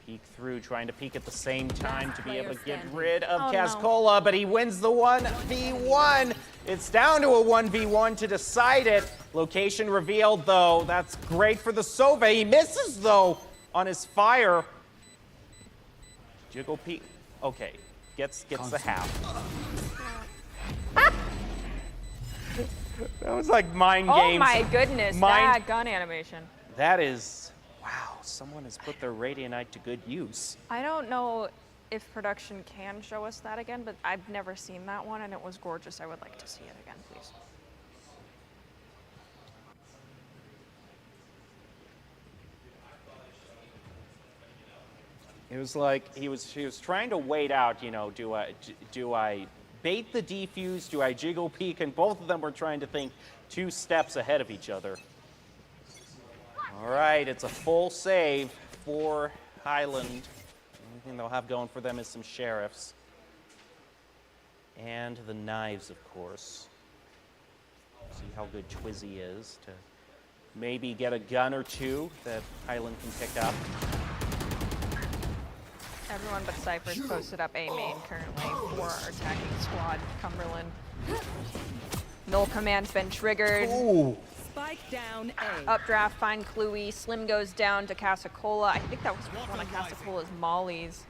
Peek through, trying to peek at the same time to be able to get rid of Oh, no. Cascola, but he wins the 1v1. It's down to a 1v1 to decide it. Location revealed, though. That's great for the Sova. He misses, though, on his fire. Jiggle peek. Okay, gets the half. That was like mind games. Oh my goodness, that gun animation. That is, wow, someone has put their Radianite to good use. I don't know if production can show us that again, but I've never seen that one and it was gorgeous. I would like to see it again, please. It was like he was trying to wait out, you know, do I bait the defuse, do I jiggle peek, and both of them were trying to think 2 steps ahead of each other. All right, it's a full save for Highland. The only thing they'll have going for them is some sheriffs. And the knives, of course. See how good Twizzy is to maybe get a gun or 2 that Highland can pick up. Everyone but Cypher's posted up A main currently for our attacking squad, Cumberland. Null command's been triggered. Ooh. Spike down A. Updraft, find Cluey. Slim goes down to Casacola. I think that was one of Casacola's mollies.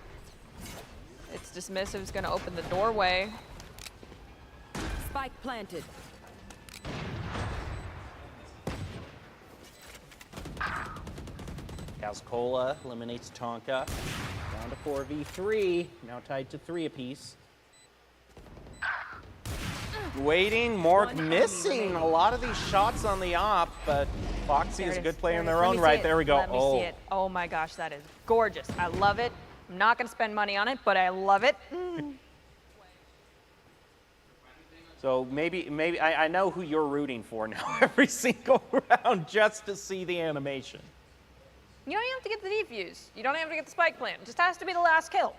It's dismissive's gonna open the doorway. Spike planted. Cascola eliminates Tonka. Down to 4v3. Now tied to 3 apiece. Waiting, Morg missing a lot of these shots on the op, but Foxy is a good player in their own right. There we go. Let me see it. Oh my gosh, that is gorgeous. I love it. I'm not gonna spend money on it, but I love it. So maybe I know who you're rooting for now every single round just to see the animation. You don't even have to get the defuse. You don't have to get the spike plant. It just has to be the last kill.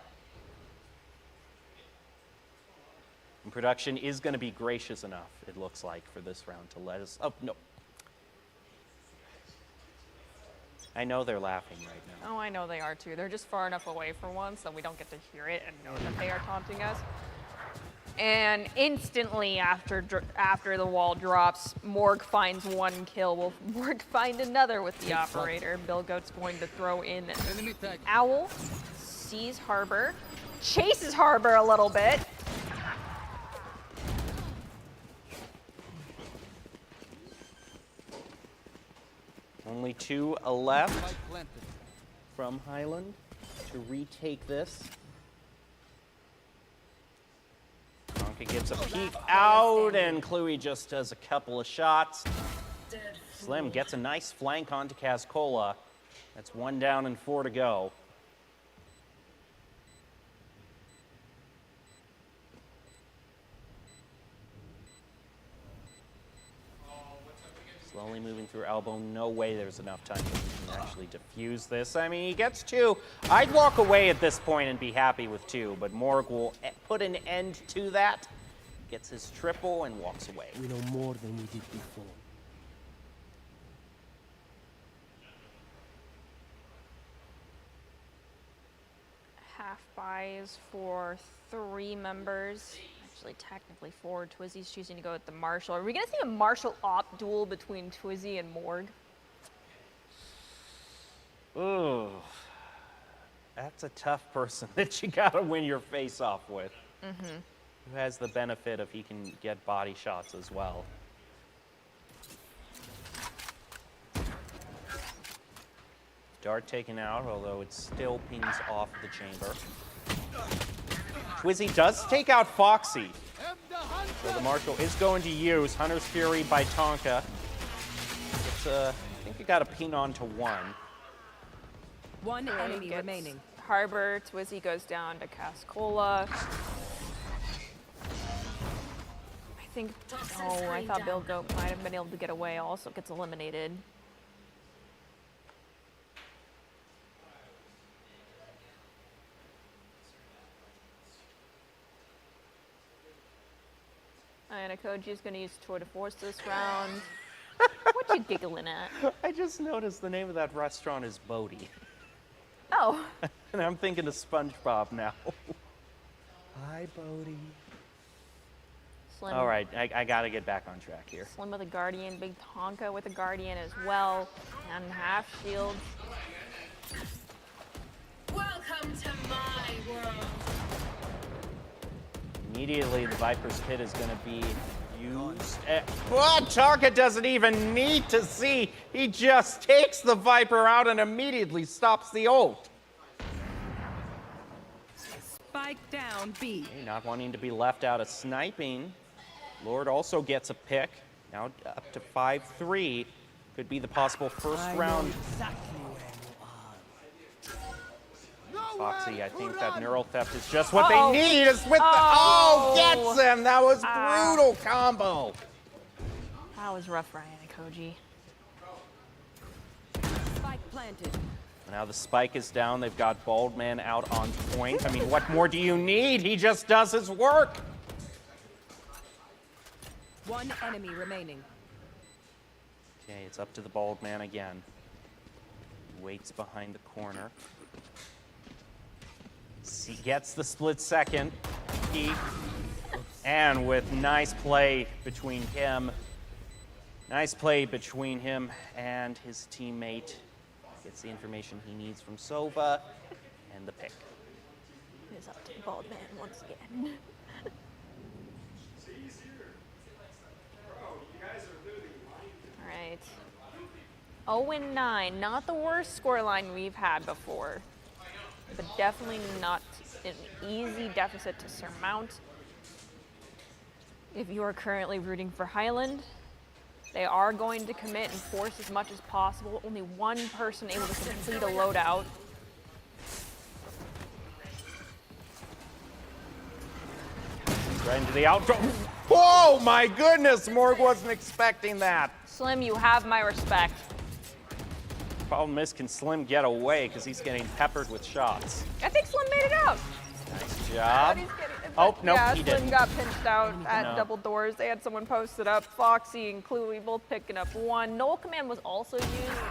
And production is going to be gracious enough, it looks like, for this round to let us. Oh, no. I know they're laughing right now. Oh, I know they are too. They're just far enough away for once that we don't get to hear it and know that they are taunting us. And instantly after the wall drops, Morg finds 1 kill. Will Morg find another with the operator? Bill Goat's going to throw in Owl, sees Harbor, chases Harbor a little bit. Only 2 left from Highland to retake this. Tonka gets a peek out, and Cluey just does a couple of shots. Slim gets a nice flank onto Cascola. That's 1 down and 4 to go. Slowly moving through elbow. No way there's enough time that he can actually defuse this. I mean, he gets 2. I'd walk away at this point and be happy with 2, but Morg will put an end to that. Gets his triple and walks away. We know more than we did before. Half buys for 3 members. Actually, technically 4. Twizzy's choosing to go with the Marshall. Are we going to see a Marshall op duel between Twizzy and Morg? Ooh. That's a tough person that you got to win your face off with. Who has the benefit of he can get body shots as well. Dart taken out, although it still pings off the chamber. Twizzy does take out Foxy. So the Marshall is going to use Hunter's Fury by Tonka. It's, I think you got to ping on to 1. One enemy remaining. Harbor, Twizzy goes down to Cascola. I think, oh, I thought Bill Goat might have been able to get away. Also gets eliminated. And Akoji's gonna use Tour de Force this round. What you giggling at? I just noticed the name of that restaurant is Bodie. Oh. And I'm thinking of SpongeBob now. Hi, Bodie. Slim. All right, I got to get back on track here. Slim with a Guardian, Big Tonka with a Guardian as well, and half shields. Welcome to my world. Immediately, the Viper's Pit is going to be used. What? Tonka doesn't even need to see. He just takes the Viper out and immediately stops the ult. Spike down B. Okay, not wanting to be left out of sniping. Lord also gets a pick. Now up to 5-3. Could be the possible first round. Foxy, I think that Neural Theft is just what they need. Is with the gets him. That was brutal combo. That was rough, Ryan Akoji. Spike planted. Now the spike is down. They've got Bald Man out on point. I mean, what more do you need? He just does his work. One enemy remaining. Okay, it's up to the Bald Man again. Waits behind the corner. He gets the split second. And with nice play between him. Nice play between him and his teammate. Gets the information he needs from Sova and the pick. It is up to the Bald Man once again. All right. 0-9, not the worst scoreline we've had before, but definitely not an easy deficit to surmount. If you are currently rooting for Highland, they are going to commit and force as much as possible. Only one person able to complete a loadout. Right into the outro. Whoa, my goodness, Morg wasn't expecting that. Slim, you have my respect. Problem is, can Slim get away because he's getting peppered with shots? I think Slim made it out. Nice job. He's getting, Oh, nope, yeah, he Slim didn't. got pinched out at No. double doors. They had someone posted up. Foxy and Cluey both picking up one. Null Command was also used.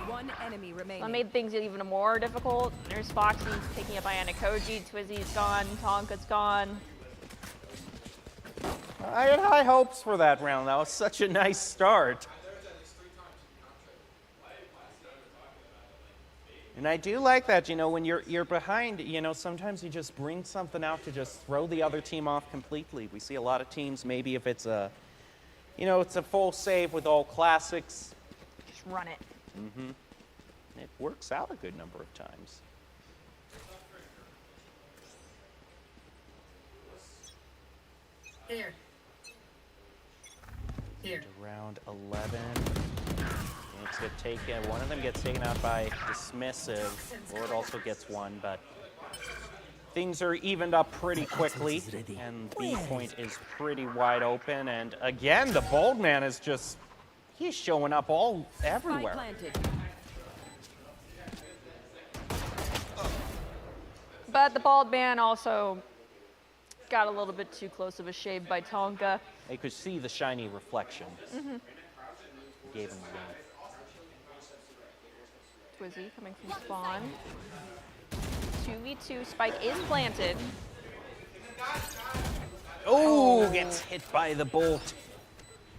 One enemy remaining. That made things even more difficult. There's Foxy picking up Ayanakoji. Twizzy's gone. Tonka's gone. I had high hopes for that round. That was such a nice start. And I do like that, you know, when you're behind, you know, sometimes you just bring something out to just throw the other team off completely. We see a lot of teams, maybe if it's a, you know, it's a full save with all classics. Just run it. Mm-hmm. It works out a good number of times. Here. Here. To round 11. Get taken. One of them gets taken out by Dismissive. Lord also gets one, but things are evened up pretty quickly, and B point is pretty wide open. And again, the Bold Man is just He's showing up all Spike everywhere. planted. But the bald man also got a little bit too close of a shave by Tonka. They could see the shiny reflection. Gave him the win. Twizzy coming from spawn. 2v2, Spike is planted. Oh, gets hit by the bolt.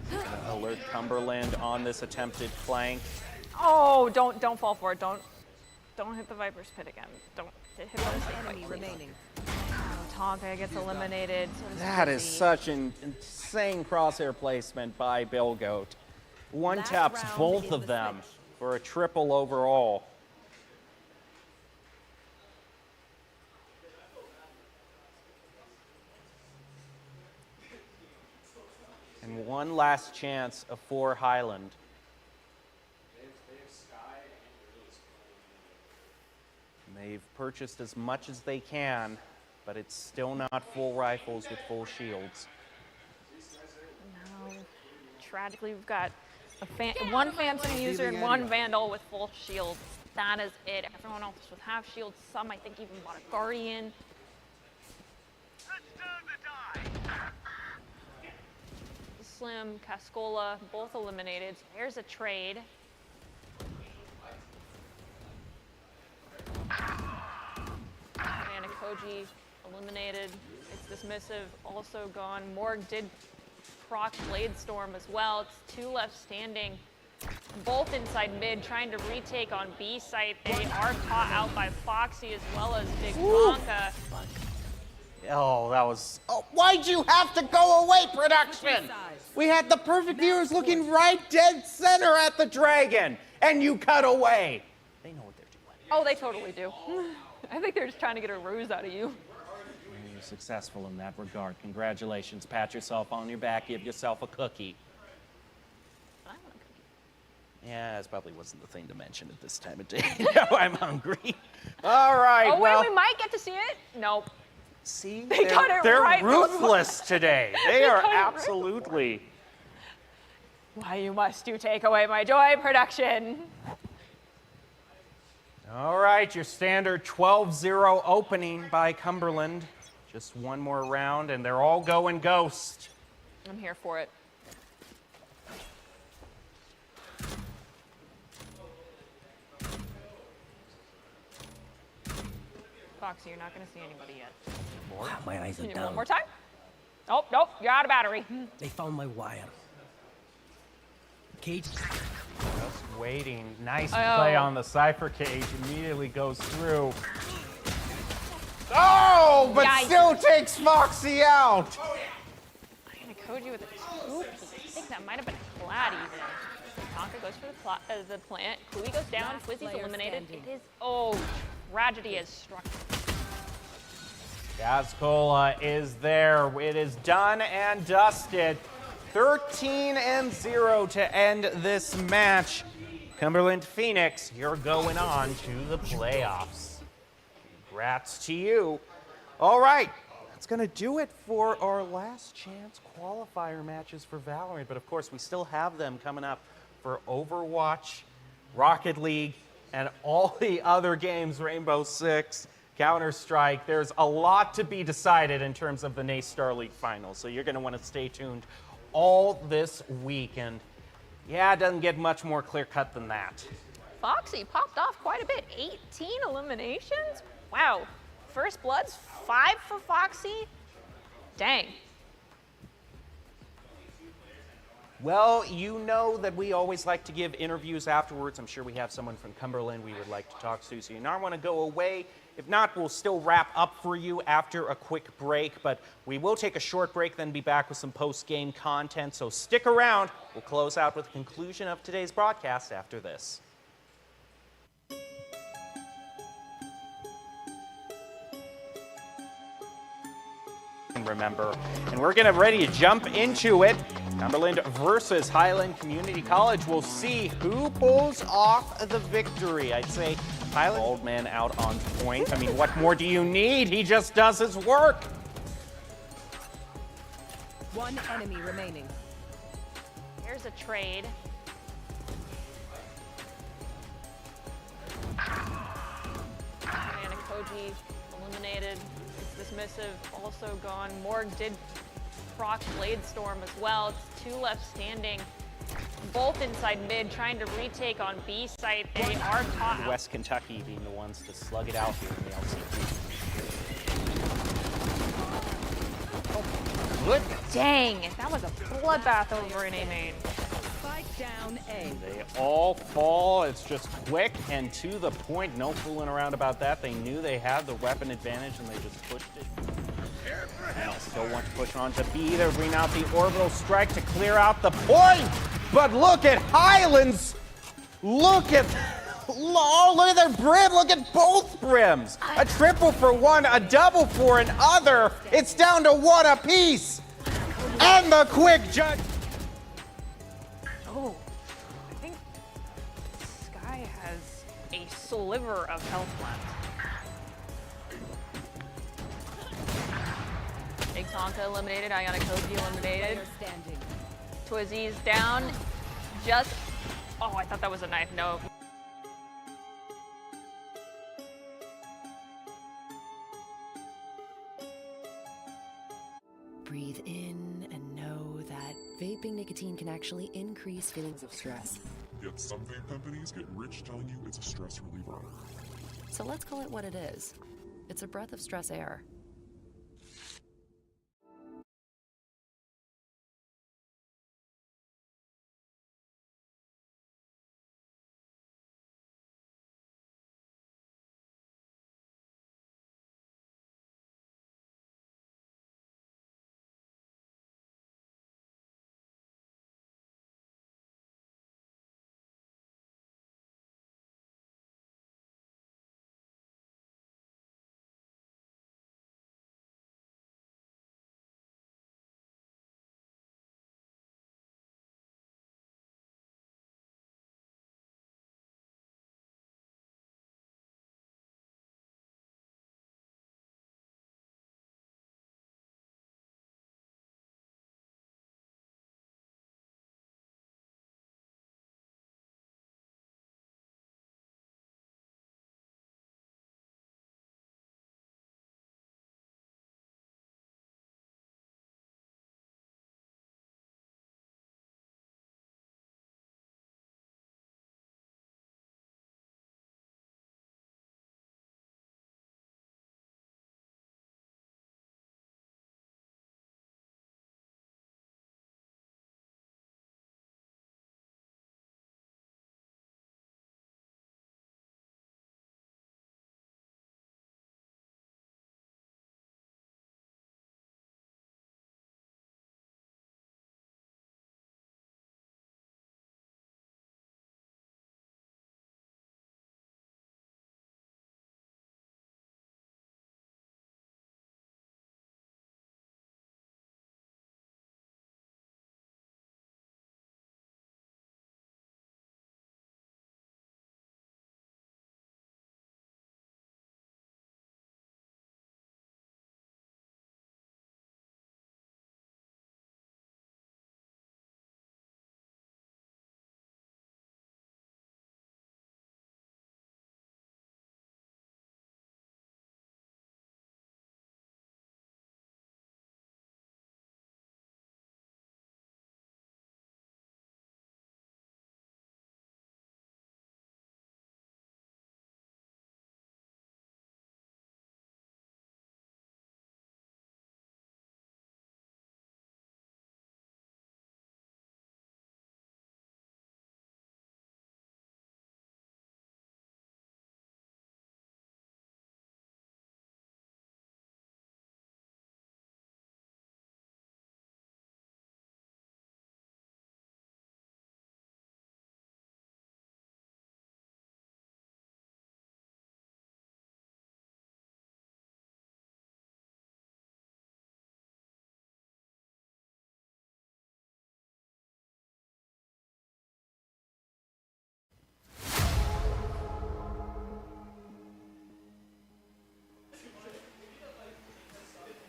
Gonna alert Cumberland on this attempted flank. Oh, don't fall for it. Don't hit the Viper's pit again. Don't hit by the snake Enemy bite, please. remaining. Tonka gets eliminated. So does That is Twizzy. such an insane crosshair placement by Bill Goat. One Last taps round both in of the them switch. for a triple overall. And one last chance for Highland. They've purchased as much as they can, but it's still not full rifles with full shields. No. Tragically, we've got one Phantom user and one Vandal with full shields. That is it. Everyone else with half shields. Some, I think, even bought a Guardian. Slim, Cascola, both eliminated. So here's a trade. Koji eliminated. It's dismissive, also gone. Morg did proc Blade Storm as well. It's 2 left standing. Both inside mid, trying to retake on B site. They are caught out by Foxy as well as Big Blanca. Oh, that was. Oh, why'd you have to go away, production? We had the perfect viewers looking right dead center at the dragon, and you cut away. They know what they're doing. Oh, they totally do. I think they're just trying to get a ruse out of you. You're successful in that regard. Congratulations. Pat yourself on your back. Give yourself a cookie. I want a cookie. Yeah, that probably wasn't the thing to mention at this time of day. No, I'm hungry. All right, Oh, well. wait, we might get to see it? Nope. See, They got it they're right before- ruthless today. They are got it right absolutely. Why must you take away my joy, production? All right, your standard 12-0 opening by Cumberland. Just one more round, and they're all going ghost. I'm here for it. Foxy, you're not going to see anybody yet. My eyes are One down. more time? Oh, nope, you're out of battery. They found my wire. Cage. Just waiting. Nice Oh. play on the Cypher Cage. Immediately goes through. Oh, but Yikes. still takes Foxy out. I'm going to code you with a 2-piece. I think that might have been a plat even. Tonka goes for the plant. Kui goes down. Last Twizzy's player eliminated. standing. It is, oh, tragedy has struck. Gascola is there. It is done and dusted. 13-0 to end this match. Cumberland Phoenix, you're going on to the playoffs. Congrats to you. All right, that's going to do it for our last chance qualifier matches for Valorant. But of course, we still have them coming up for Overwatch, Rocket League, and all the other games, Rainbow Six, Counter-Strike. There's a lot to be decided in terms of the NACE Star League Finals, so you're going to want to stay tuned all this week. And yeah, it doesn't get much more clear-cut than that. Foxy popped off quite a bit. 18 eliminations? Wow. First Bloods, 5 for Foxy? Dang. Well, you know that we always like to give interviews afterwards. I'm sure we have someone from Cumberland we would like to talk to, so you not want to go away. If not, we'll still wrap up for you after a quick break, but we will take a short break, then be back with some post-game content, so stick around. We'll close out with the conclusion of today's broadcast after this. Remember, and we're getting ready to jump into it. Cumberland versus Highland Community College. We'll see who pulls off the victory. I'd say Highland, old man out on point. I mean, what more do you need? He just does his work. One enemy remaining. Here's a trade. Koji eliminated. Dismissive also gone. Morg did proc Blade Storm as well. It's 2 left standing. Both inside mid, trying to retake on B site. They are caught. West Kentucky being the ones to slug it out here in the LCQ. Good. Dang, that was a bloodbath over in A main. Spike down A. They all fall. It's just quick and to the point. No fooling around about that. They knew they had the weapon advantage and they just pushed it. Now still want to push on to B. They'll bring out the orbital strike to clear out the point. But look at Highlands. Look at their brim. Look at both brims. A triple for one, a double for another. It's down to 1 apiece. And the quick judge. Oh, I think Sky has a sliver of health left. Big Tonka eliminated, Ayana Koji eliminated. Player standing. Twizzy's down. Just, oh, I thought that was a knife. No. Breathe in and know that vaping nicotine can actually increase feelings of stress. Yet some vape companies get rich telling you it's a stress reliever. So let's call it what it is. It's a breath of stress air.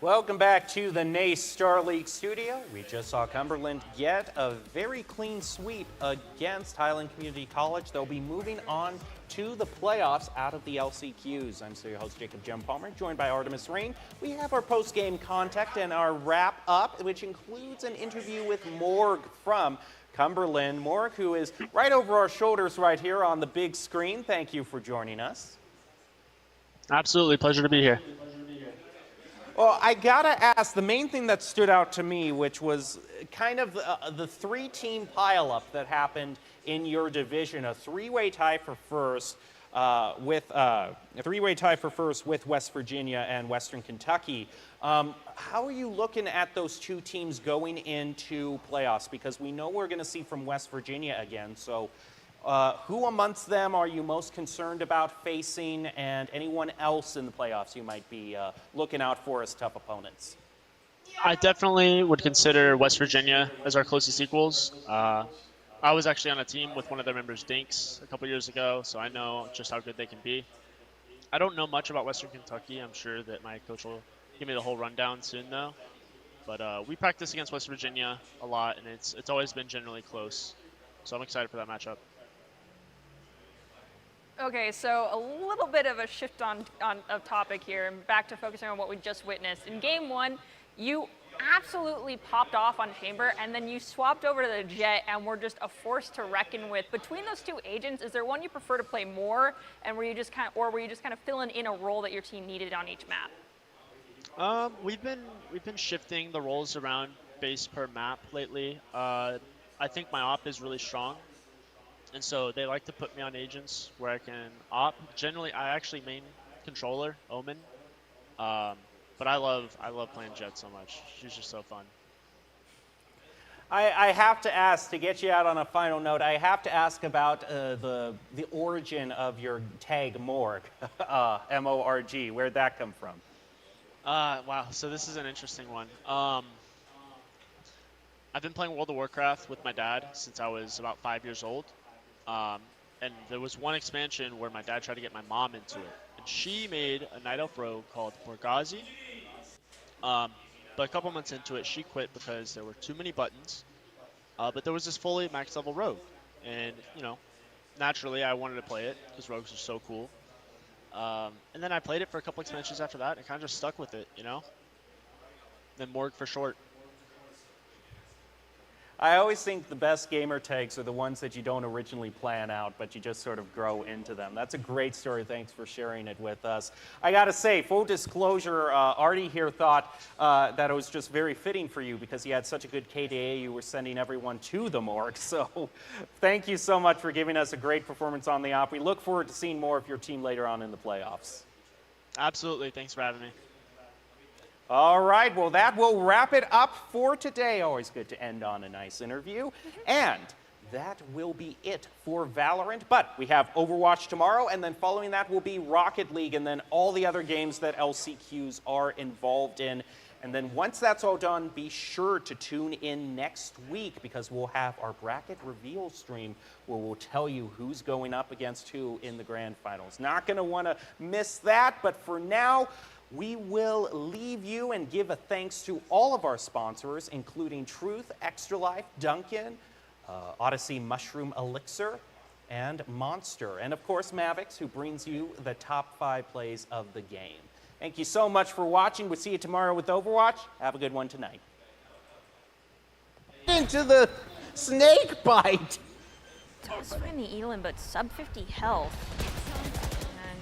Welcome back to the NACE Star League studio. We just saw Cumberland get a very clean sweep against Highland Community College. They'll be moving on to the playoffs out of the LCQs. I'm still your host, Jacob Jem Palmer, joined by Artemis Rain. We have our post-game contact and our wrap-up, which includes an interview with Morg from Cumberland. Morg, who is right over our shoulders right here on the big screen. Thank you for joining us. Absolutely, pleasure to be here. Well, I gotta ask, the main thing that stood out to me, which was kind of the three-team pileup that happened in your division, a three-way tie for first with West Virginia and Western Kentucky. How are you looking at those two teams going into playoffs? Because we know we're going to see from West Virginia again. So who amongst them are you most concerned about facing, and anyone else in the playoffs you might be looking out for as tough opponents? I definitely would consider West Virginia as our closest equals. I was actually on a team with one of their members, Dinks, a couple years ago, so I know just how good they can be. I don't know much about Western Kentucky. I'm sure that my coach will give me the whole rundown soon, though. But we practice against West Virginia a lot, and it's always been generally close. So I'm excited for that matchup. Okay, so a little bit of a shift of topic here, and back to focusing on what we just witnessed. In game one, you absolutely popped off on Chamber, and then you swapped over to the Jet and were just a force to reckon with. Between those two agents, is there one you prefer to play more, and were you just kind of filling in a role that your team needed on each map? We've been shifting the roles around base per map lately. I think my op is really strong. And so they like to put me on agents where I can op. Generally, I actually main controller, Omen. But I love playing Jet so much. She's just so fun. I have to ask, to get you out on a final note, I have to ask about the origin of your tag Morg, M-O-R-G. Where'd that come from? Wow, so this is an interesting one. I've been playing World of Warcraft with my dad since I was about 5 years old. And there was one expansion where my dad tried to get my mom into it. And she made a Night Elf rogue called Borgazi. But a couple months into it, she quit because there were too many buttons. But there was this fully max level rogue. And, naturally I wanted to play it because rogues are so cool. And then I played it for a couple expansions after that and kind of just stuck with it, Then Morg for short. I always think the best gamer tags are the ones that you don't originally plan out, but you just sort of grow into them. That's a great story. Thanks for sharing it with us. I got to say, full disclosure, Artie here thought that it was just very fitting for you because you had such a good KDA, you were sending everyone to the Morg. So thank you so much for giving us a great performance on the op. We look forward to seeing more of your team later on in the playoffs. Absolutely. Thanks for having me. All right, well, that will wrap it up for today. Always good to end on a nice interview. And that will be it for Valorant. But we have Overwatch tomorrow, and then following that will be Rocket League, and then all the other games that LCQs are involved in. And then once that's all done, be sure to tune in next week because we'll have our bracket reveal stream where we'll tell you who's going up against who in the grand finals. Not going to want to miss that, but for now, we will leave you and give a thanks to all of our sponsors, including Truth, Extra Life, Duncan, Odyssey Mushroom Elixir, and Monster. And of course, Mavix, who brings you the top 5 plays of the game. Thank you so much for watching. We'll see you tomorrow with Overwatch. Have a good one tonight. Into the snake bite. Toss win the Elin, but sub 50 health.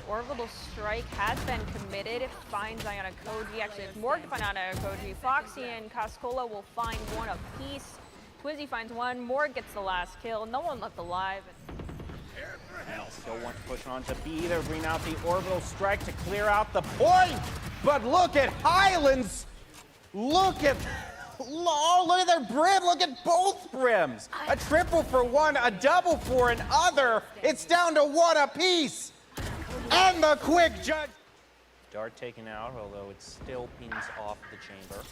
Orbital Strike has been committed. It finds Iona Koji. Actually, it's Morg to find Iona Koji. Foxy and Cascola will find one apiece. Twizzy finds one. Morg gets the last kill. No one left alive. Still want to push on to B. They'll bring out the Orbital Strike to clear out the point. But look at Highlands. Look at their brim. Look at both brims. A triple for one, a double for another. It's down to one apiece. And the quick judge. Dart taken out, although it still pings off the chamber.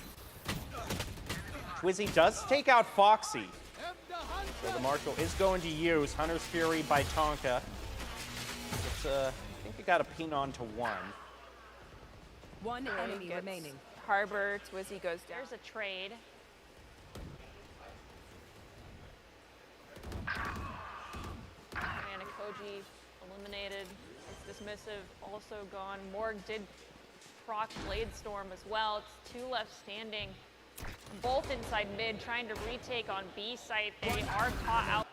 Twizzy does take out Foxy. So the Marshal is going to use Hunter's Fury by Tonka. I think it got a ping on to one. One enemy remaining. Harbor, Twizzy goes down. There's a trade. Anakoji eliminated. It's dismissive, also gone. Morg did proc Blade Storm as well. It's 2 left standing. Both inside mid, trying to retake on B site. They are caught out.